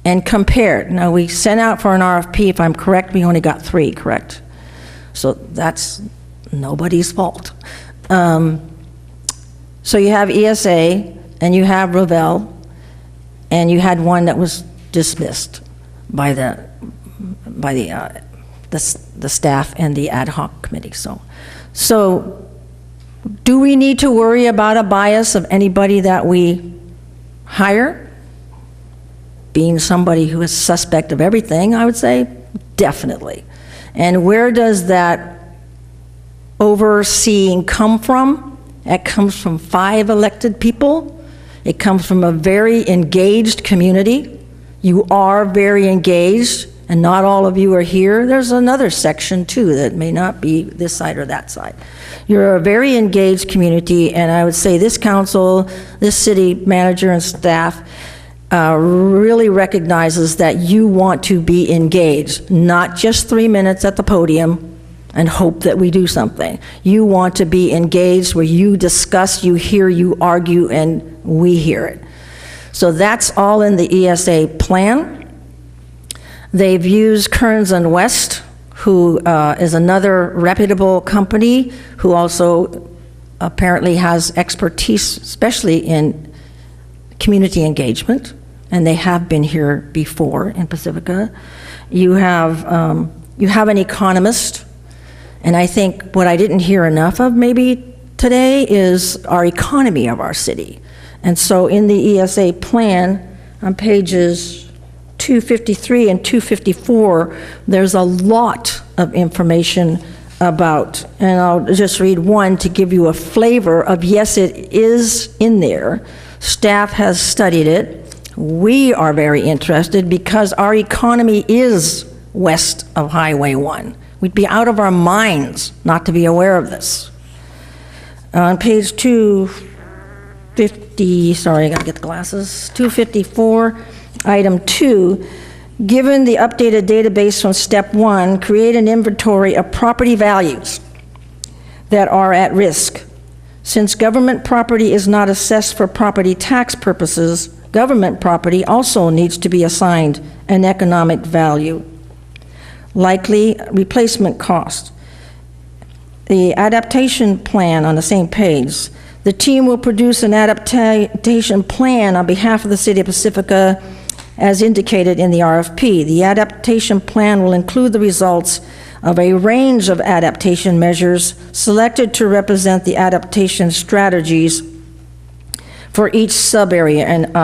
and compared. Now, we sent out for an RFP, if I'm correct, we only got 3, correct? So that's nobody's fault. So you have ESA, and you have Revell, and you had one that was dismissed by the staff and the ad hoc committee. So do we need to worry about a bias of anybody that we hire? Being somebody who is suspect of everything, I would say, definitely. And where does that overseeing come from? It comes from 5 elected people. It comes from a very engaged community. You are very engaged, and not all of you are here. There's another section, too, that may not be this side or that side. You're a very engaged community, and I would say this council, this city manager and staff, really recognizes that you want to be engaged, not just 3 minutes at the podium and hope that we do something. You want to be engaged where you discuss, you hear, you argue, and we hear it. So that's all in the ESA plan. They've used Kearns and West, who is another reputable company who also apparently has expertise, especially in community engagement, and they have been here before in Pacifica. You have an economist, and I think what I didn't hear enough of maybe today is our economy of our city. And so in the ESA plan, on pages 253 and 254, there's a lot of information about, and I'll just read one to give you a flavor of, yes, it is in there. Staff has studied it. We are very interested because our economy is west of Highway 1. We'd be out of our minds not to be aware of this. On page 250, sorry, I gotta get the glasses, 254, item 2, given the updated database from step 1, create an inventory of property values that are at risk. Since government property is not assessed for property tax purposes, government property also needs to be assigned an economic value. Likely replacement cost. The adaptation plan on the same page. The team will produce an adaptation plan on behalf of the City of Pacifica as indicated in the RFP. The adaptation plan will include the results of a range of adaptation measures selected to represent the adaptation strategies for each sub-area. And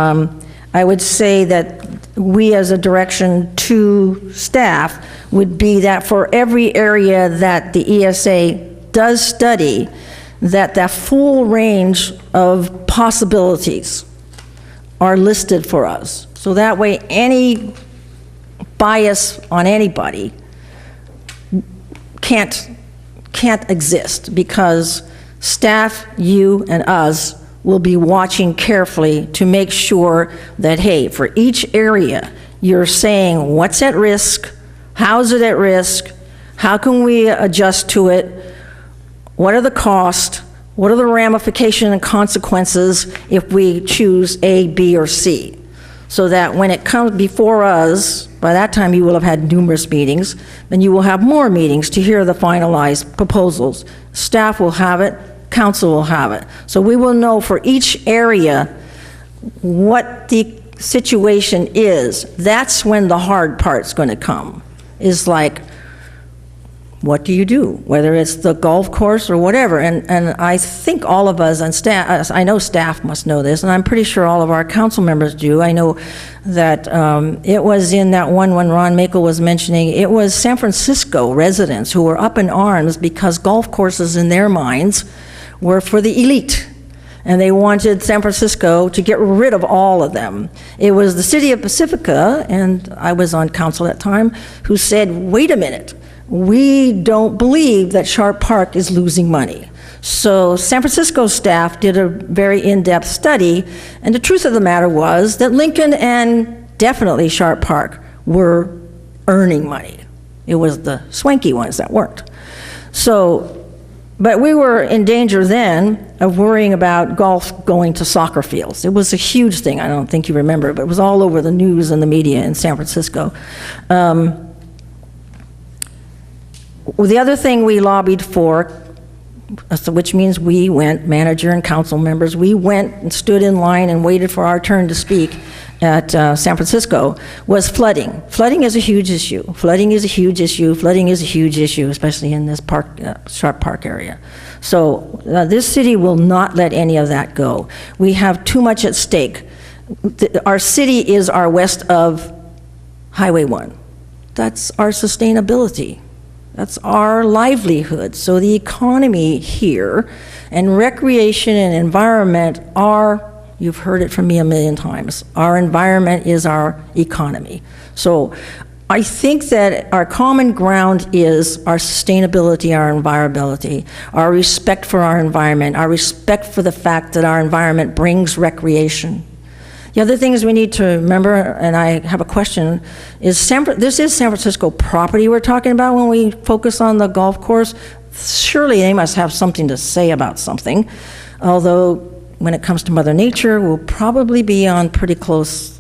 I would say that we as a direction to staff would be that for every area that the ESA does study, that the full range of possibilities are listed for us. So that way any bias on anybody can't exist, because staff, you and us will be watching carefully to make sure that, hey, for each area, you're saying what's at risk, how's it at risk, how can we adjust to it, what are the costs, what are the ramifications and consequences if we choose A, B, or C, so that when it comes before us, by that time you will have had numerous meetings, and you will have more meetings to hear the finalized proposals. Staff will have it, council will have it. So we will know for each area what the situation is, that's when the hard part's going to come. Is like, what do you do? Whether it's the golf course or whatever. And I think all of us on staff, I know staff must know this, and I'm pretty sure all of our council members do. I know that it was in that one when Ron Makel was mentioning, it was San Francisco residents who were up in arms because golf courses in their minds were for the elite. And they wanted San Francisco to get rid of all of them. It was the city of Pacifica, and I was on council at that time, who said, wait a minute, we don't believe that Sharp Park is losing money. So San Francisco staff did a very in-depth study, and the truth of the matter was that Lincoln and definitely Sharp Park were earning money. It was the swanky ones that weren't. So, but we were in danger then of worrying about golf going to soccer fields. It was a huge thing. I don't think you remember, but it was all over the news and the media in San Francisco. The other thing we lobbied for, which means we went, manager and council members, we went and stood in line and waited for our turn to speak at San Francisco, was flooding. Flooding is a huge issue. Flooding is a huge issue. Flooding is a huge issue, especially in this park, Sharp Park area. So this city will not let any of that go. We have too much at stake. Our city is our west of Highway 1. That's our sustainability. That's our livelihood. So the economy here and recreation and environment are, you've heard it from me a million times, our environment is our economy. So I think that our common ground is our sustainability, our environability, our respect for our environment, our respect for the fact that our environment brings recreation. The other things we need to remember, and I have a question, is this is San Francisco property we're talking about when we focus on the golf course. Surely they must have something to say about something, although when it comes to Mother Nature, we'll probably be on pretty close.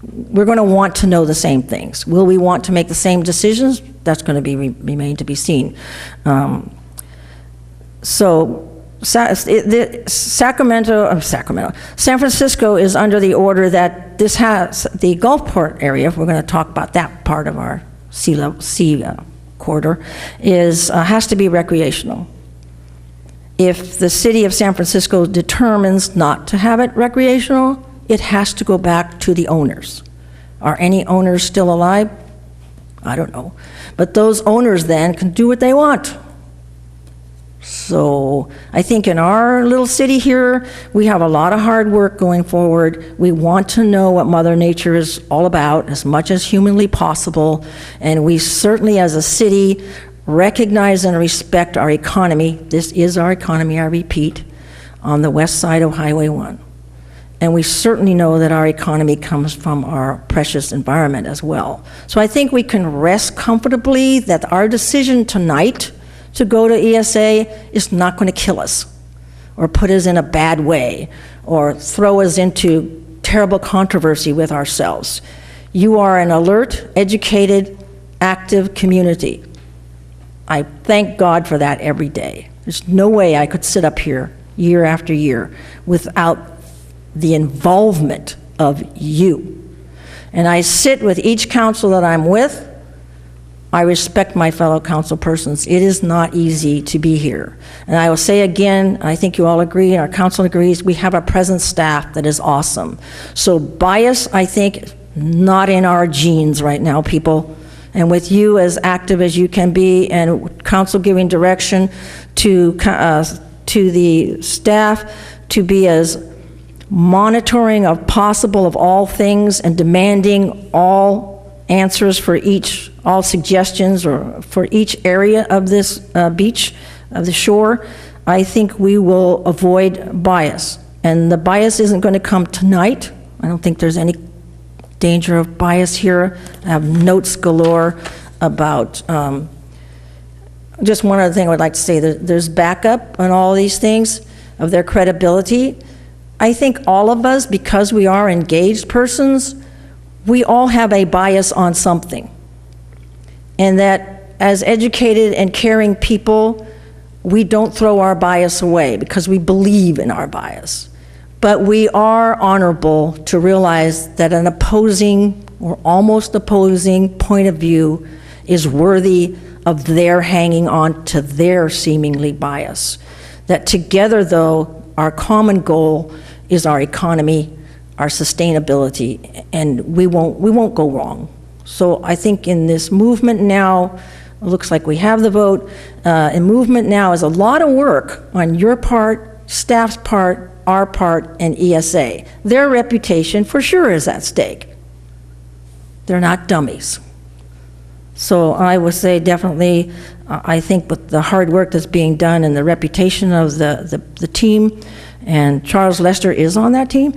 We're going to want to know the same things. Will we want to make the same decisions? That's going to remain to be seen. San Francisco is under the order that this has, the Gulfport area, if we're going to talk about that part of our sea corridor, has to be recreational. If the city of San Francisco determines not to have it recreational, it has to go back to the owners. Are any owners still alive? I don't know. But those owners then can do what they want. So I think in our little city here, we have a lot of hard work going forward. We want to know what Mother Nature is all about as much as humanly possible. And we certainly as a city recognize and respect our economy. This is our economy, I repeat, on the west side of Highway 1. And we certainly know that our economy comes from our precious environment as well. So I think we can rest comfortably that our decision tonight to go to ESA is not going to kill us or put us in a bad way or throw us into terrible controversy with ourselves. You are an alert, educated, active community. I thank God for that every day. There's no way I could sit up here year after year without the involvement of you. And I sit with each council that I'm with. I respect my fellow council persons. It is not easy to be here. And I will say again, I think you all agree, and our council agrees, we have a present staff that is awesome. So bias, I think, not in our genes right now, people. And with you as active as you can be, and council giving direction to the staff to be as monitoring of possible of all things and demanding all answers for all suggestions or for each area of this beach, of the shore, I think we will avoid bias. And the bias isn't going to come tonight. I don't think there's any danger of bias here. I have notes galore about, just one other thing I would like to say, there's backup on all these things of their credibility. I think all of us, because we are engaged persons, we all have a bias on something. And that as educated and caring people, we don't throw our bias away because we believe in our bias. But we are honorable to realize that an opposing or almost opposing point of view is worthy of their hanging on to their seemingly bias. That together, though, our common goal is our economy, our sustainability, and we won't go wrong. So I think in this movement now, it looks like we have the vote, and movement now is a lot of work on your part, staff's part, our part, and ESA. Their reputation for sure is at stake. They're not dummies. So I would say definitely, I think with the hard work that's being done and the reputation of the team, and Charles Lester is on that team,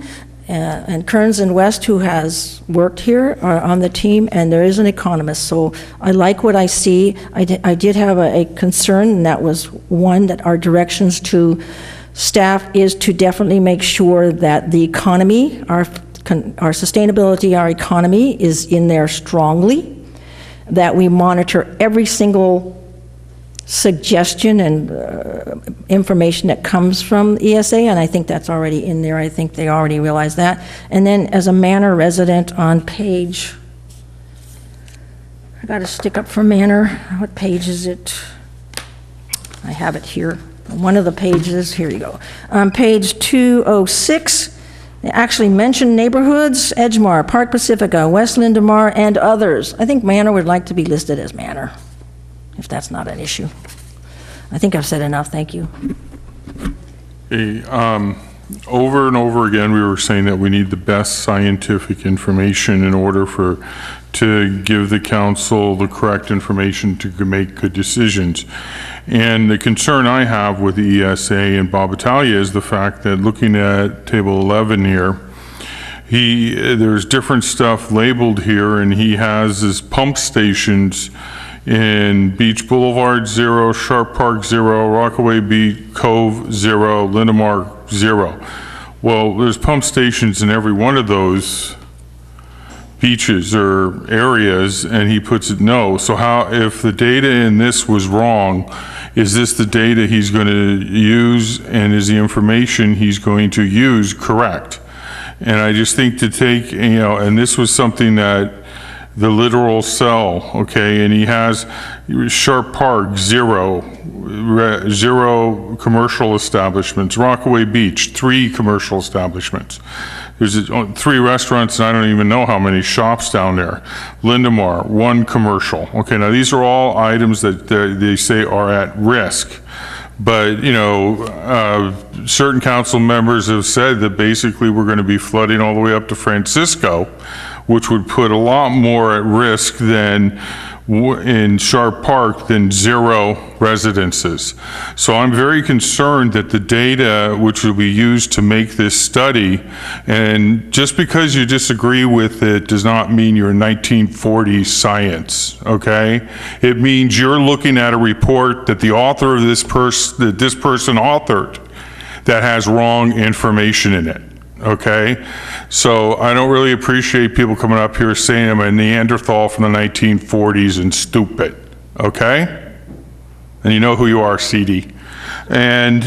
and Kearns and West, who has worked here, are on the team, and there is an economist. So I like what I see. I did have a concern, and that was one, that our directions to staff is to definitely make sure that the economy, our sustainability, our economy is in there strongly, that we monitor every single suggestion and information that comes from ESA, and I think that's already in there. I think they already realize that. And then as a Manor resident on page, I got to stick up for Manor. What page is it? I have it here. One of the pages, here you go. On page 206, they actually mention neighborhoods: Edgemar, Park Pacifica, West Lindemar, and others. I think Manor would like to be listed as Manor, if that's not an issue. I think I've said enough, thank you. Okay, over and over again, we were saying that we need the best scientific information in order to give the council the correct information to make good decisions. And the concern I have with the ESA and Bob Italia is the fact that, looking at table 11 here, there's different stuff labeled here, and he has his pump stations in Beach Boulevard 0, Sharp Park 0, Rockaway Beach Cove 0, Lindemar 0. Well, there's pump stations in every one of those beaches or areas, and he puts it no. So how, if the data in this was wrong, is this the data he's going to use, and is the information he's going to use correct? And I just think to take, and this was something that the literal cell, okay, and he has Sharp Park, 0 commercial establishments, Rockaway Beach, 3 commercial establishments. There's 3 restaurants, and I don't even know how many shops down there. Lindemar, 1 commercial. Okay, now these are all items that they say are at risk. But, certain council members have said that basically we're going to be flooding all the way up to Francisco, which would put a lot more at risk than in Sharp Park than 0 residences. So I'm very concerned that the data which will be used to make this study, and just because you disagree with it does not mean you're 1940s science, okay? It means you're looking at a report that the author of this person authored that has wrong information in it. Okay, so I don't really appreciate people coming up here saying I'm a Neanderthal from the 1940s and stupid, okay? And you know who you are, CD. And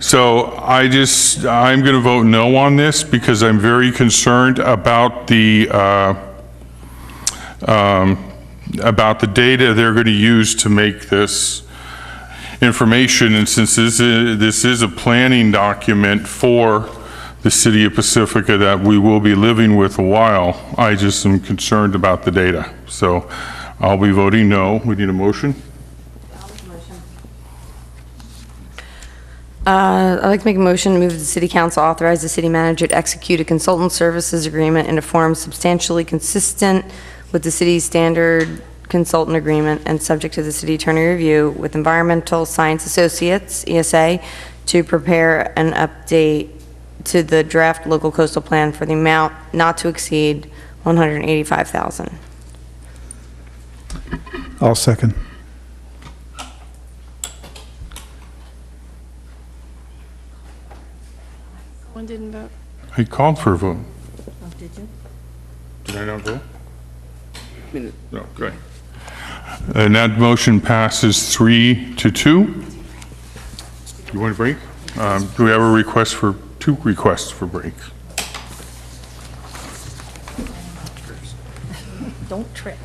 so I'm going to vote no on this because I'm very concerned about the data they're going to use to make this information, and since this is a planning document for the city of Pacifica that we will be living with a while, I just am concerned about the data. So I'll be voting no. We need a motion. I'd like to make a motion to move the city council authorize the city manager to execute a consultant services agreement in a form substantially consistent with the city's standard consultant agreement and subject to the city attorney review with Environmental Science Associates, ESA, to prepare an update to the draft local coastal plan for the amount not to exceed $185,000. I'll second. One didn't vote. I called for a vote. Oh, did you? Did I not vote? No, great. And that motion passes 3-2. You want a break? Do we have a request for, 2 requests for break? Don't trip.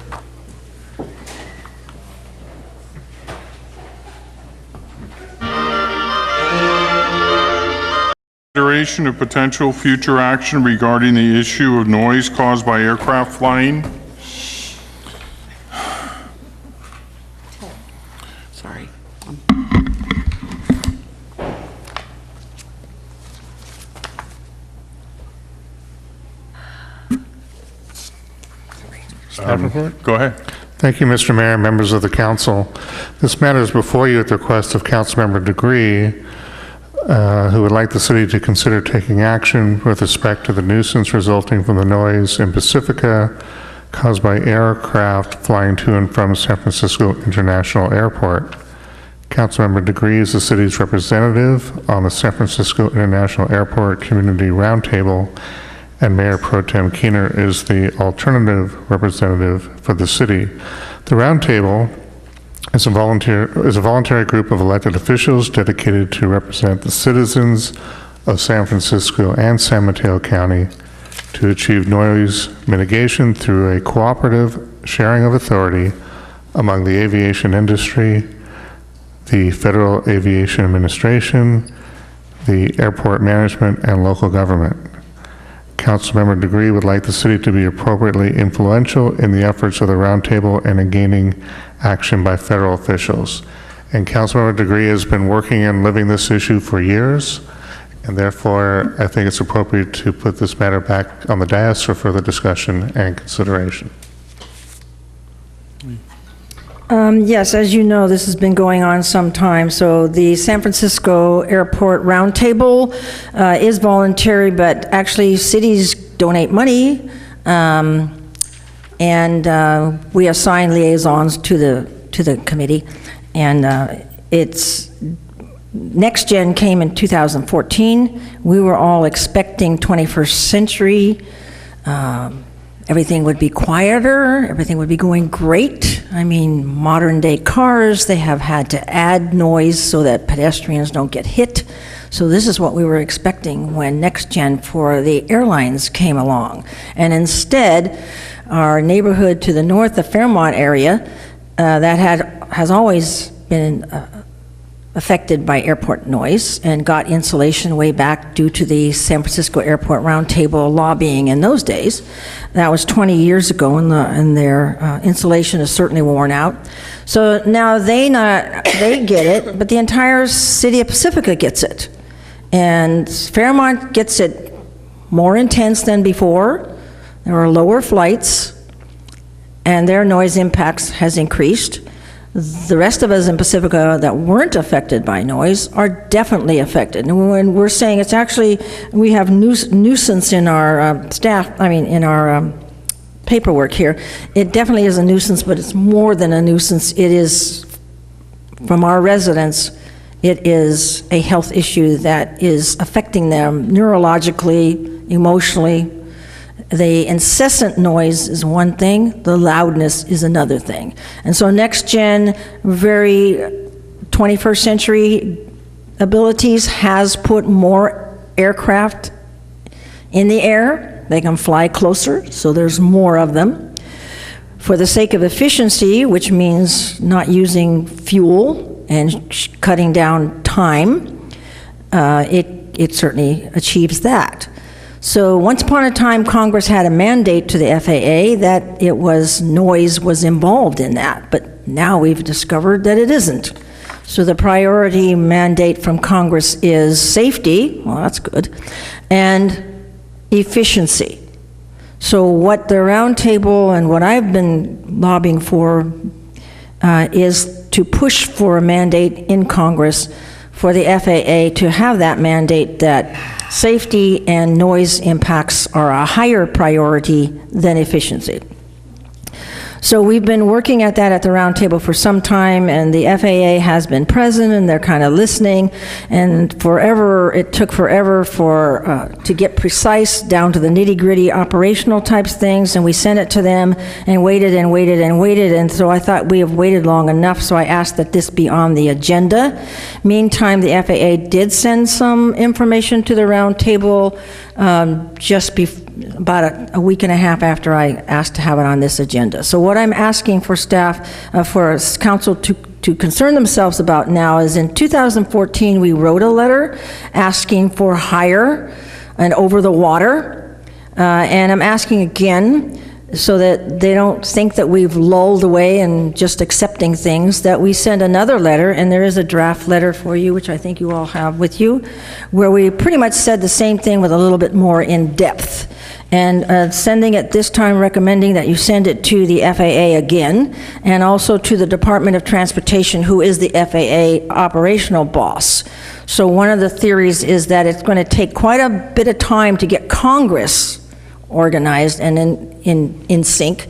Consideration of potential future action regarding the issue of noise caused by aircraft flying. Sorry. Staff report? Go ahead. Thank you, Mr. Mayor, members of the council. This matter is before you at the request of Councilmember Degree, who would like the city to consider taking action with respect to the nuisance resulting from the noise in Pacifica caused by aircraft flying to and from San Francisco International Airport. Councilmember Degree is the city's representative on the San Francisco International Airport Community Roundtable, and Mayor Pro Tem Keener is the alternative representative for the city. The Roundtable is a voluntary group of elected officials dedicated to represent the citizens of San Francisco and San Mateo County to achieve noise mitigation through a cooperative sharing of authority among the aviation industry, the Federal Aviation Administration, the airport management, and local government. Councilmember Degree would like the city to be appropriately influential in the efforts of the Roundtable and in gaining action by federal officials. And Councilmember Degree has been working and living this issue for years, and therefore I think it's appropriate to put this matter back on the dais for further discussion and consideration. Yes, as you know, this has been going on some time. So the San Francisco Airport Roundtable is voluntary, but actually cities donate money, and we assign liaisons to the committee. And it's Next Gen came in 2014. We were all expecting 21st century. Everything would be quieter, everything would be going great. I mean, modern day cars, they have had to add noise so that pedestrians don't get hit. So this is what we were expecting when Next Gen for the airlines came along. And instead, our neighborhood to the north, the Fairmont area, has always been affected by airport noise and got insulation way back due to the San Francisco Airport Roundtable lobbying in those days. That was 20 years ago, and their insulation is certainly worn out. So now they get it, but the entire city of Pacifica gets it. And Fairmont gets it more intense than before. There are lower flights, and their noise impacts has increased. The rest of us in Pacifica that weren't affected by noise are definitely affected. And when we're saying it's actually, we have nuisance in our in our paperwork here. It definitely is a nuisance, but it's more than a nuisance. It is, from our residents, it is a health issue that is affecting them neurologically, emotionally. The incessant noise is one thing, the loudness is another thing. And so Next Gen, very 21st century abilities, has put more aircraft in the air. They can fly closer, so there's more of them. For the sake of efficiency, which means not using fuel and cutting down time, it certainly achieves that. So once upon a time, Congress had a mandate to the FAA that noise was involved in that, but now we've discovered that it isn't. So the priority mandate from Congress is safety, well, that's good, and efficiency. So what the Roundtable and what I've been lobbying for is to push for a mandate in Congress for the FAA to have that mandate that safety and noise impacts are a higher priority than efficiency. So we've been working at that at the roundtable for some time, and the FAA has been present, and they're kind of listening, and it took forever to get precise down to the nitty-gritty operational types things, and we sent it to them and waited and waited and waited, and so I thought we have waited long enough, so I asked that this be on the agenda. Meantime, the FAA did send some information to the roundtable about a week and a half after I asked to have it on this agenda. So what I'm asking for staff, for council to concern themselves about now is in 2014, we wrote a letter asking for higher and over the water. And I'm asking again, so that they don't think that we've lulled away and just accepting things, that we send another letter, and there is a draft letter for you, which I think you all have with you, where we pretty much said the same thing with a little bit more in depth. And sending it this time, recommending that you send it to the FAA again, and also to the Department of Transportation, who is the FAA operational boss. So one of the theories is that it's going to take quite a bit of time to get Congress organized and in sync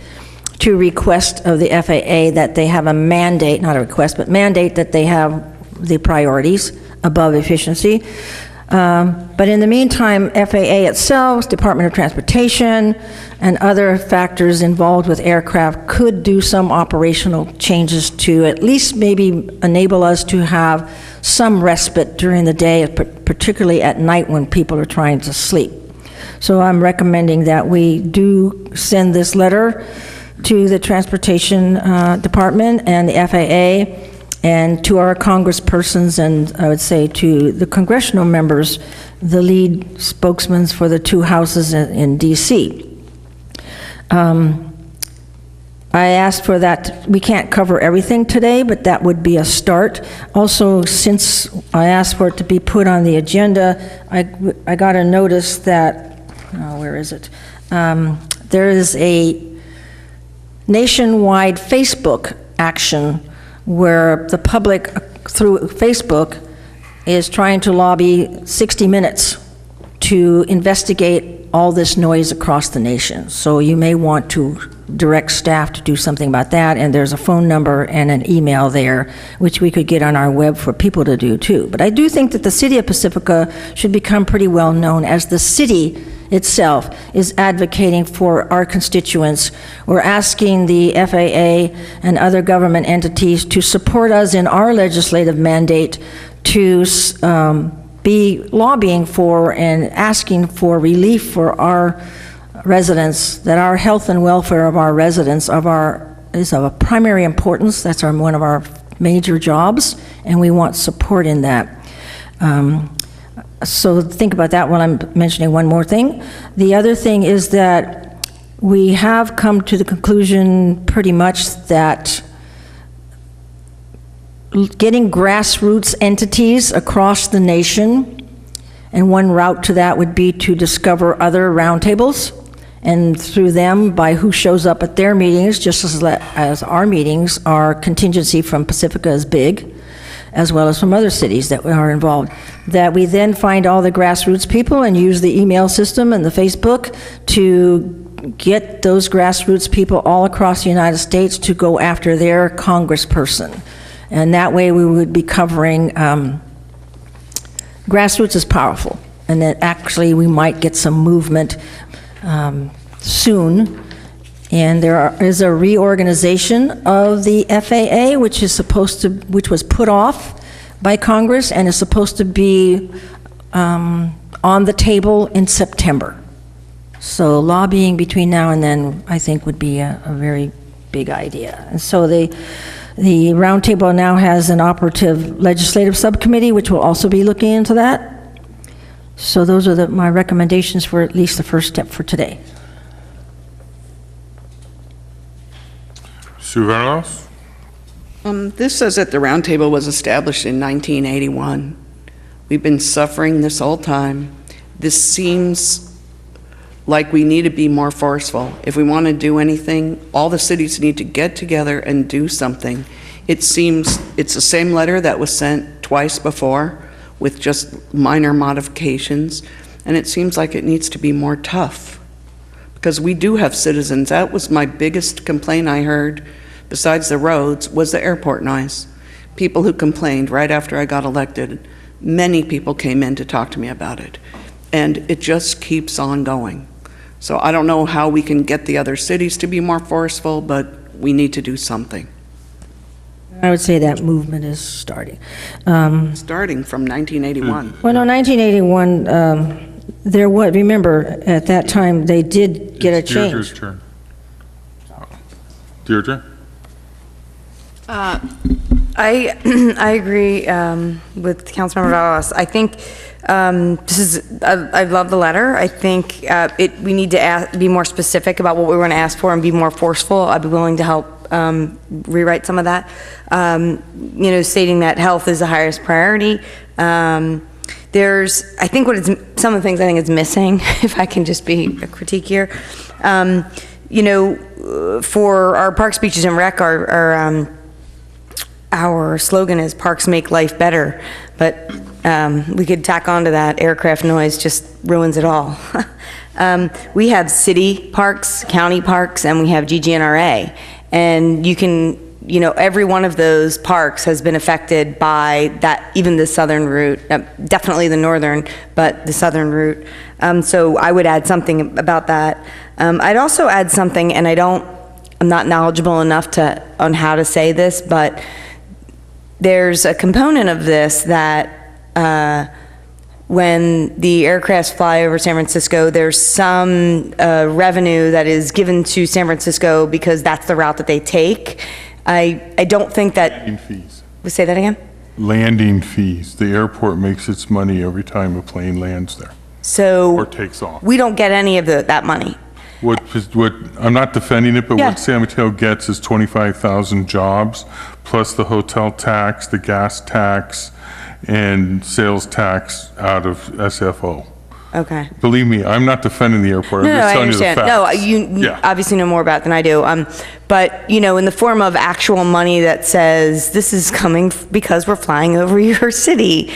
to request of the FAA that they have a mandate, not a request, but mandate that they have the priorities above efficiency. But in the meantime, FAA itself, Department of Transportation, and other factors involved with aircraft could do some operational changes to at least maybe enable us to have some respite during the day, particularly at night when people are trying to sleep. So I'm recommending that we do send this letter to the Transportation Department and the FAA and to our congresspersons, and I would say to the congressional members, the lead spokesmen for the two houses in DC. I asked for that. We can't cover everything today, but that would be a start. Also, since I asked for it to be put on the agenda, I got a notice that, where is it? There is a nationwide Facebook action where the public, through Facebook, is trying to lobby 60 Minutes to investigate all this noise across the nation. So you may want to direct staff to do something about that, and there's a phone number and an email there, which we could get on our web for people to do too. But I do think that the city of Pacifica should become pretty well known as the city itself is advocating for our constituents. We're asking the FAA and other government entities to support us in our legislative mandate to be lobbying for and asking for relief for our residents, that our health and welfare of our residents is of a primary importance. That's one of our major jobs, and we want support in that. So think about that while I'm mentioning one more thing. The other thing is that we have come to the conclusion pretty much that getting grassroots entities across the nation, and one route to that would be to discover other roundtables, and through them, by who shows up at their meetings, just as our meetings, our contingency from Pacifica is big, as well as from other cities that are involved, that we then find all the grassroots people and use the email system and the Facebook to get those grassroots people all across the United States to go after their congressperson. And that way we would be covering, grassroots is powerful, and that actually we might get some movement soon. And there is a reorganization of the FAA, which was put off by Congress and is supposed to be on the table in September. So lobbying between now and then, I think, would be a very big idea. And so the roundtable now has an operative legislative subcommittee, which will also be looking into that. So those are my recommendations for at least the first step for today. Sue Verlos? This says that the roundtable was established in 1981. We've been suffering this whole time. This seems like we need to be more forceful. If we want to do anything, all the cities need to get together and do something. It seems it's the same letter that was sent twice before with just minor modifications, and it seems like it needs to be more tough. because we do have citizens. That was my biggest complaint I heard, besides the roads, was the airport noise. People who complained right after I got elected. Many people came in to talk to me about it. And it just keeps on going. So I don't know how we can get the other cities to be more forceful, but we need to do something. I would say that movement is starting. Starting from 1981. Well, no, 1981, there was, remember, at that time, they did get a change. Deirdre's turn. Deirdre? I agree with Councilmember Vallas. I think I love the letter. I think we need to be more specific about what we want to ask for and be more forceful. I'd be willing to help rewrite some of that. Stating that health is the highest priority. I think some of the things I think is missing, if I can just be a critique here. For our parks, beaches, and rec, our slogan is "Parks make life better," but we could tack on to that. Aircraft noise just ruins it all. We have city parks, county parks, and we have GGNRA, and every one of those parks has been affected by that, even the southern route, definitely the northern, but the southern route. So I would add something about that. I'd also add something, and I'm not knowledgeable enough on how to say this, but there's a component of this that when the aircrafts fly over San Francisco, there's some revenue that is given to San Francisco because that's the route that they take. I don't think that... Landing fees. Say that again? Landing fees. The airport makes its money every time a plane lands there. So... Or takes off. We don't get any of that money. What I'm not defending it, but Yeah. what San Mateo gets is 25,000 jobs, plus the hotel tax, the gas tax, and sales tax out of SFO. Okay. Believe me, I'm not defending the airport. I'm No, just I telling you the understand. facts. No, you Yeah. obviously know more about it than I do. But, in the form of actual money that says, this is coming because we're flying over your city,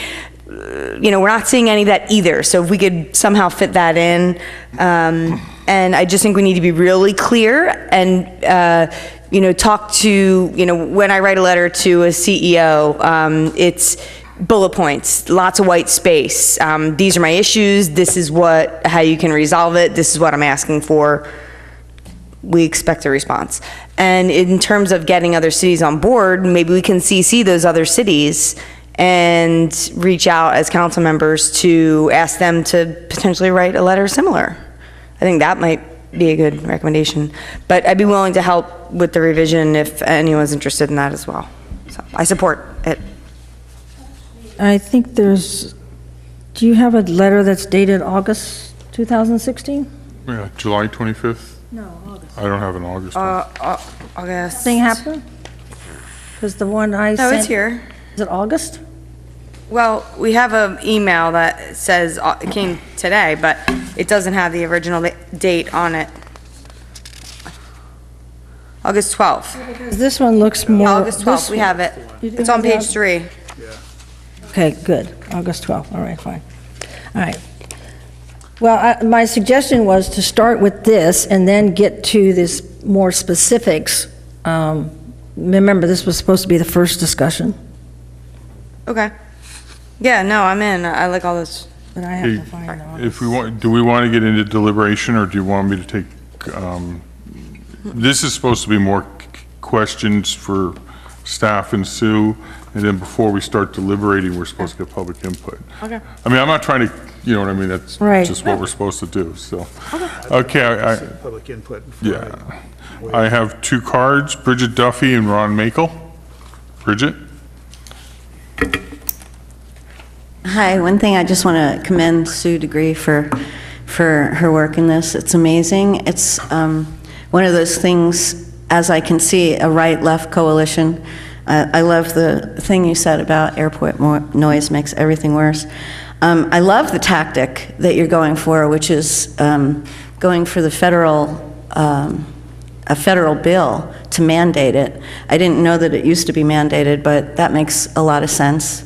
we're not seeing any of that either. So if we could somehow fit that in, and I just think we need to be really clear and, talk to, when I write a letter to a CEO, it's bullet points, lots of white space. These are my issues. This is how you can resolve it. This is what I'm asking for. We expect a response. And in terms of getting other cities on board, maybe we can CC those other cities and reach out as council members to ask them to potentially write a letter similar. I think that might be a good recommendation. But I'd be willing to help with the revision if anyone's interested in that as well. So I support it. I think do you have a letter that's dated August 2016? Yeah, July 25th? No, August. I don't have an August one. August. Thing happened? Because the one I No, sent... it's here. Is it August? Well, we have an email that says it came today, but it doesn't have the original date on it. August 12th. Because this one looks more... August 12th, we have it. It's on page 3. Okay, good. August 12th. All right, fine. All right. Well, my suggestion was to start with this and then get to this more specifics. Remember, this was supposed to be the first discussion. Okay. Yeah, no, I'm in. I like all this. But I have to find out. If do we want to get into deliberation, or do you want me to take, this is supposed to be more questions for staff and Sue, and then before we start deliberating, we're supposed to get public input. Okay. I mean, I'm not trying to, you know what I mean, that's Right. just what we're supposed to do, so. Okay, Public input. yeah. I have 2 cards, Bridget Duffy and Ron Makel. Bridget? Hi, one thing I just want to commend Sue Degree for her work in this. It's amazing. It's one of those things, as I can see, a right-left coalition. I love the thing you said about airport noise makes everything worse. I love the tactic that you're going for, which is going for the a federal bill to mandate it. I didn't know that it used to be mandated, but that makes a lot of sense.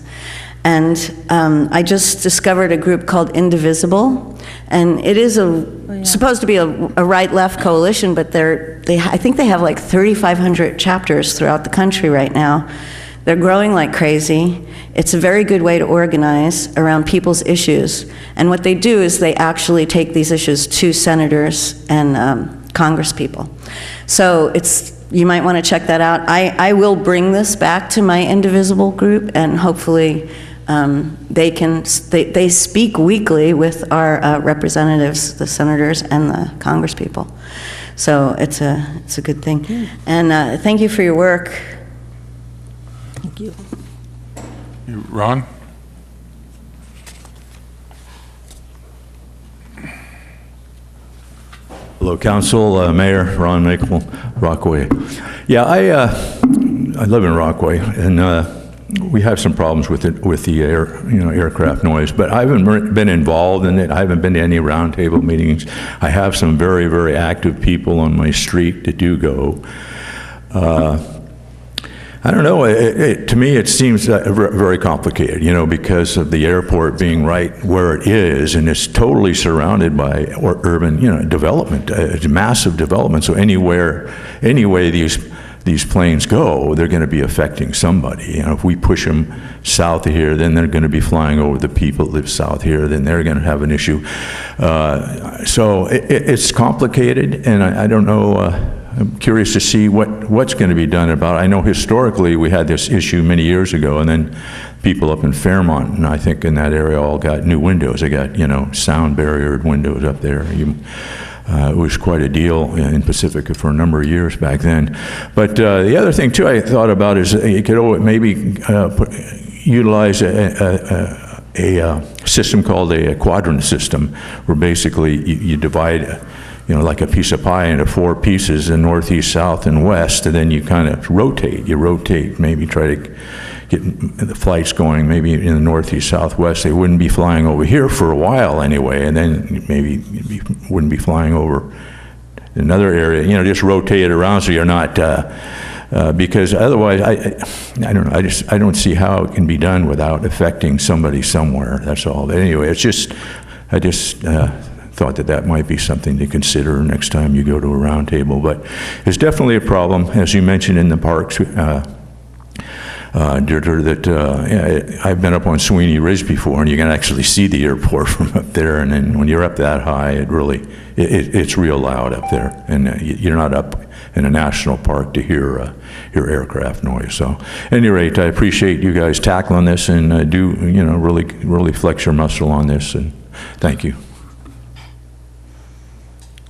And I just discovered a group called Indivisible And it is supposed to be a right-left coalition, but I think they have like 3,500 chapters throughout the country right now. They're growing like crazy. It's a very good way to organize around people's issues. And what they do is they actually take these issues to senators and Congress people. So you might want to check that out. I will bring this back to my Indivisible group, and hopefully they speak weekly with our representatives, the senators and the Congress people. So it's a good thing. And thank you for your work. Thank you. Ron? Hello, Council, Mayor, Ron Makel, Rockaway. Yeah, I live in Rockaway, and we have some problems with the aircraft noise, but I haven't been involved in it. I haven't been to any roundtable meetings. I have some very, very active people on my street that do go. I don't know, to me it seems very complicated, because of the airport being right where it is, and it's totally surrounded by urban, development, massive development. So any way these planes go, they're going to be affecting somebody. If we push them south of here, then they're going to be flying over the people that live south here, then they're going to have an issue. So it's complicated, and I don't know, I'm curious to see what's going to be done about it. I know historically we had this issue many years ago, and then people up in Fairmont, and I think in that area, all got new windows. They got, sound barriered windows up there. It was quite a deal in Pacifica for a number of years back then. But the other thing, too, I thought about is you could maybe utilize a system called a quadrant system, where basically you divide like a piece of pie into 4 pieces, in north, east, south, and west, and then you kind of rotate. You rotate, maybe try to get the flights going maybe in the northeast, southwest. They wouldn't be flying over here for a while anyway, and then maybe wouldn't be flying over another area. Just rotate it around so you're not, because otherwise, I don't know, I don't see how it can be done without affecting somebody somewhere, that's all. But anyway, I just thought that might be something to consider next time you go to a roundtable. But it's definitely a problem, as you mentioned in the parks, I've been up on Sweeney Ridge before, and you can actually see the airport from up there, and then when you're up that high, it's real loud up there, and you're not up in a national park to hear aircraft noise. So at any rate, I appreciate you guys tackling this, and really flex your muscle on this, and thank you.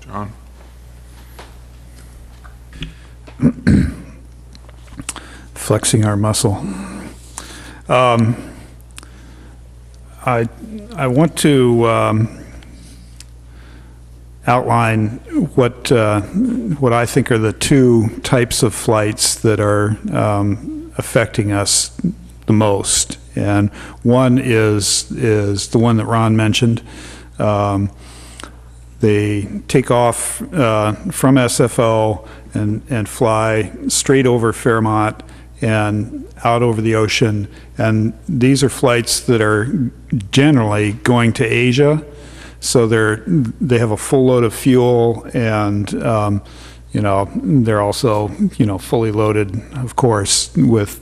John? Flexing our muscle. I want to outline what I think are the 2 types of flights that are affecting us the most. And one is the one that Ron mentioned. They take off from SFO and fly straight over Fairmont and out over the ocean. And these are flights that are generally going to Asia. So they have a full load of fuel, and they're also fully loaded, of course, with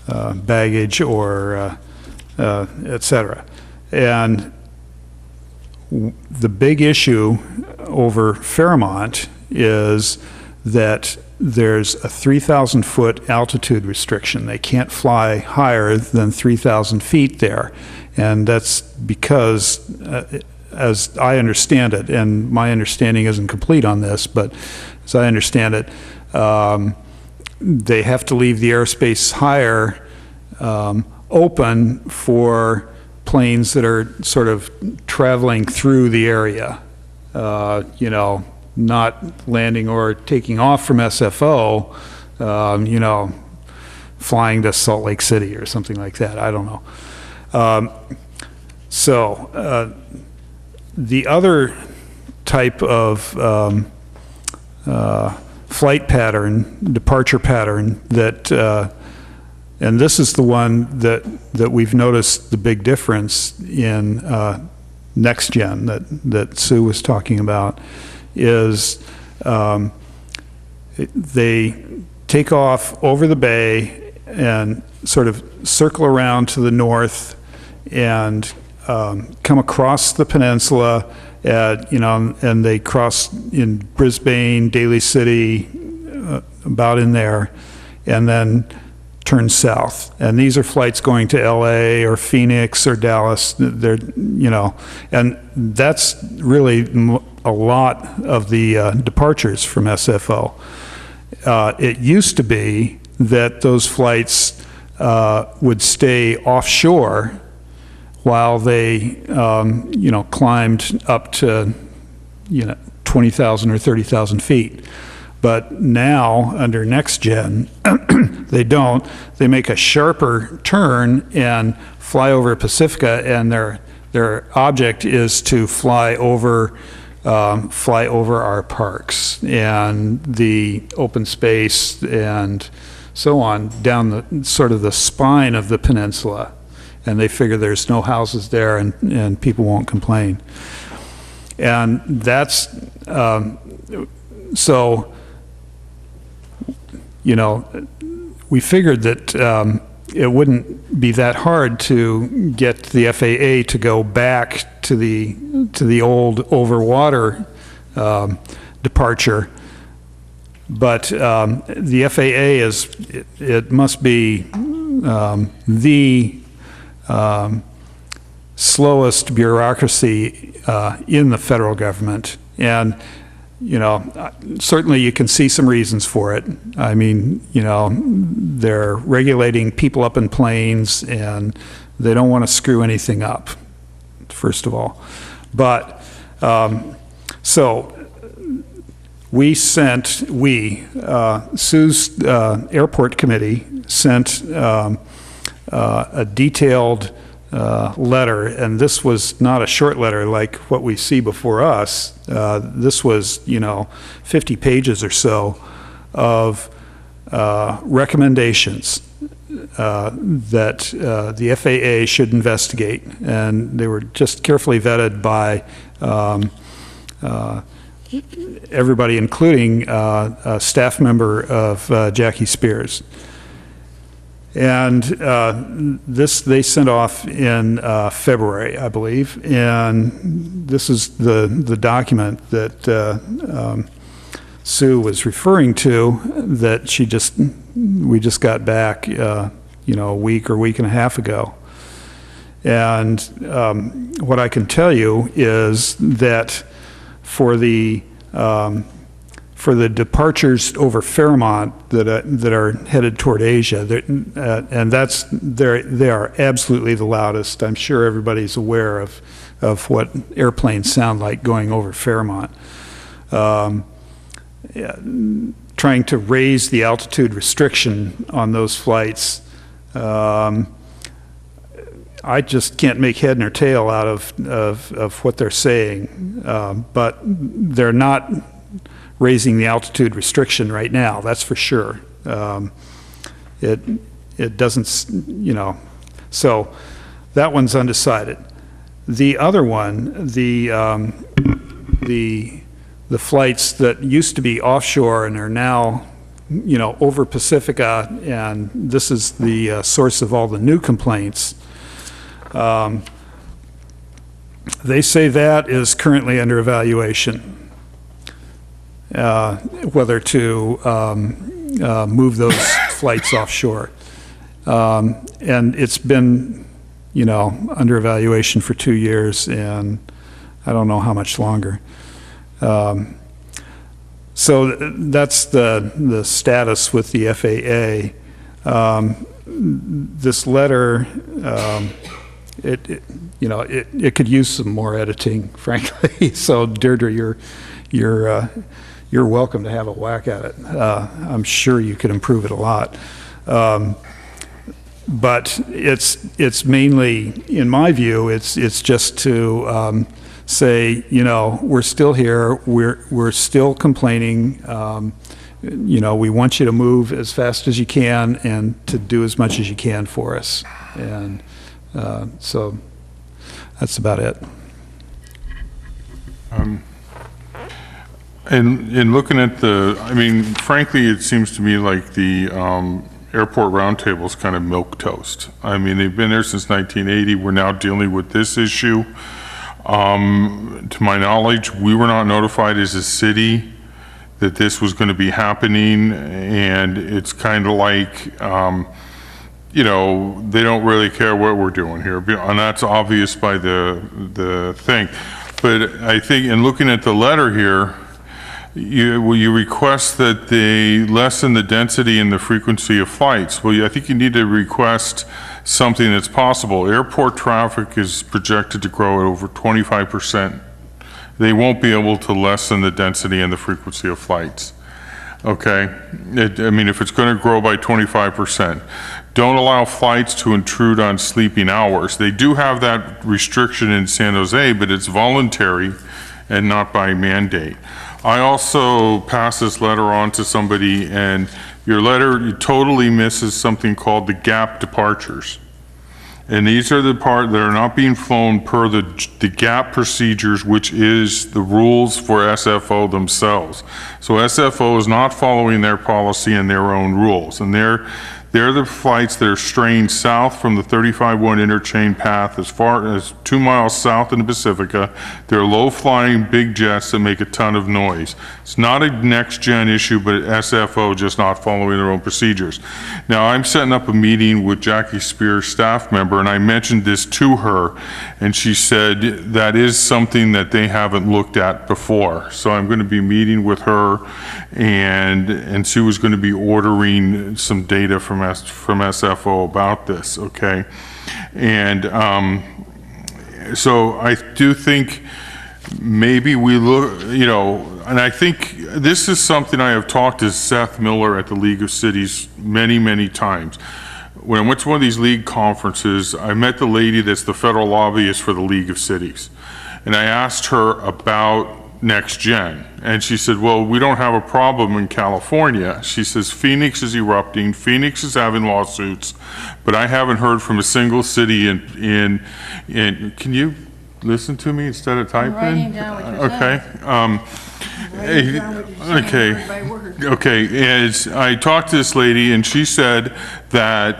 baggage or etc. And the big issue over Fairmont is that there's a 3,000-foot altitude restriction. They can't fly higher than 3,000 feet there. And that's because, as I understand it, and my understanding isn't complete on this, but as I understand it, they have to leave the airspace higher open for planes that are sort of traveling through the area, not landing or taking off from SFO, flying to Salt Lake City or something like that. I don't know. The other type of flight pattern, departure pattern that, and this is the one that we've noticed the big difference in next gen that Sue was talking about is they take off over the bay and sort of circle around to the north and come across the peninsula and they cross in Brisbane, Daly City, about in there, and then turn south. And these are flights going to LA or Phoenix or Dallas. They're, and that's really a lot of the departures from SFO. It used to be that those flights would stay offshore while they, climbed up to, 20,000 or 30,000 feet. But now, under Next Gen, they don't. They make a sharper turn and fly over Pacifica, and their object is to fly over our parks and the open space and so on down the sort of the spine of the peninsula. And they figure there's no houses there and people won't complain. And that's, so, we figured that it wouldn't be that hard to get the FAA to go back to the old overwater departure. But the FAA it must be the slowest bureaucracy in the federal government. And, certainly you can see some reasons for it. I mean, they're regulating people up in planes and they don't want to screw anything up, first of all. But, so Sue's airport committee sent a detailed letter, and this was not a short letter like what we see before us. This was, 50 pages or so of recommendations that the FAA should investigate, and they were just carefully vetted by everybody, including a staff member of Jackie Spears. And this they sent off in February, I believe, and this is the document that Sue was referring to that we just got back, a week or week and a half ago. And what I can tell you is that for the departures over Fairmont that are headed toward Asia, and they are absolutely the loudest. I'm sure everybody's aware of what airplanes sound like going over Fairmont. Trying to raise the altitude restriction on those flights, I just can't make head nor tail out of what they're saying, but they're not raising the altitude restriction right now, that's for sure. It doesn't, so that one's undecided. The other one, the flights that used to be offshore and are now, over Pacifica, and this is the source of all the new complaints. They say that is currently under evaluation. Whether to move those flights offshore. And it's been, under evaluation for 2 years, and I don't know how much longer. So that's the status with the FAA. This letter, it could use some more editing, frankly. So Deirdre, you're welcome to have a whack at it. I'm sure you could improve it a lot. But it's mainly, in my view, it's just to say, we're still here, we're still complaining, we want you to move as fast as you can and to do as much as you can for us. And so that's about it. In looking at I mean, frankly, it seems to me like the airport roundtable is kind of milquetoast. I mean, they've been there since 1980. We're now dealing with this issue. To my knowledge, we were not notified as a city that this was going to be happening, and it's kind of like, you know, they don't really care what we're doing here, and that's obvious by the thing. But I think in looking at the letter here, you request that they lessen the density and the frequency of flights. Well, I think you need to request something that's possible. Airport traffic is projected to grow at over 25%. They won't be able to lessen the density and the frequency of flights. Okay? I mean, if it's going to grow by 25%, don't allow flights to intrude on sleeping hours. They do have that restriction in San Jose, but it's voluntary and not by mandate. I also passed this letter on to somebody, and your letter totally misses something called the gap departures. And these are the part that are not being flown per the gap procedures, which is the rules for SFO themselves. So SFO is not following their policy and their own rules. And they're the flights that are straying south from the 35-1 interchange path as far as 2 miles south in the Pacifica. They're low-flying big jets that make a ton of noise. It's not a next-gen issue, but SFO just not following their own procedures. Now, I'm setting up a meeting with Jackie Spears, staff member, and I mentioned this to her, and she said that is something that they haven't looked at before. So I'm going to be meeting with her, and she was going to be ordering some data from SFO about this, okay? And so I do think maybe we look, you know, and I think this is something I have talked to Seth Miller at the League of Cities many, many times. When I went to one of these league conferences, I met the lady that's the federal lobbyist for the League of Cities. And I asked her about next gen. And she said, well, we don't have a problem in California. She says, Phoenix is erupting, Phoenix is having lawsuits, but I haven't heard from a single city in can you listen to me instead of typing? I'm writing down what you're saying. Okay, as I talked to this lady, and she said that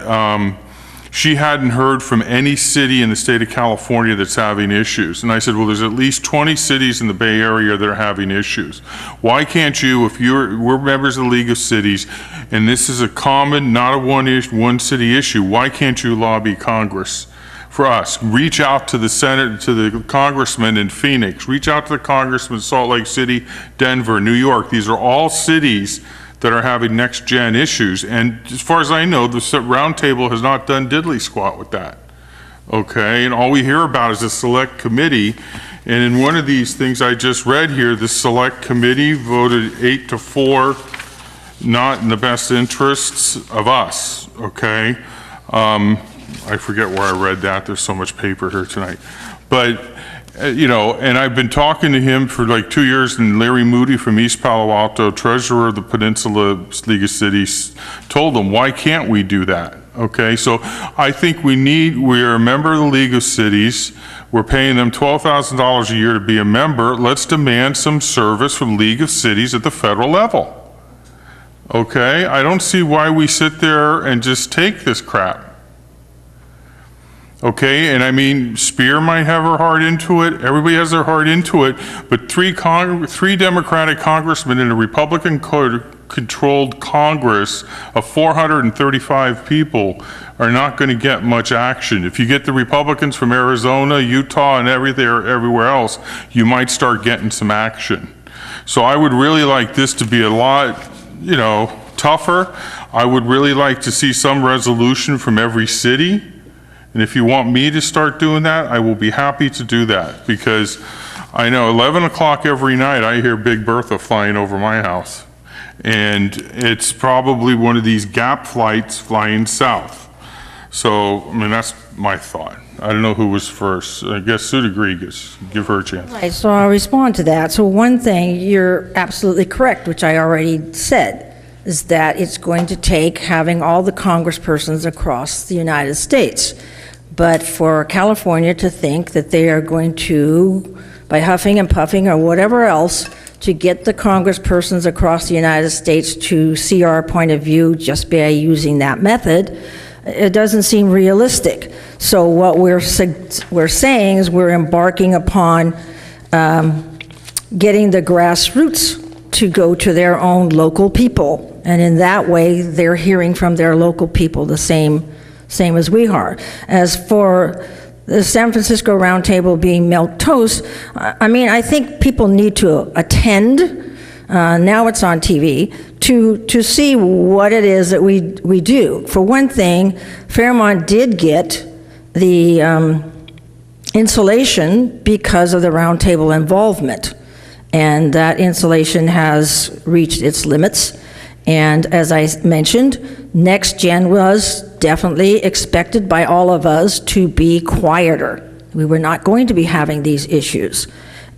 she hadn't heard from any city in the state of California that's having issues. And I said, well, there's at least 20 cities in the Bay Area that are having issues. Why can't you, if we're members of the League of Cities, and this is a common, not a one city issue, why can't you lobby Congress for us? Reach out to the Senate, to the congressman in Phoenix, reach out to the congressman in Salt Lake City, Denver, New York. These are all cities that are having next-gen issues. And as far as I know, the roundtable has not done diddly squat with that. Okay, and all we hear about is a select committee. And in one of these things I just read here, the select committee voted 8-4, not in the best interests of us, okay? I forget where I read that. There's so much paper here tonight. But you know, and I've been talking to him for like 2 years, and Larry Moody from East Palo Alto, treasurer of the Peninsula League of Cities, told him, why can't we do that? Okay, so I think we're a member of the League of Cities. We're paying them $12,000 a year to be a member. Let's demand some service from League of Cities at the federal level. Okay, I don't see why we sit there and just take this crap. Okay, and I mean, Spear might have her heart into it, everybody has their heart into it, but three Democratic congressmen in a Republican-controlled Congress of 435 people are not going to get much action. If you get the Republicans from Arizona, Utah, and everywhere else, you might start getting some action. So I would really like this to be a lot, you know, tougher. I would really like to see some resolution from every city. And if you want me to start doing that, I will be happy to do that, because I know 11 o'clock every night I hear Big Bertha flying over my house. And it's probably one of these gap flights flying south. So, I mean, that's my thought. I don't know who was first. I guess Sue Rodriguez. Give her a chance. Right, so I'll respond to that. So one thing, you're absolutely correct, which I already said, is that it's going to take having all the congresspersons across the United States. But for California to think that they are going to by huffing and puffing or whatever else to get the congresspersons across the United States to see our point of view just by using that method, it doesn't seem realistic. So what we're saying is we're embarking upon getting the grassroots to go to their own local people. And in that way, they're hearing from their local people the same as we are. As for the San Francisco Roundtable being milquetoast, I mean, I think people need to attend, now it's on TV, to see what it is that we do. For one thing, Fairmont did get the insulation because of the Roundtable involvement. And that insulation has reached its limits. And as I mentioned, Next Gen was definitely expected by all of us to be quieter. We were not going to be having these issues.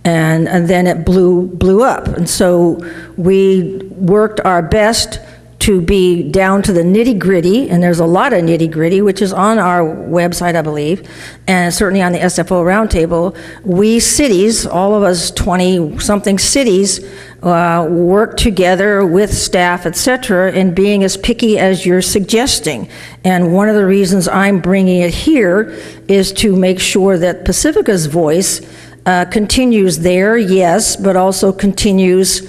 And then it blew up. And so we worked our best to be down to the nitty-gritty, and there's a lot of nitty-gritty, which is on our website, I believe, and certainly on the SFO Roundtable. We cities, all of us 20-something cities, work together with staff, et cetera, in being as picky as you're suggesting. And one of the reasons I'm bringing it here is to make sure that Pacifica's voice continues there, yes, but also continues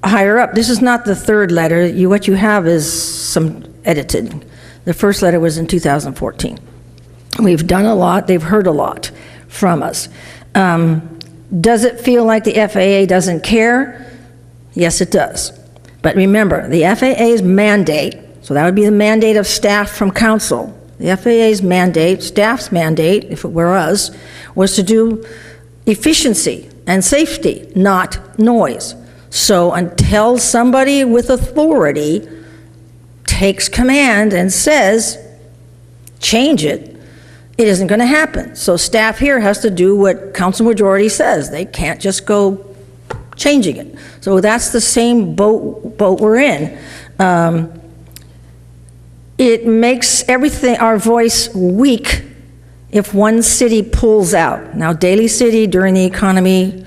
higher up. This is not the third letter. What you have is some edited. The first letter was in 2014. We've done a lot. They've heard a lot from us. Does it feel like the FAA doesn't care? Yes, it does. But remember, the FAA's mandate, so that would be the mandate of staff from council. The FAA's mandate, staff's mandate, if it were us, was to do efficiency and safety, not noise. So until somebody with authority takes command and says, change it, it isn't going to happen. So staff here has to do what council majority says. They can't just go changing it. So that's the same boat we're in. It makes everything, our voice, weak if one city pulls out. Now, Daly City, during the economy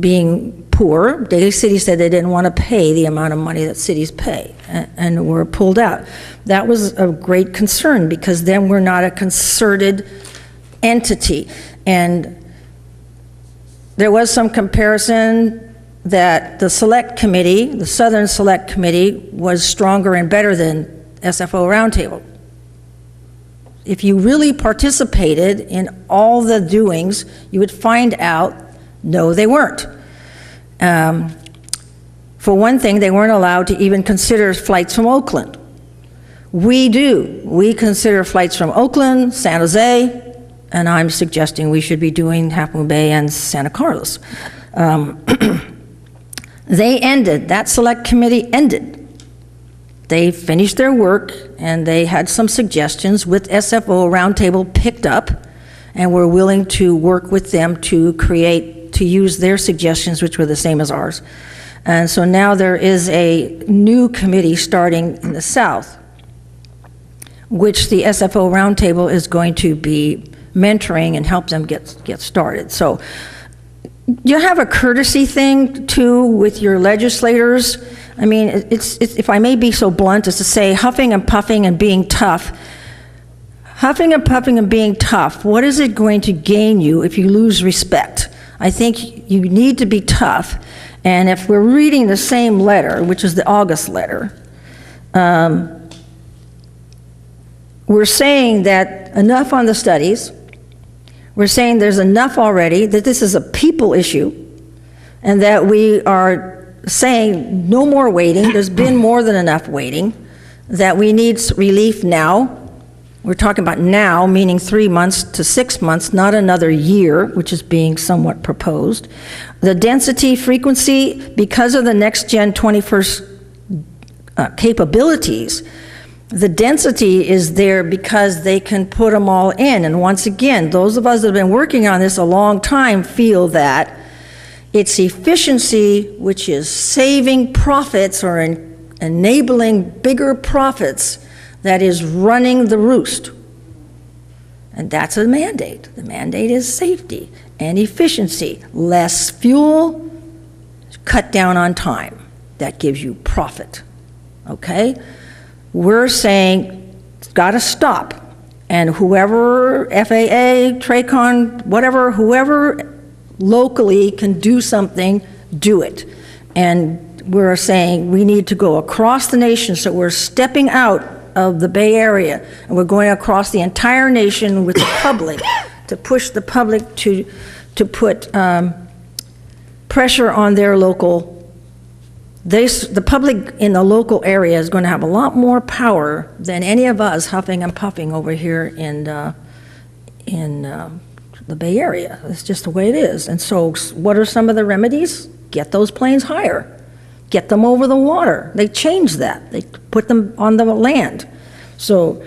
being poor, Daly City said they didn't want to pay the amount of money that cities pay and were pulled out. That was a great concern because then we're not a concerted entity. And there was some comparison that the Select Committee, the Southern Select Committee, was stronger and better than SFO Roundtable. If you really participated in all the doings, you would find out, no, they weren't. For one thing, they weren't allowed to even consider flights from Oakland. We do. We consider flights from Oakland, San Jose, and I'm suggesting we should be doing Half Moon Bay and Santa Carlos. They ended, that select committee ended. They finished their work and they had some suggestions with SFO Roundtable picked up, and we're willing to work with them to use their suggestions, which were the same as ours. And so now there is a new committee starting in the South, which the SFO Roundtable is going to be mentoring and help them get started. So you have a courtesy thing too with your legislators. I mean, it's if I may be so blunt as to say huffing and puffing and being tough. Huffing and puffing and being tough, what is it going to gain you if you lose respect? I think you need to be tough. And if we're reading the same letter, which is the August letter, we're saying that enough on the studies. We're saying there's enough already, that this is a people issue, and that we are saying no more waiting. There's been more than enough waiting, that we need relief now. We're talking about now, meaning 3 months to 6 months, not another year, which is being somewhat proposed. The density frequency, because of the Next Gen 21st capabilities, the density is there because they can put them all in. And once again, those of us that have been working on this a long time feel that it's efficiency, which is saving profits or enabling bigger profits, that is running the roost. And that's a mandate. The mandate is safety. and efficiency. Less fuel, cut down on time. That gives you profit, okay? We're saying it's got to stop. And whoever, FAA, TRACON, whatever, whoever locally can do something, do it. And we're saying we need to go across the nation, so we're stepping out of the Bay Area, and we're going across the entire nation with the public, to push the public to put pressure on their local. The public in the local area is going to have a lot more power than any of us huffing and puffing over here in the Bay Area. It's just the way it is. And so what are some of the remedies? Get those planes higher. Get them over the water. They changed that. They put them on the land. So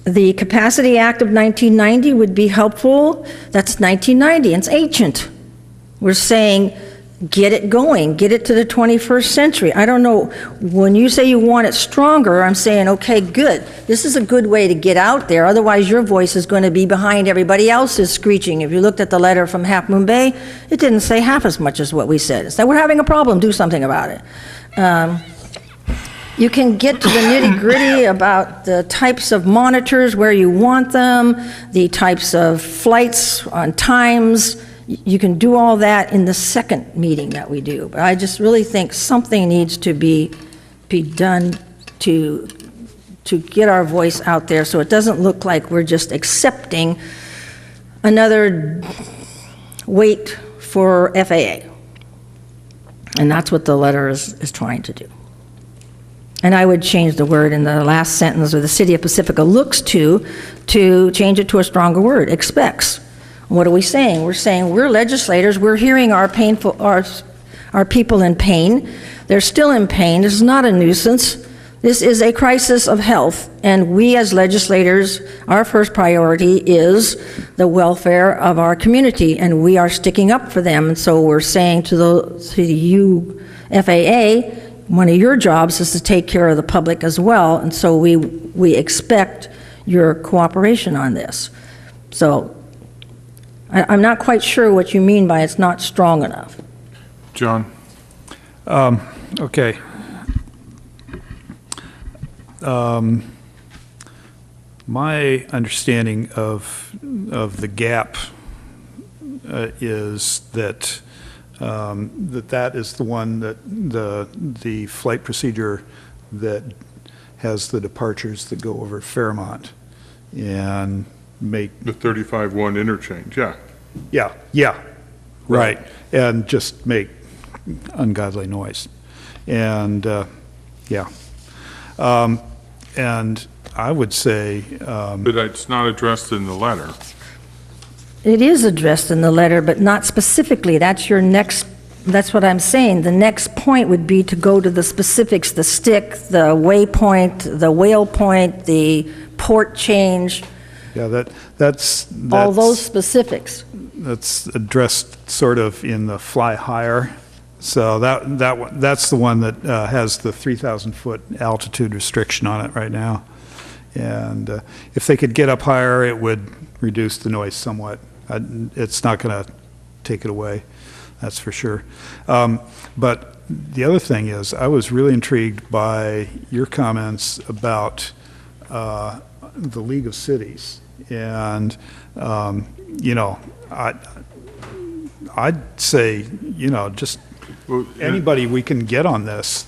the Capacity Act of 1990 would be helpful. That's 1990, and it's ancient. We're saying, get it going, get it to the 21st century. I don't know, when you say you want it stronger, I'm saying, okay, good. This is a good way to get out there, otherwise your voice is going to be behind everybody else's screeching. If you looked at the letter from Half Moon Bay, it didn't say half as much as what we said. It said, we're having a problem, do something about it. You can get to the nitty-gritty about the types of monitors, where you want them, the types of flights on times. You can do all that in the second meeting that we do. But I just really think something needs to be done to get our voice out there, so it doesn't look like we're just accepting another wait for FAA. And that's what the letter is trying to do. And I would change the word in the last sentence, where the city of Pacifica looks to change it to a stronger word, expects. What are we saying? We're saying we're legislators, we're hearing our people in pain. They're still in pain. This is not a nuisance. This is a crisis of health, and we as legislators, our first priority is the welfare of our community, and we are sticking up for them. And so we're saying to you, FAA, one of your jobs is to take care of the public as well, and so we expect your cooperation on this. So I'm not quite sure what you mean by it's not strong enough. John? Okay. My understanding of the gap is that that is the one that the flight procedure that has the departures that go over Fairmont and make the 35-1 interchange. Yeah, right, and just make ungodly noise, and and I would say, but it's not addressed in the letter. It is addressed in the letter, but not specifically. That's your next, that's what I'm saying. The next point would be to go to the specifics, the stick, the waypoint, the whale point, the port change. Yeah, that's all those specifics. That's addressed sort of in the fly higher. So that's the one that has the 3,000-foot altitude restriction on it right now. And if they could get up higher, it would reduce the noise somewhat. It's not going to take it away, that's for sure. But the other thing is, I was really intrigued by your comments about the League of Cities. And, I'd say, just anybody we can get on this.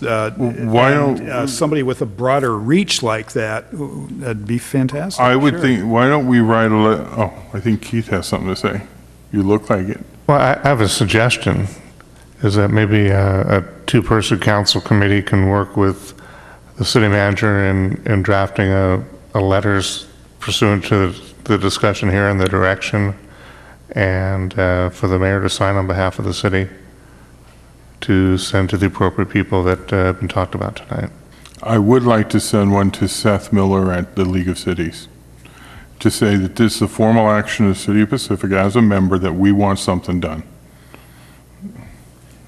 Somebody with a broader reach like that'd be fantastic. I would think, why don't we write a letter? Oh, I think Keith has something to say. You look like it. Well, I have a suggestion, is that maybe a two-person council committee can work with the city manager in drafting a letters pursuant to the discussion here and the direction, and for the mayor to sign on behalf of the city to send to the appropriate people that have been talked about tonight. I would like to send one to Seth Miller at the League of Cities to say that this is a formal action of the City of Pacifica as a member that we want something done.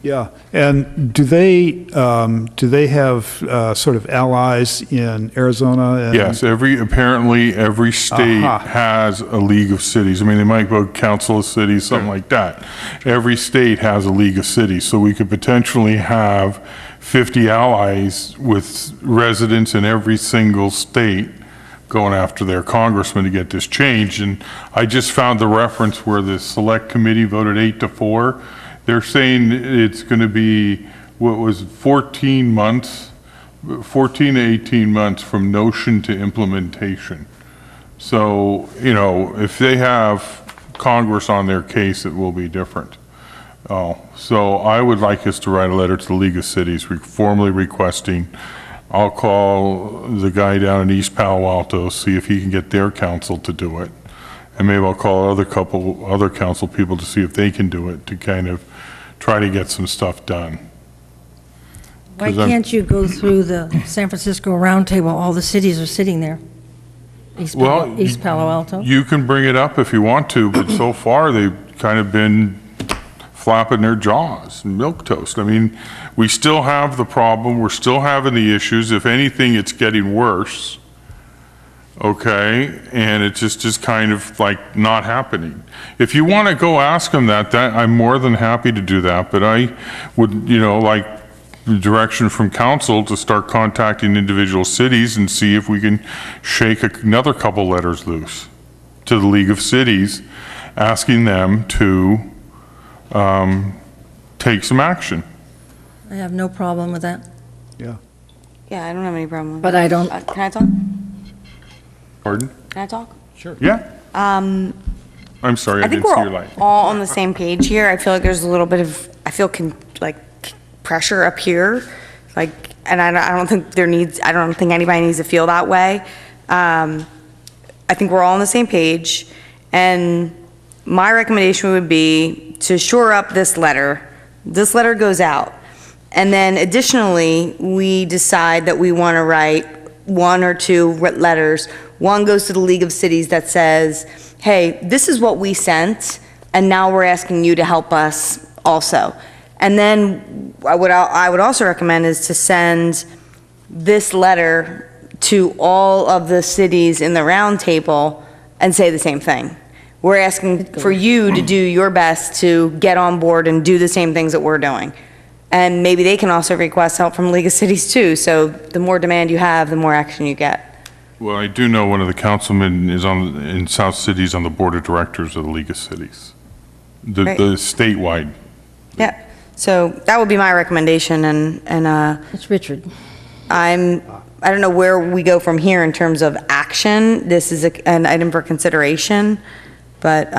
Yeah, and do they have sort of allies in Arizona? And Yes, apparently every state has a league of cities. I mean, they might go council of cities, something like that. Every state has a league of cities, so we could potentially have 50 allies with residents in every single state going after their congressman to get this changed. And I just found the reference where the select committee voted 8-4. They're saying it's going to be, what was 14 months, 14 to 18 months from notion to implementation. So, you know, if they have Congress on their case, it will be different. So I would like us to write a letter to the League of Cities formally requesting. I'll call the guy down in East Palo Alto, see if he can get their council to do it. And maybe I'll call other council people to see if they can do it, to kind of try to get some stuff done. Why can't you go through the San Francisco Roundtable? All the cities are sitting there. East Palo Alto. You can bring it up if you want to, but so far they've kind of been flapping their jaws and milquetoast. I mean, we still have the problem. We're still having the issues. If anything, it's getting worse. Okay, and it's just kind of like not happening. If you want to go ask them that I'm more than happy to do that, but I would, you know, like the direction from council to start contacting individual cities and see if we can shake another couple letters loose to the League of Cities, asking them to take some action. I have no problem with that. Yeah. Yeah, I don't have any problem with But that. I don't. Can I talk? Pardon? Can I talk? Sure. Yeah. I'm sorry, I think didn't see your we're light. all on the same page here. I feel like there's a little bit of, pressure up here. And I don't think anybody needs to feel that way. I think we're all on the same page. And my recommendation would be to shore up this letter. This letter goes out. And then additionally, we decide that we want to write one or two letters. One goes to the League of Cities that says, hey, this is what we sent, and now we're asking you to help us also. And then I would also recommend is to send this letter to all of the cities in the roundtable and say the same thing. We're asking for you to do your best to get on board and do the same things that we're doing. And maybe they can also request help from League of Cities too. So the more demand you have, the more action you get. Well, I do know one of the councilmen is in South Cities on the board of directors of the League of Cities, the statewide. Yeah. So that would be my recommendation. And it's Richard. I don't know where we go from here in terms of action. This is an item for consideration, but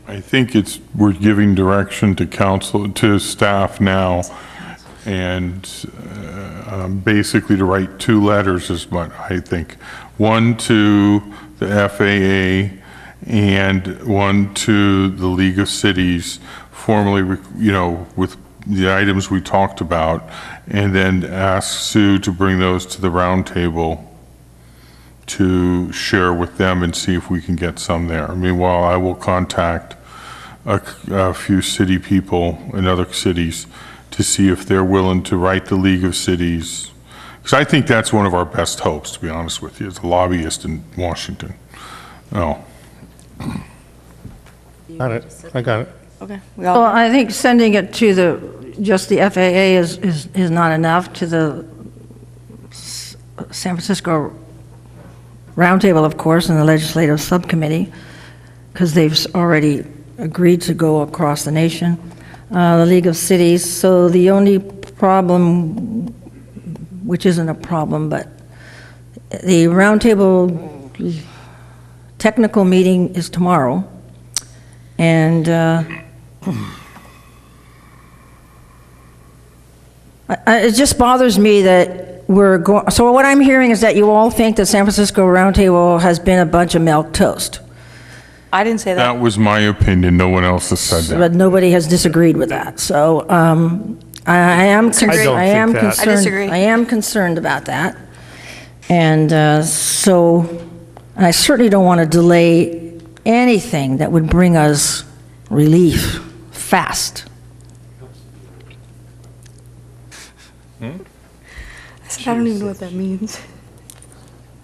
I think we're giving direction to council, to staff now, and basically to write two letters is what I think. One to the FAA and one to the League of Cities, formally, you know, with the items we talked about, and then ask Sue to bring those to the roundtable to share with them and see if we can get some there. Meanwhile, I will contact a few city people in other cities to see if they're willing to write the League of Cities, because I think that's one of our best hopes, to be honest with you, as a lobbyist in Washington. Oh. Got it. I got it. Okay. Well, I think sending it to just the FAA is not enough. To the San Francisco Roundtable, of course, and the Legislative Subcommittee, because they've already agreed to go across the nation. The League of Cities. So the only problem, which isn't a problem, but the Roundtable technical meeting is tomorrow. And it just bothers me that we're going, so what I'm hearing is that you all think that San Francisco Roundtable has been a bunch of milk toast. I didn't say that. That was my opinion. No one else has said that. But nobody has disagreed with that. So I am concerned. I disagree. I am concerned about that. And so I certainly don't want to delay anything that would bring us relief fast. I don't even know what that means.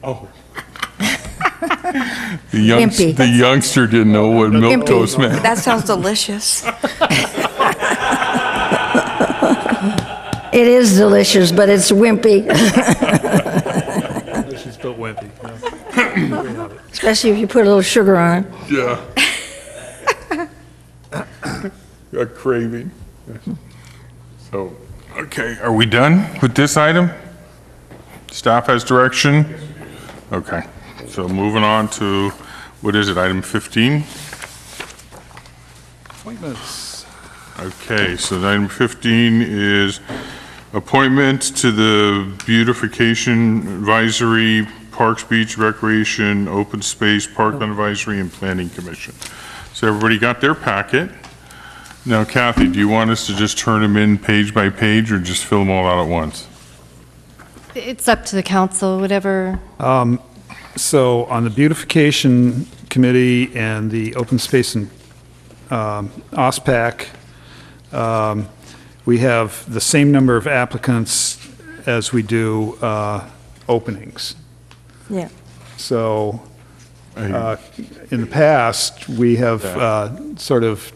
Oh. Wimpy. The youngster didn't know what milk toast meant. That sounds delicious. It is delicious, but it's wimpy. She's built wimpy. Especially if you put a little sugar on it. Yeah. Got craving. So, okay, are we done with this item? Staff has direction? Okay, so moving on to, what is it, item 15? Appointments. Okay, so item 15 is appointment to the Beautification Advisory, Parks, Beach, Recreation, Open Space, Parkland Advisory, and Planning Commission. So everybody got their packet. Now, Kathy, do you want us to just turn them in page by page or just fill them all out at once? It's up to the council, whatever. So on the Beautification Committee and the Open Space and OSPAC, we have the same number of applicants as we do openings. Yeah. So in the past, we have sort of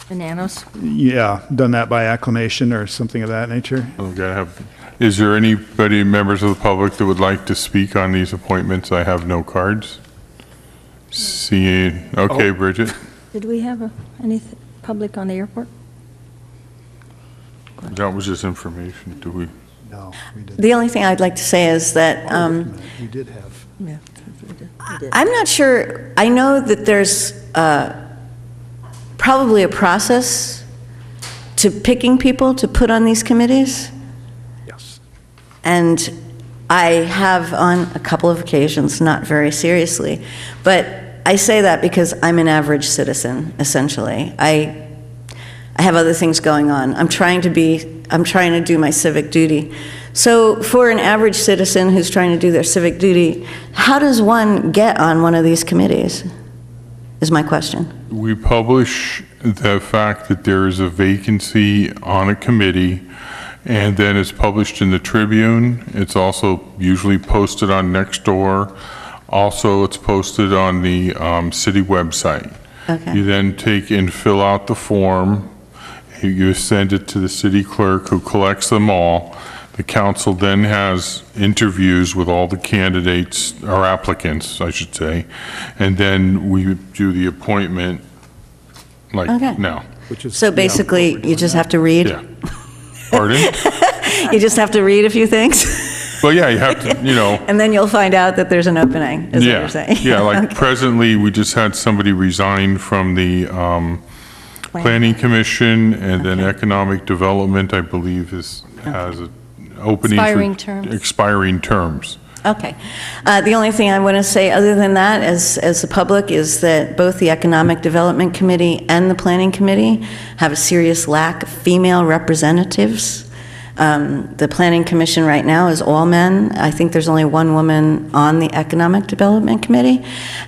Bananas. yeah, done that by acclamation or something of that nature. Is there anybody, members of the public, that would like to speak on these appointments? I have no cards. Okay, Bridget. Did we have anything public on the airport? That was just information. Do we? No, we didn't. The only thing I'd like to say is that We did have. Yeah. I'm not sure, I know that there's probably a process to picking people to put on these committees. Yes. And I have on a couple of occasions, not very seriously, but I say that because I'm an average citizen, essentially. I have other things going on. I'm trying to do my civic duty. So for an average citizen who's trying to do their civic duty, how does one get on one of these committees, is my question. We publish the fact that there is a vacancy on a committee, and then it's published in the Tribune. It's also usually posted on Nextdoor. Also, it's posted on the city website. Okay. You then take and fill out the form. You send it to the city clerk, who collects them all. The council then has interviews with all the candidates, or applicants, I should say, and then we do the appointment like Okay. now. So basically, you just have to read? Yeah. Pardon? You just have to read a few things? Well, yeah, you have to, And then you'll find out that there's an opening, is what yeah, you're saying? yeah, like Okay. presently, we just had somebody resign from the Planning Commission, and then Economic Development, I believe, has an opening. for Expiring terms. Expiring terms. Okay. The only thing I want to say, other than that, as the public, is that both the Economic Development Committee and the Planning Committee have a serious lack of female representatives. The Planning Commission right now is all men. I think there's only one woman on the Economic Development Committee.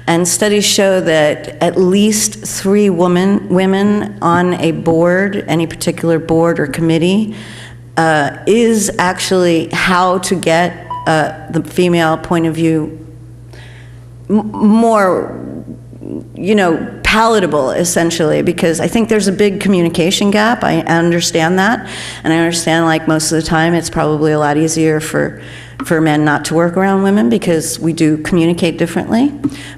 And studies show that at least 3 women on a board, any particular board or committee, is actually how to get the female point of view more, palatable, essentially, because I think there's a big communication gap. I understand that, and I understand, like, most of the time, it's probably a lot easier for men not to work around women because we do communicate differently.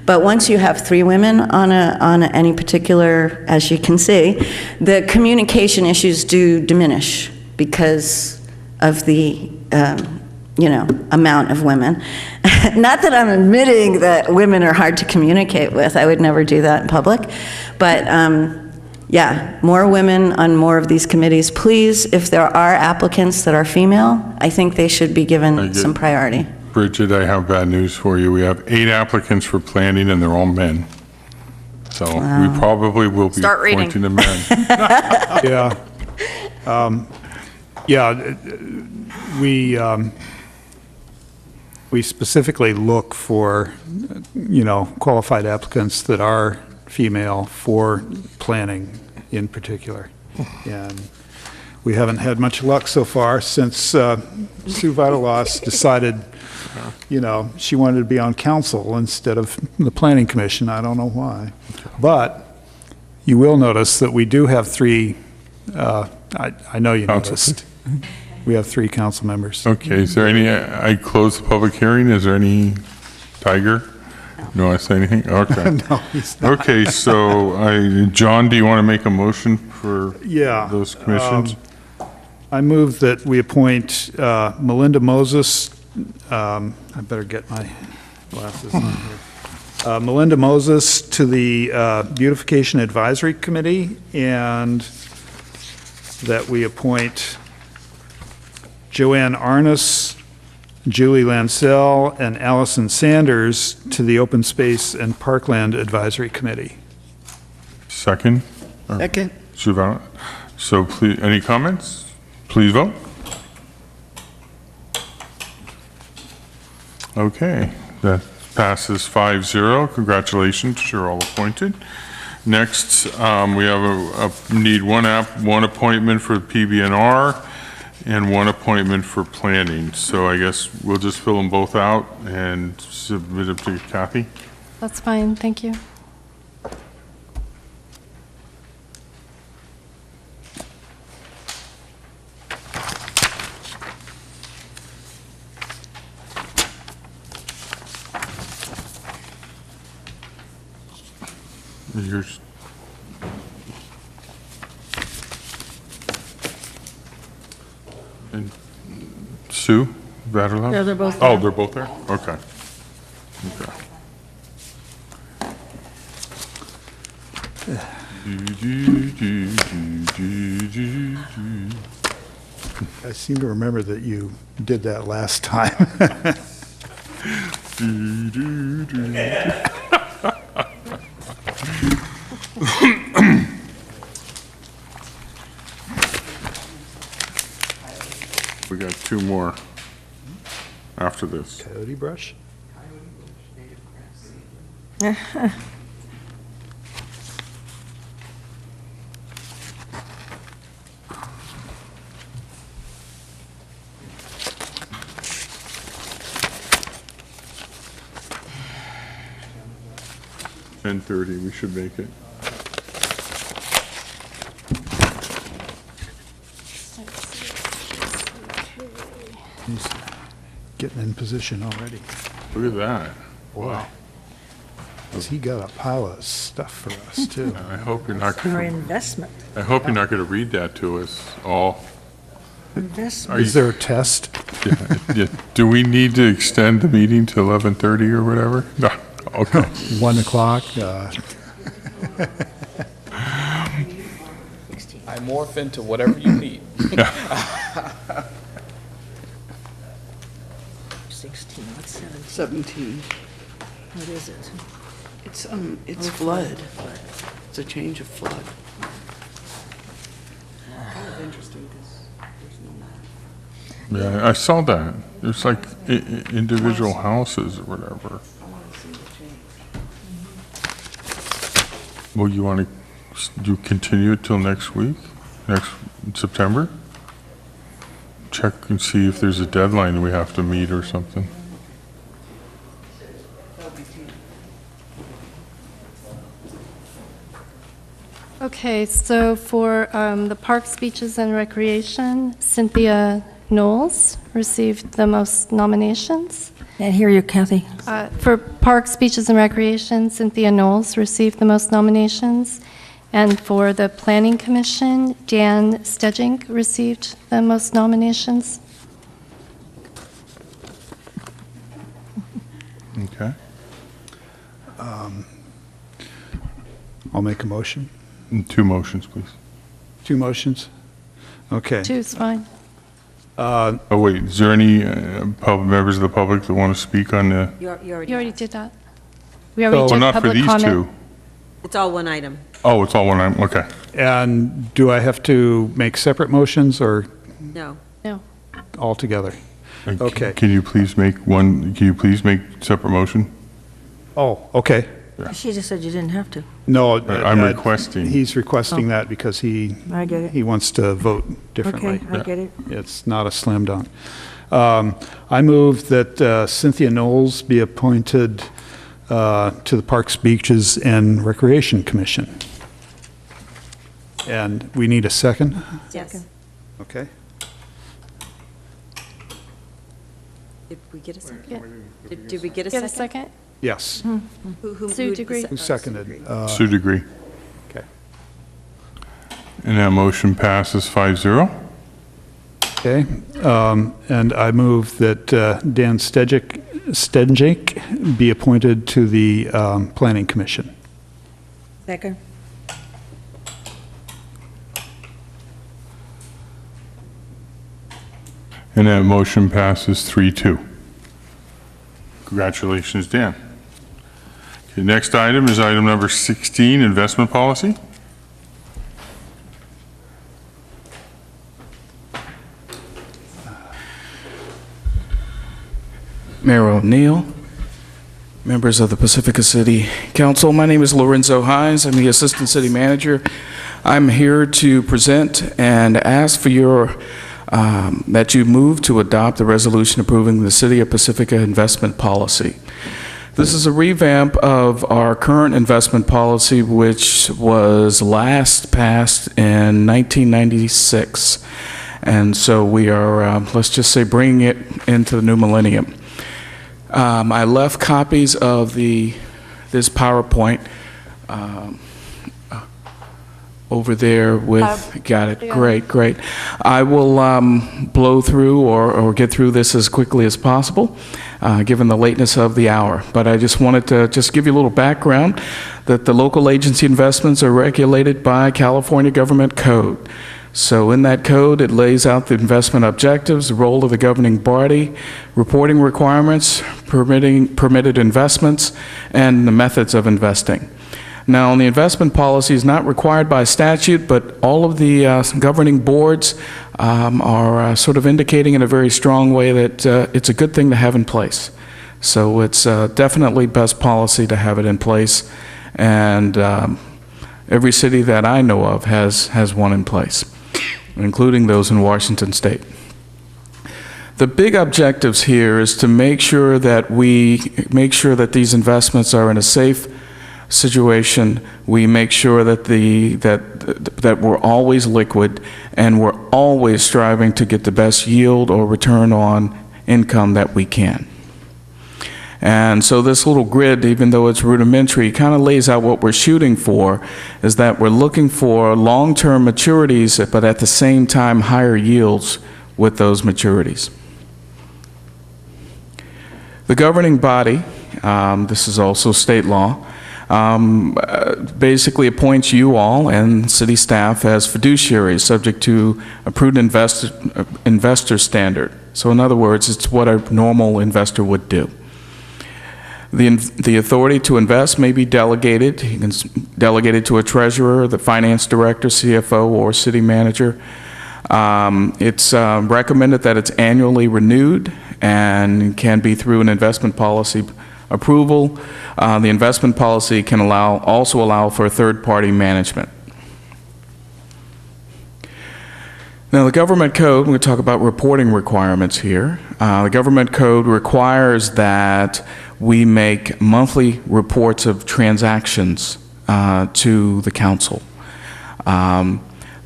But once you have 3 women on any particular, as you can see, the communication issues do diminish because of the amount of women. Not that I'm admitting that women are hard to communicate with. I would never do that in public. But yeah, more women on more of these committees. Please, if there are applicants that are female, I think they should be given some priority. Bridget, I have bad news for you. We have 8 applicants for planning, and they're all men. So we probably will be Start reading. appointing the men. Yeah. We specifically look for, qualified applicants that are female for planning in particular. And We haven't had much luck so far since Sue Vitalos decided, she wanted to be on council instead of the planning commission. I don't know why. But you will notice that we do have three, I know you noticed. We have 3 council members. Okay, is there any, I close the public hearing. Is there any, Tiger? No, I say anything? Okay. No, he's not. Okay, so John, do you want to make a motion for those commissions? I move that we appoint Melinda Moses, I better get my glasses on here. Melinda Moses to the Beautification Advisory Committee, and that we appoint Joanne Arness, Julie Lancel, and Allison Sanders to the Open Space and Parkland Advisory Committee. Second? Second. So please, any comments? Please vote. Okay, that passes 5-0. Congratulations, you're all appointed. Next, we have need one appointment for PBNR and 1 appointment for planning. So I guess we'll just fill them both out and submit them to Kathy. That's fine, thank you. Yours. And Sue Vaderlow? Yeah, they're both Oh, there. they're both there? Okay. I seem to remember that you did that last time. We got 2 more after this. Coyote brush? $10:30, we should make it. He's getting in position already. Look at that. Wow. Has he got a pile of stuff for us, too? I hope you're not Our going investment. I hope you're not going to read that to us all. Investment. Is there a test? Yeah. Do we need to extend the meeting to 11:30 or whatever? No. Okay. 1 o'clock? I morph into whatever you need. 16, what's 17? 17. What is it? It's flood. It's a change of flood. Kind of interesting because there's no map. Yeah, I saw that. There's like individual houses or whatever. Well, you want to continue it till next week, next September? Check and see if there's a deadline we have to meet or something. Okay, so for the Parks, Beaches, and Recreation, Cynthia Knowles received the most nominations. Can't hear you, Kathy. For Parks, Beaches, and Recreation, Cynthia Knowles received the most nominations. And for the Planning Commission, Dan Stedgink received the most nominations. Okay. I'll make a motion. 2 motions, please. 2 motions? Okay. 2 is fine. Oh, wait, is there any members of the public that want to speak on the? You already did that. We already Oh, did not for public these comment. 2. It's all one item. Oh, it's all one item, okay. And do I have to make separate motions or No. No. all together? Okay. Can you please make separate motion? Oh, okay. She just said you didn't have to. No. I'm requesting. He's requesting that because I get it. he wants to vote differently. Okay, I get it. It's not a slam dunk. I move that Cynthia Knowles be appointed to the Parks, Beaches, and Recreation Commission. And we need a second? Yes. Okay. Did we get a second? Did we get a Get a second? second? Yes. Who Sue moved the Degree. Who seconded? Sue Degree. Okay. And that motion passes 5-0. Okay. And I move that Dan Stedjick be appointed to the Planning Commission. Second. And that motion passes 3-2. Congratulations, Dan. Okay, next item is item number 16, investment policy. Mayor O'Neill, members of the Pacifica City Council, my name is Lorenzo Hines. I'm the Assistant City Manager. I'm here to present and ask for your that you move to adopt the resolution approving the City of Pacifica investment policy. This is a revamp of our current investment policy, which was last passed in 1996. And so we are, let's just say, bringing it into the new millennium. I left copies of this PowerPoint over there with, got it, great. I will blow through or get through this as quickly as possible, given the lateness of the hour. But I just wanted to just give you a little background that the local agency investments are regulated by California Government Code. So in that code, it lays out the investment objectives, the role of the governing body, reporting requirements, permitted investments, and the methods of investing. Now, the investment policy is not required by statute, but all of the governing boards are sort of indicating in a very strong way that it's a good thing to have in place. So it's definitely best policy to have it in place, and every city that I know of has one in place, including those in Washington State. The big objectives here is to make sure that these investments are in a safe situation. We make sure that that we're always liquid, and we're always striving to get the best yield or return on income that we can. And so this little grid, even though it's rudimentary, kind of lays out what we're shooting for, is that we're looking for long-term maturities, but at the same time higher yields with those maturities. The governing body, this is also state law, basically appoints you all and city staff as fiduciaries subject to a prudent investor standard. So in other words, it's what a normal investor would do. The authority to invest may be delegated. You can delegate it to a treasurer, the finance director, CFO, or city manager. It's recommended that it's annually renewed and can be through an investment policy approval. The investment policy can also allow for third-party management. Now, the government code, we're going to talk about reporting requirements here. The government code requires that we make monthly reports of transactions to the council.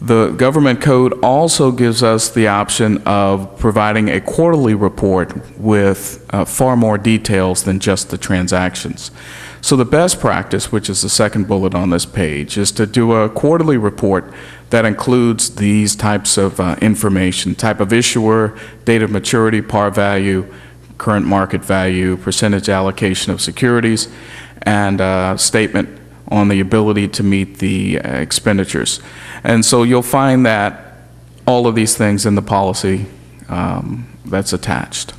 The government code also gives us the option of providing a quarterly report with far more details than just the transactions. So the best practice, which is the second bullet on this page, is to do a quarterly report that includes these types of information: type of issuer, date of maturity, par value, current market value, percentage allocation of securities, and a statement on the ability to meet the expenditures. And so you'll find that all of these things in the policy that's attached.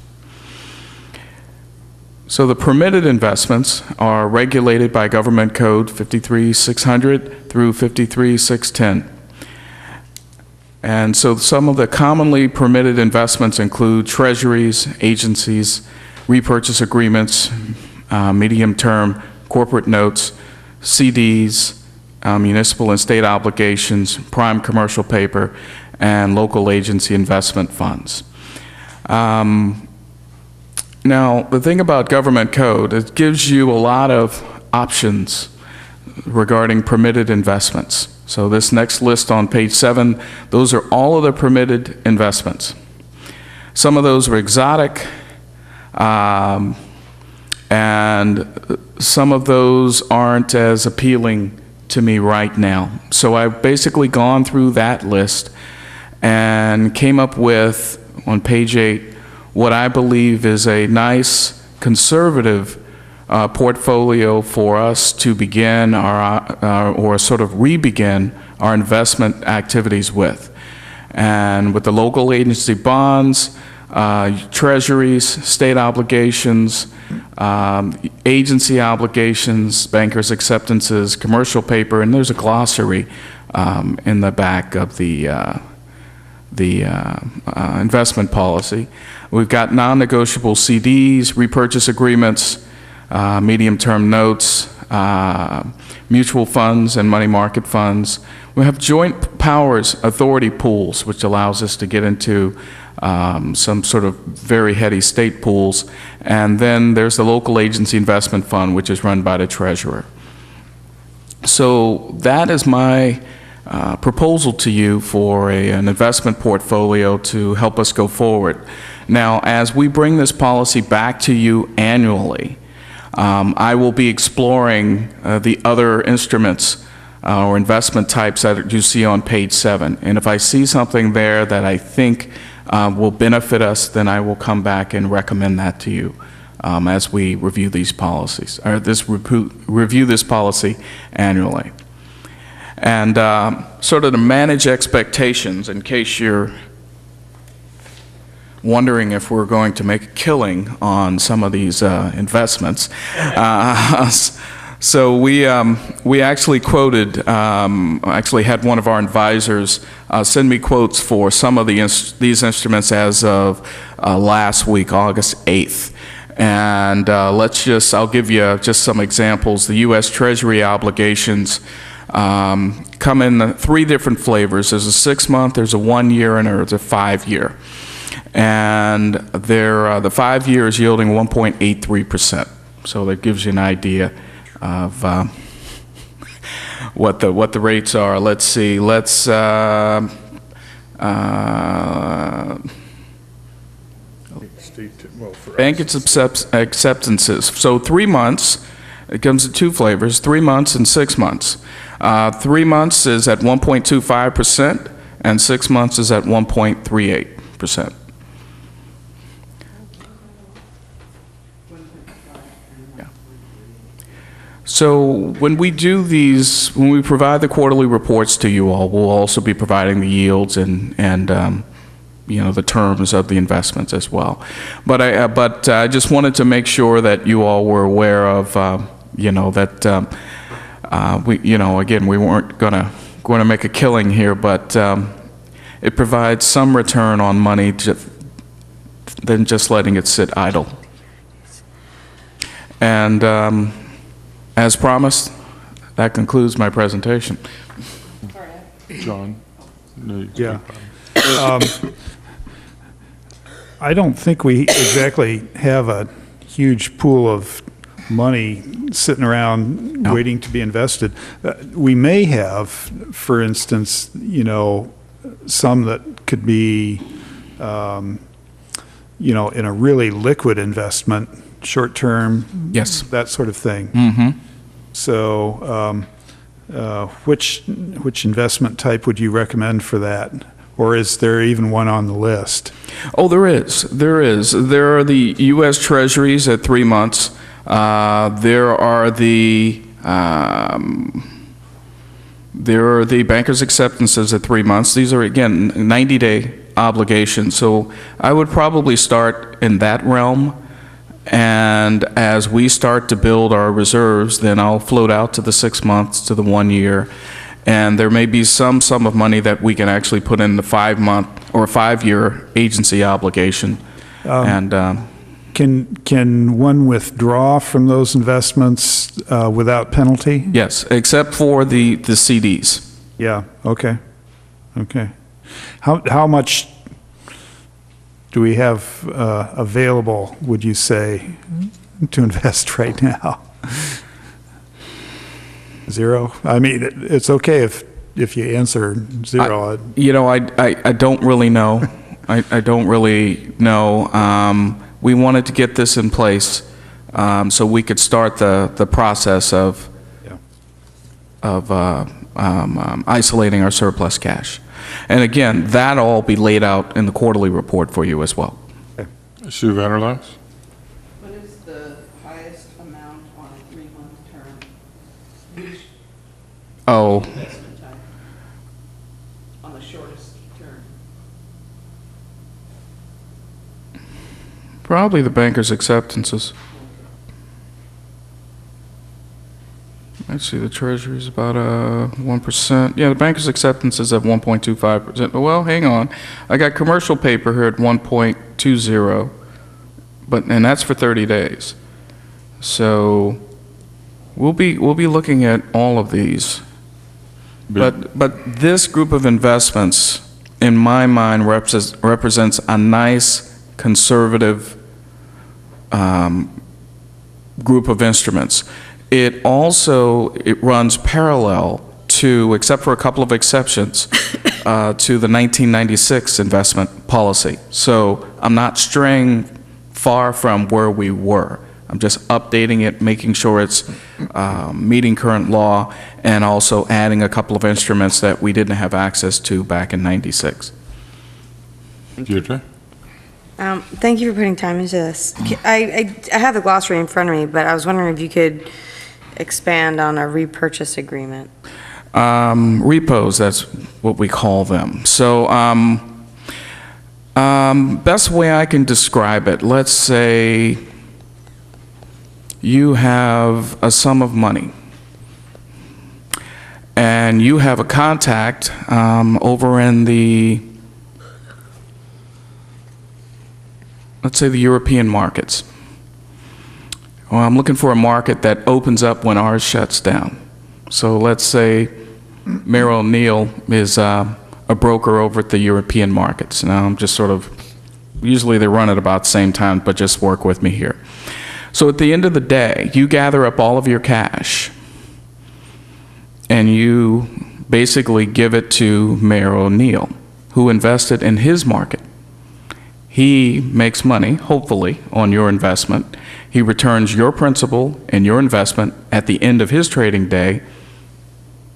So the permitted investments are regulated by Government Code 53600 through 53610. And so some of the commonly permitted investments include treasuries, agencies, repurchase agreements, medium-term corporate notes, CDs, municipal and state obligations, prime commercial paper, and local agency investment funds. Now, the thing about government code, it gives you a lot of options regarding permitted investments. So this next list on page 7, those are all of the permitted investments. Some of those are exotic, and some of those aren't as appealing to me right now. So I've basically gone through that list and came up with, on page 8, what I believe is a nice conservative portfolio for us to begin or sort of re-begin our investment activities with. And with the local agency bonds, treasuries, state obligations, agency obligations, bankers' acceptances, commercial paper, and there's a glossary in the back of the investment policy. We've got non-negotiable CDs, repurchase agreements, medium-term notes, mutual funds and money market funds. We have joint powers authority pools, which allows us to get into some sort of very heady state pools. And then there's the local agency investment fund, which is run by the treasurer. So that is my proposal to you for an investment portfolio to help us go forward. Now, as we bring this policy back to you annually, I will be exploring the other instruments or investment types that you see on page 7. And if I see something there that I think will benefit us, then I will come back and recommend that to you as we review these policies, or review this policy annually. And sort of to manage expectations, in case you're wondering if we're going to make a killing on some of these investments. So we actually quoted, actually had one of our advisors send me quotes for some of these instruments as of last week, August 8th. And I'll give you just some examples. The U.S. Treasury obligations come in 3 different flavors. There's a 6-month, there's a 1-year, and there's a 5-year. And the 5-year is yielding 1.83%. So that gives you an idea of what the rates are. Let's see. Bank acceptances. So 3 months. It comes in 2 flavors: 3 months and 6 months. 3 months is at 1.25%, and 6 months is at 1.38%. So when we do these, when we provide the quarterly reports to you all, we'll also be providing the yields and the terms of the investments as well. But I just wanted to make sure that you all were aware of, that again, we weren't going to make a killing here, but it provides some return on money than just letting it sit idle. And as promised, that concludes my presentation. John? No, yeah. I don't think we exactly have a huge pool of money sitting around waiting to be invested. We may have, for instance, some that could be, in a really liquid investment, short term, yes, that sort of thing. Mm-hmm. So, which investment type would you recommend for that? Or is there even one on the list? Oh, there is. There is. There are the U.S. Treasuries at 3 months. There are the bankers' acceptances at 3 months. These are, again, 90-day obligations. So I would probably start in that realm. And as we start to build our reserves, then I'll float out to the 6 months, to the 1 year. And there may be some sum of money that we can actually put in the 5-month or 5-year agency obligation. Can Can one withdraw from those investments without penalty? Yes, except for the CDs. Yeah, okay. Okay. How much do we have available, would you say, to invest right now? Zero? I mean, it's okay if you answer zero. I don't really know. I don't really know. We wanted to get this in place so we could start the process of isolating our surplus cash. And again, that'll all be laid out in the quarterly report for you as well. Sue Vanderlass? What is the highest amount on a 3-month term? Oh, Investment type on the shortest term? probably the banker's acceptances. Let's see, the Treasury's about 1%. Yeah, the banker's acceptance is at 1.25%. Well, hang on. I got commercial paper here at 1.20, and that's for 30 days. So we'll be looking at all of these. But this group of investments, in my mind, represents a nice conservative group of instruments. It runs parallel to, except for a couple of exceptions, to the 1996 investment policy. So I'm not straying far from where we were. I'm just updating it, making sure it's meeting current law, and also adding a couple of instruments that we didn't have access to back in 96. Deirdre? Thank you for putting time into this. I have the glossary in front of me, but I was wondering if you could expand on a repurchase agreement. Repos, that's what we call them. So best way I can describe it, let's say you have a sum of money and you have a contact over in the, let's say, the European markets. Well, I'm looking for a market that opens up when ours shuts down. So let's say Merrill O'Neill is a broker over at the European markets. Now I'm just sort of, usually they run at about the same time, but just work with me here. So at the end of the day, you gather up all of your cash and you basically give it to Merrill O'Neill, who invested in his market. He makes money, hopefully, on your investment. He returns your principal and your investment at the end of his trading day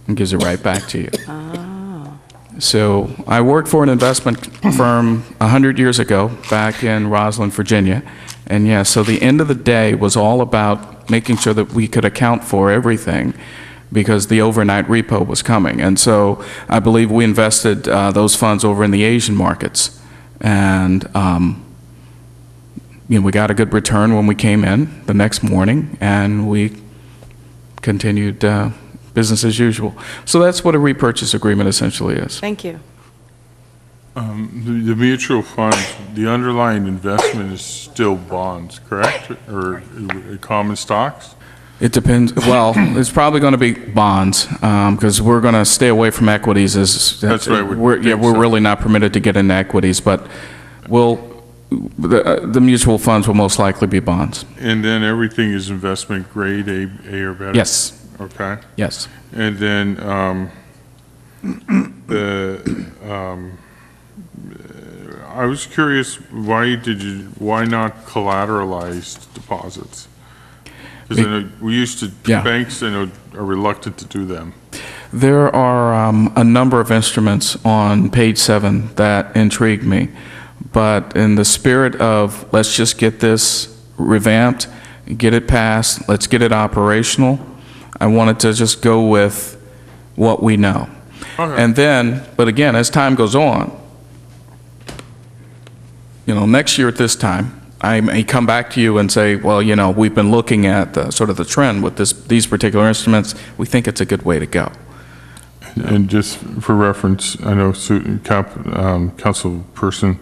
and gives it right back to you. Oh. So I worked for an investment firm 100 years ago back in Roslyn, Virginia. And yeah, so the end of the day was all about making sure that we could account for everything because the overnight repo was coming. And so I believe we invested those funds over in the Asian markets. And we got a good return when we came in the next morning, and we continued business as usual. So that's what a repurchase agreement essentially is. Thank you. The mutual funds, the underlying investment is still bonds, correct? Or common stocks? It depends. Well, it's probably going to be bonds because we're going to stay away from equities. That's right. We're really not permitted to get into equities, but the mutual funds will most likely be bonds. And then everything is investment grade, A or better? Yes. Okay. Yes. And then I was curious, why not collateralized deposits? Because banks, I know, are reluctant to do them. There are a number of instruments on page 7 that intrigue me, but in the spirit of let's just get this revamped, get it passed, let's get it operational, I wanted to just go with what we know. Okay. And then, but again, as time goes on, next year at this time, I may come back to you and say, well, we've been looking at sort of the trend with these particular instruments. We think it's a good way to go. And just for reference, I know Councilperson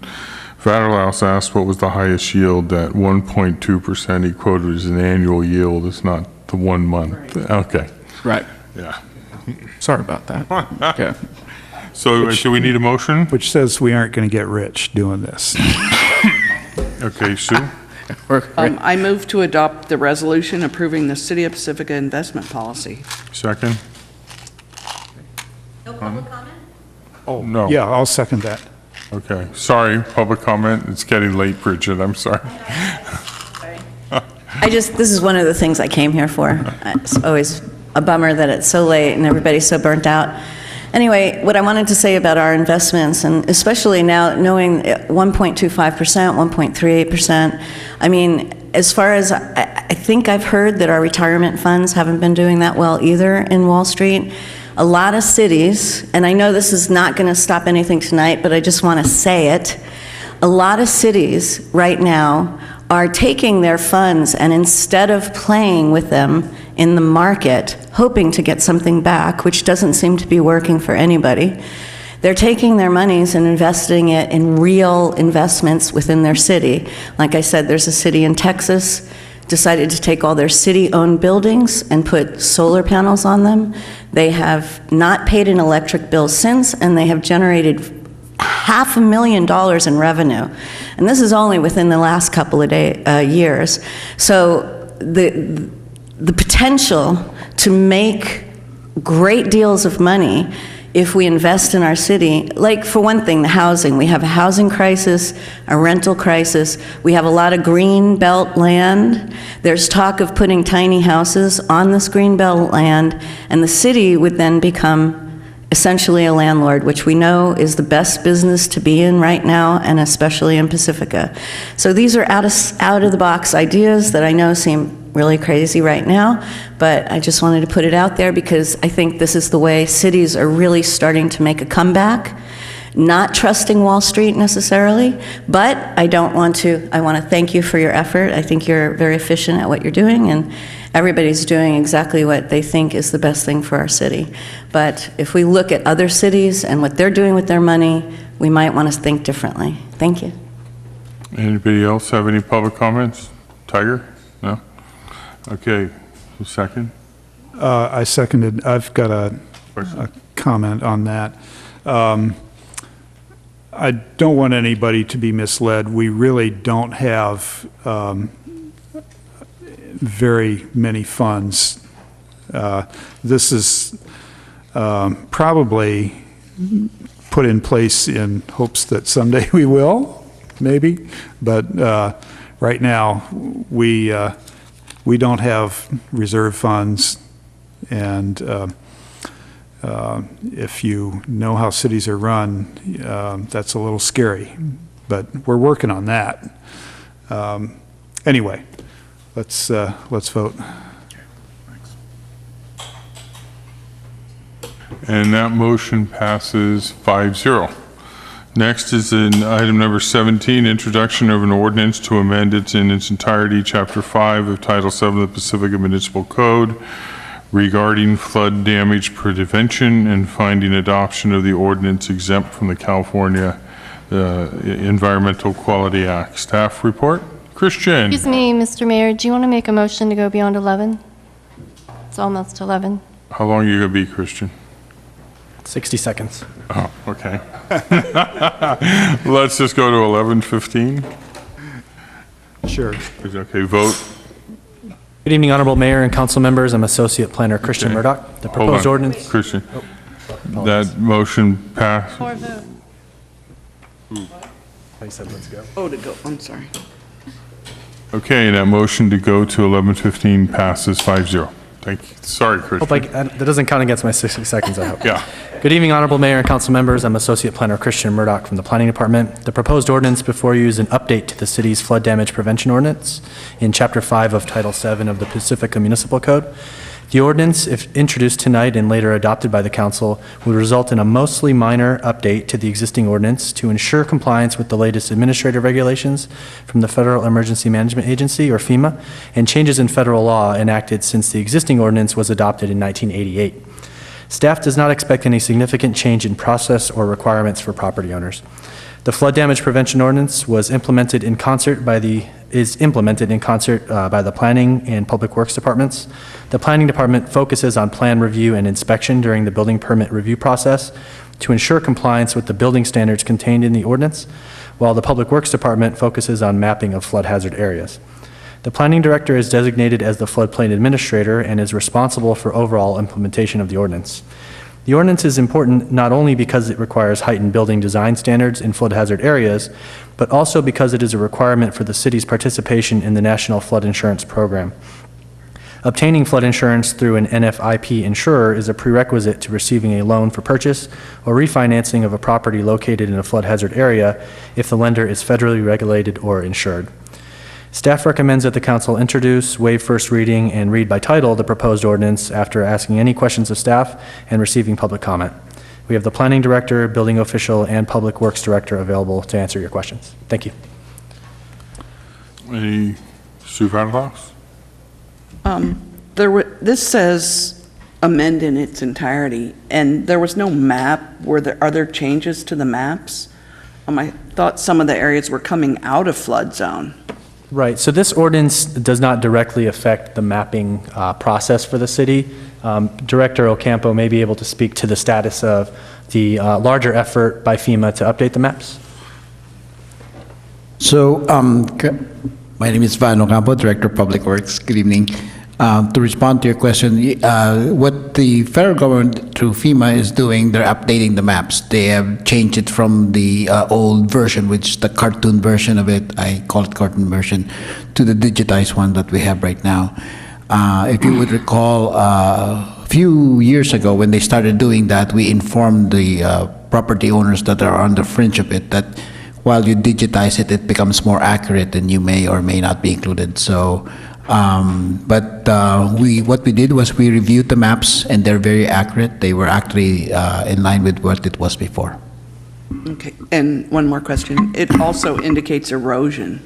Vaterlaus asked what was the highest yield. That 1.2% he quoted as an annual yield. It's not the 1 month. Okay. Right. Yeah. Sorry about that. Okay. So do we need a motion? Which says we aren't going to get rich doing this. Okay, Sue? I move to adopt the resolution approving the City of Pacifica investment policy. Second? No public comment? Oh, no. Yeah, I'll second that. Okay. Sorry, public comment. It's getting late, Bridget. I'm sorry. This is one of the things I came here for. It's always a bummer that it's so late and everybody's so burnt out. Anyway, what I wanted to say about our investments, and especially now knowing 1.25%, 1.38%, I mean, as far as I think I've heard that our retirement funds haven't been doing that well either in Wall Street. A lot of cities, and I know this is not going to stop anything tonight, but I just want to say it, a lot of cities right now are taking their funds and instead of playing with them in the market, hoping to get something back, which doesn't seem to be working for anybody, they're taking their monies and investing it in real investments within their city. Like I said, there's a city in Texas decided to take all their city-owned buildings and put solar panels on them. They have not paid an electric bill since, and they have generated $500,000 in revenue. And this is only within the last couple of years. So the potential to make great deals of money if we invest in our city, like for one thing, the housing. We have a housing crisis, a rental crisis. We have a lot of green belt land. There's talk of putting tiny houses on this green belt land, and the city would then become essentially a landlord, which we know is the best business to be in right now, and especially in Pacifica. So these are out of the box ideas that I know seem really crazy right now, but I just wanted to put it out there because I think this is the way cities are really starting to make a comeback, not trusting Wall Street necessarily, but I want to thank you for your effort. I think you're very efficient at what you're doing, and everybody's doing exactly what they think is the best thing for our city. But if we look at other cities and what they're doing with their money, we might want to think differently. Thank you. Anybody else have any public comments? Tiger? No? Okay, second? I seconded. I've got a comment on that. I don't want anybody to be misled. We really don't have very many funds. This is probably put in place in hopes that someday we will, maybe. But right now, we don't have reserve funds, and if you know how cities are run, that's a little scary, but we're working on that. Anyway, let's vote. And that motion passes 5-0. Next is in item number 17, introduction of an ordinance to amend it in its entirety, Chapter 5 of Title 7 of the Pacifica Municipal Code regarding flood damage prevention and finding adoption of the ordinance exempt from the California Environmental Quality Act. Staff report. Christian. Excuse me, Mr. Mayor, do you want to make a motion to go beyond 11? It's almost 11. How long are you going to be, Christian? 60 seconds. Oh, okay. Let's just go to 11:15. Sure. Okay, vote. Good evening, Honorable Mayor and council members. I'm Associate Planner Christian Murdoch. The proposed ordinance. Christian. That motion passed. For vote. I said let's go. Oh, to go, I'm sorry. Okay, that motion to go to 11:15 passes 5-0. Thank you. Sorry, Christian. That doesn't count against my 60 seconds, I hope. Yeah. Good evening, Honorable Mayor and council members. I'm Associate Planner Christian Murdoch from the Planning Department. The proposed ordinance before you is an update to the city's flood damage prevention ordinance in Chapter 5 of Title 7 of the Pacifica Municipal Code. The ordinance, if introduced tonight and later adopted by the council, would result in a mostly minor update to the existing ordinance to ensure compliance with the latest administrative regulations from the Federal Emergency Management Agency, or FEMA, and changes in federal law enacted since the existing ordinance was adopted in 1988. Staff does not expect any significant change in process or requirements for property owners. The flood damage prevention ordinance was implemented in concert by the Planning and Public Works departments. The Planning Department focuses on plan review and inspection during the building permit review process to ensure compliance with the building standards contained in the ordinance, while the Public Works Department focuses on mapping of flood hazard areas. The Planning Director is designated as the floodplain administrator and is responsible for overall implementation of the ordinance. The ordinance is important not only because it requires heightened building design standards in flood hazard areas, but also because it is a requirement for the city's participation in the National Flood Insurance Program. Obtaining flood insurance through an NFIP insurer is a prerequisite to receiving a loan for purchase or refinancing of a property located in a flood hazard area if the lender is federally regulated or insured. Staff recommends that the council introduce, waive first reading, and read by title the proposed ordinance after asking any questions of staff and receiving public comment. We have the Planning Director, Building Official, and Public Works Director available to answer your questions. Thank you. Any superfluous? This says amend in its entirety, and there was no map. Are there changes to the maps? I thought some of the areas were coming out of flood zone. Right, so this ordinance does not directly affect the mapping process for the city. Director Ocampo may be able to speak to the status of the larger effort by FEMA to update the maps. So, my name is Van Ocampo, Director of Public Works. Good evening. To respond to your question, what the federal government through FEMA is doing, they're updating the maps. They have changed it from the old version, which is the cartoon version of it, I call it cartoon version, to the digitized one that we have right now. If you would recall, a few years ago when they started doing that, we informed the property owners that are on the fringe of it that while you digitize it, it becomes more accurate and you may or may not be included. So. What we did was we reviewed the maps and they're very accurate. They were actually in line with what it was before. Okay, and one more question. It also indicates erosion.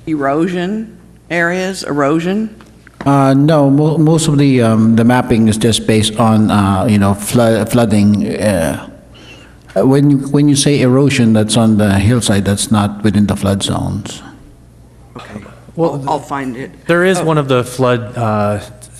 Erosion areas, erosion? No, most of the mapping is just based on flooding. When you say erosion, that's on the hillside. That's not within the flood zones. Okay. Well, I'll find it. There is one of the flood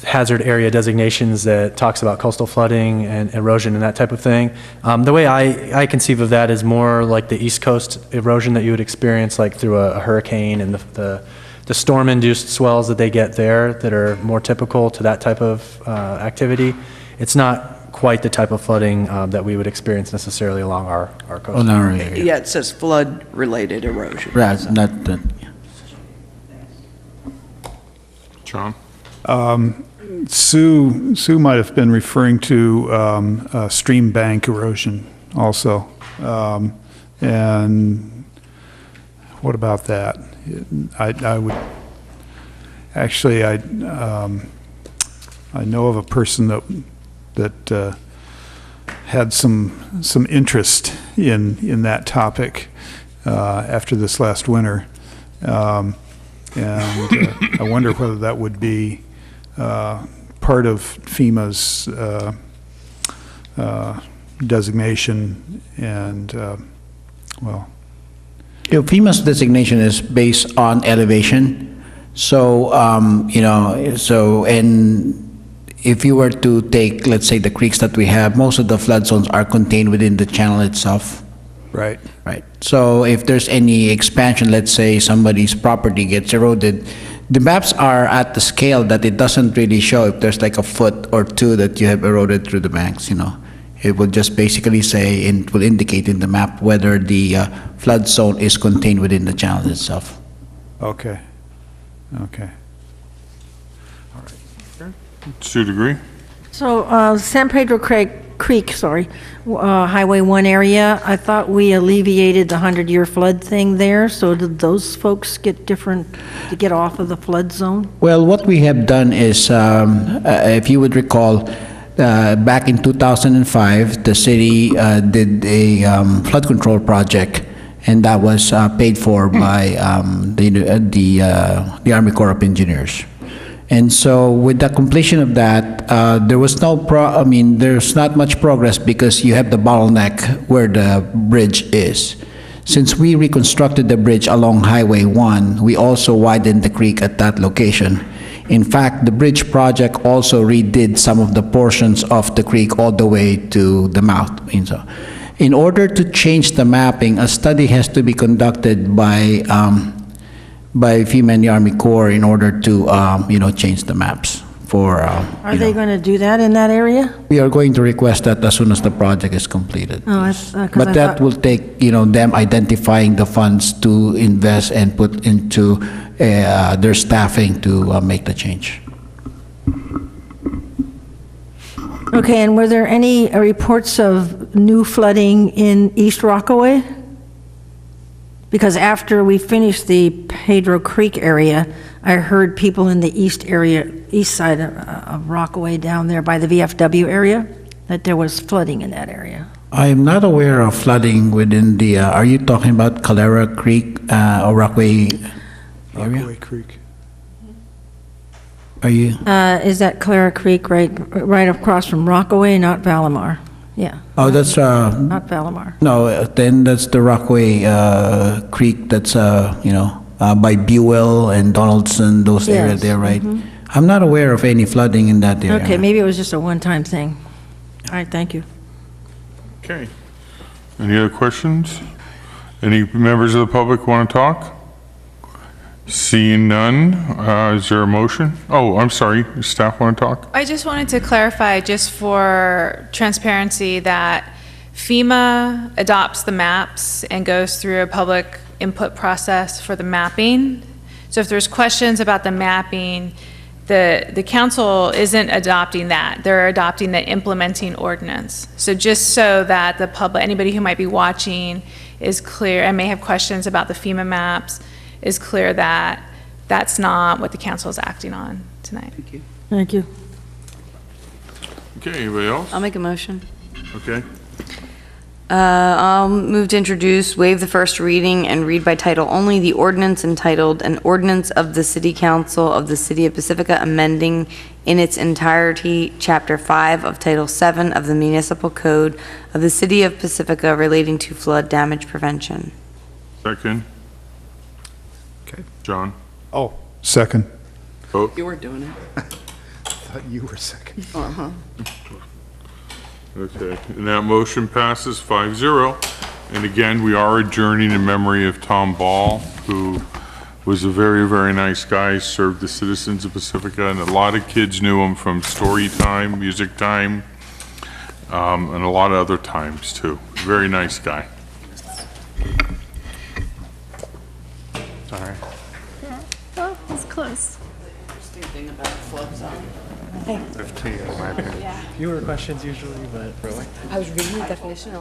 hazard area designations that talks about coastal flooding and erosion and that type of thing. The way I conceive of that is more like the East Coast erosion that you would experience like through a hurricane and the storm-induced swells that they get there that are more typical to that type of activity. It's not quite the type of flooding that we would experience necessarily along our coast. Oh, no, yeah. Yeah, it says flood-related erosion. Right, not that. John? Sue might have been referring to stream bank erosion also. And what about that? I would actually I know of a person that had some interest in that topic after this last winter. And I wonder whether that would be part of FEMA's designation and, well. FEMA's designation is based on elevation. So, and if you were to take, let's say, the creeks that we have, most of the flood zones are contained within the channel itself. Right. Right. So if there's any expansion, let's say somebody's property gets eroded, the maps are at the scale that it doesn't really show if there's like a foot or two that you have eroded through the banks, It will just basically say, it will indicate in the map whether the flood zone is contained within the channel itself. Okay. Okay. All right. Sue Degree? So San Pedro Creek, Highway 1 area, I thought we alleviated the 100-year flood thing there, so did those folks get to get off of the flood zone? Well, what we have done is, if you would recall, back in 2005, the city did a flood control project, and that was paid for by the Army Corps of Engineers. And so with the completion of that, there was there's not much progress because you have the bottleneck where the bridge is. Since we reconstructed the bridge along Highway 1, we also widened the creek at that location. In fact, the bridge project also redid some of the portions of the creek all the way to the mouth. In order to change the mapping, a study has to be conducted by FEMA and the Army Corps in order to, change the maps for, Are they going to do that in that area? we are going to request that as soon as the project is completed. Oh, that's, 'cause But I that thought- will take, them identifying the funds to invest and put into their staffing to make the change. Okay, and were there any reports of new flooding in East Rockaway? Because after we finished the Pedro Creek area, I heard people in the east side of Rockaway down there by the VFW area, that there was flooding in that area. I am not aware of flooding within the, are you talking about Calera Creek or Rockaway area? Rockaway Creek. Are you? Is that Clara Creek right across from Rockaway, not Valimar? Yeah. Oh, that's, Not Valimar. no, then that's the Rockaway Creek that's, by Buell and Donaldson, those areas Yes, there, right? mhm. I'm not aware of any flooding in that area. Okay, maybe it was just a one-time thing. All right, thank you. Okay. Any other questions? Any members of the public want to talk? Seeing none, is there a motion? Oh, I'm sorry, staff want to talk? I just wanted to clarify, just for transparency, that FEMA adopts the maps and goes through a public input process for the mapping. So if there's questions about the mapping, the council isn't adopting that. They're adopting the implementing ordinance. So just so that the public, anybody who might be watching is clear and may have questions about the FEMA maps, is clear that that's not what the council is acting on tonight. Thank you. Thank you. Okay, anybody else? I'll make a motion. Okay. I'll move to introduce, waive the first reading, and read by title only the ordinance entitled, "An Ordinance of the City Council of the City of Pacifica amending in its entirety Chapter 5 of Title 7 of the Municipal Code of the City of Pacifica relating to flood damage prevention." Second. Okay. John? Oh, second. Vote. You were doing it. I thought you were second. Uh-huh. Okay, and that motion passes 5-0. And again, we are adjourning in memory of Tom Ball, who was a very, very nice guy, served the citizens of Pacifica, and a lot of kids knew him from story time, music time, and a lot of other times too. Very nice guy. Sorry. Oh, it's close. Interesting thing about flood zone. 15 in my opinion. Fewer questions usually, but. I was reading the definition.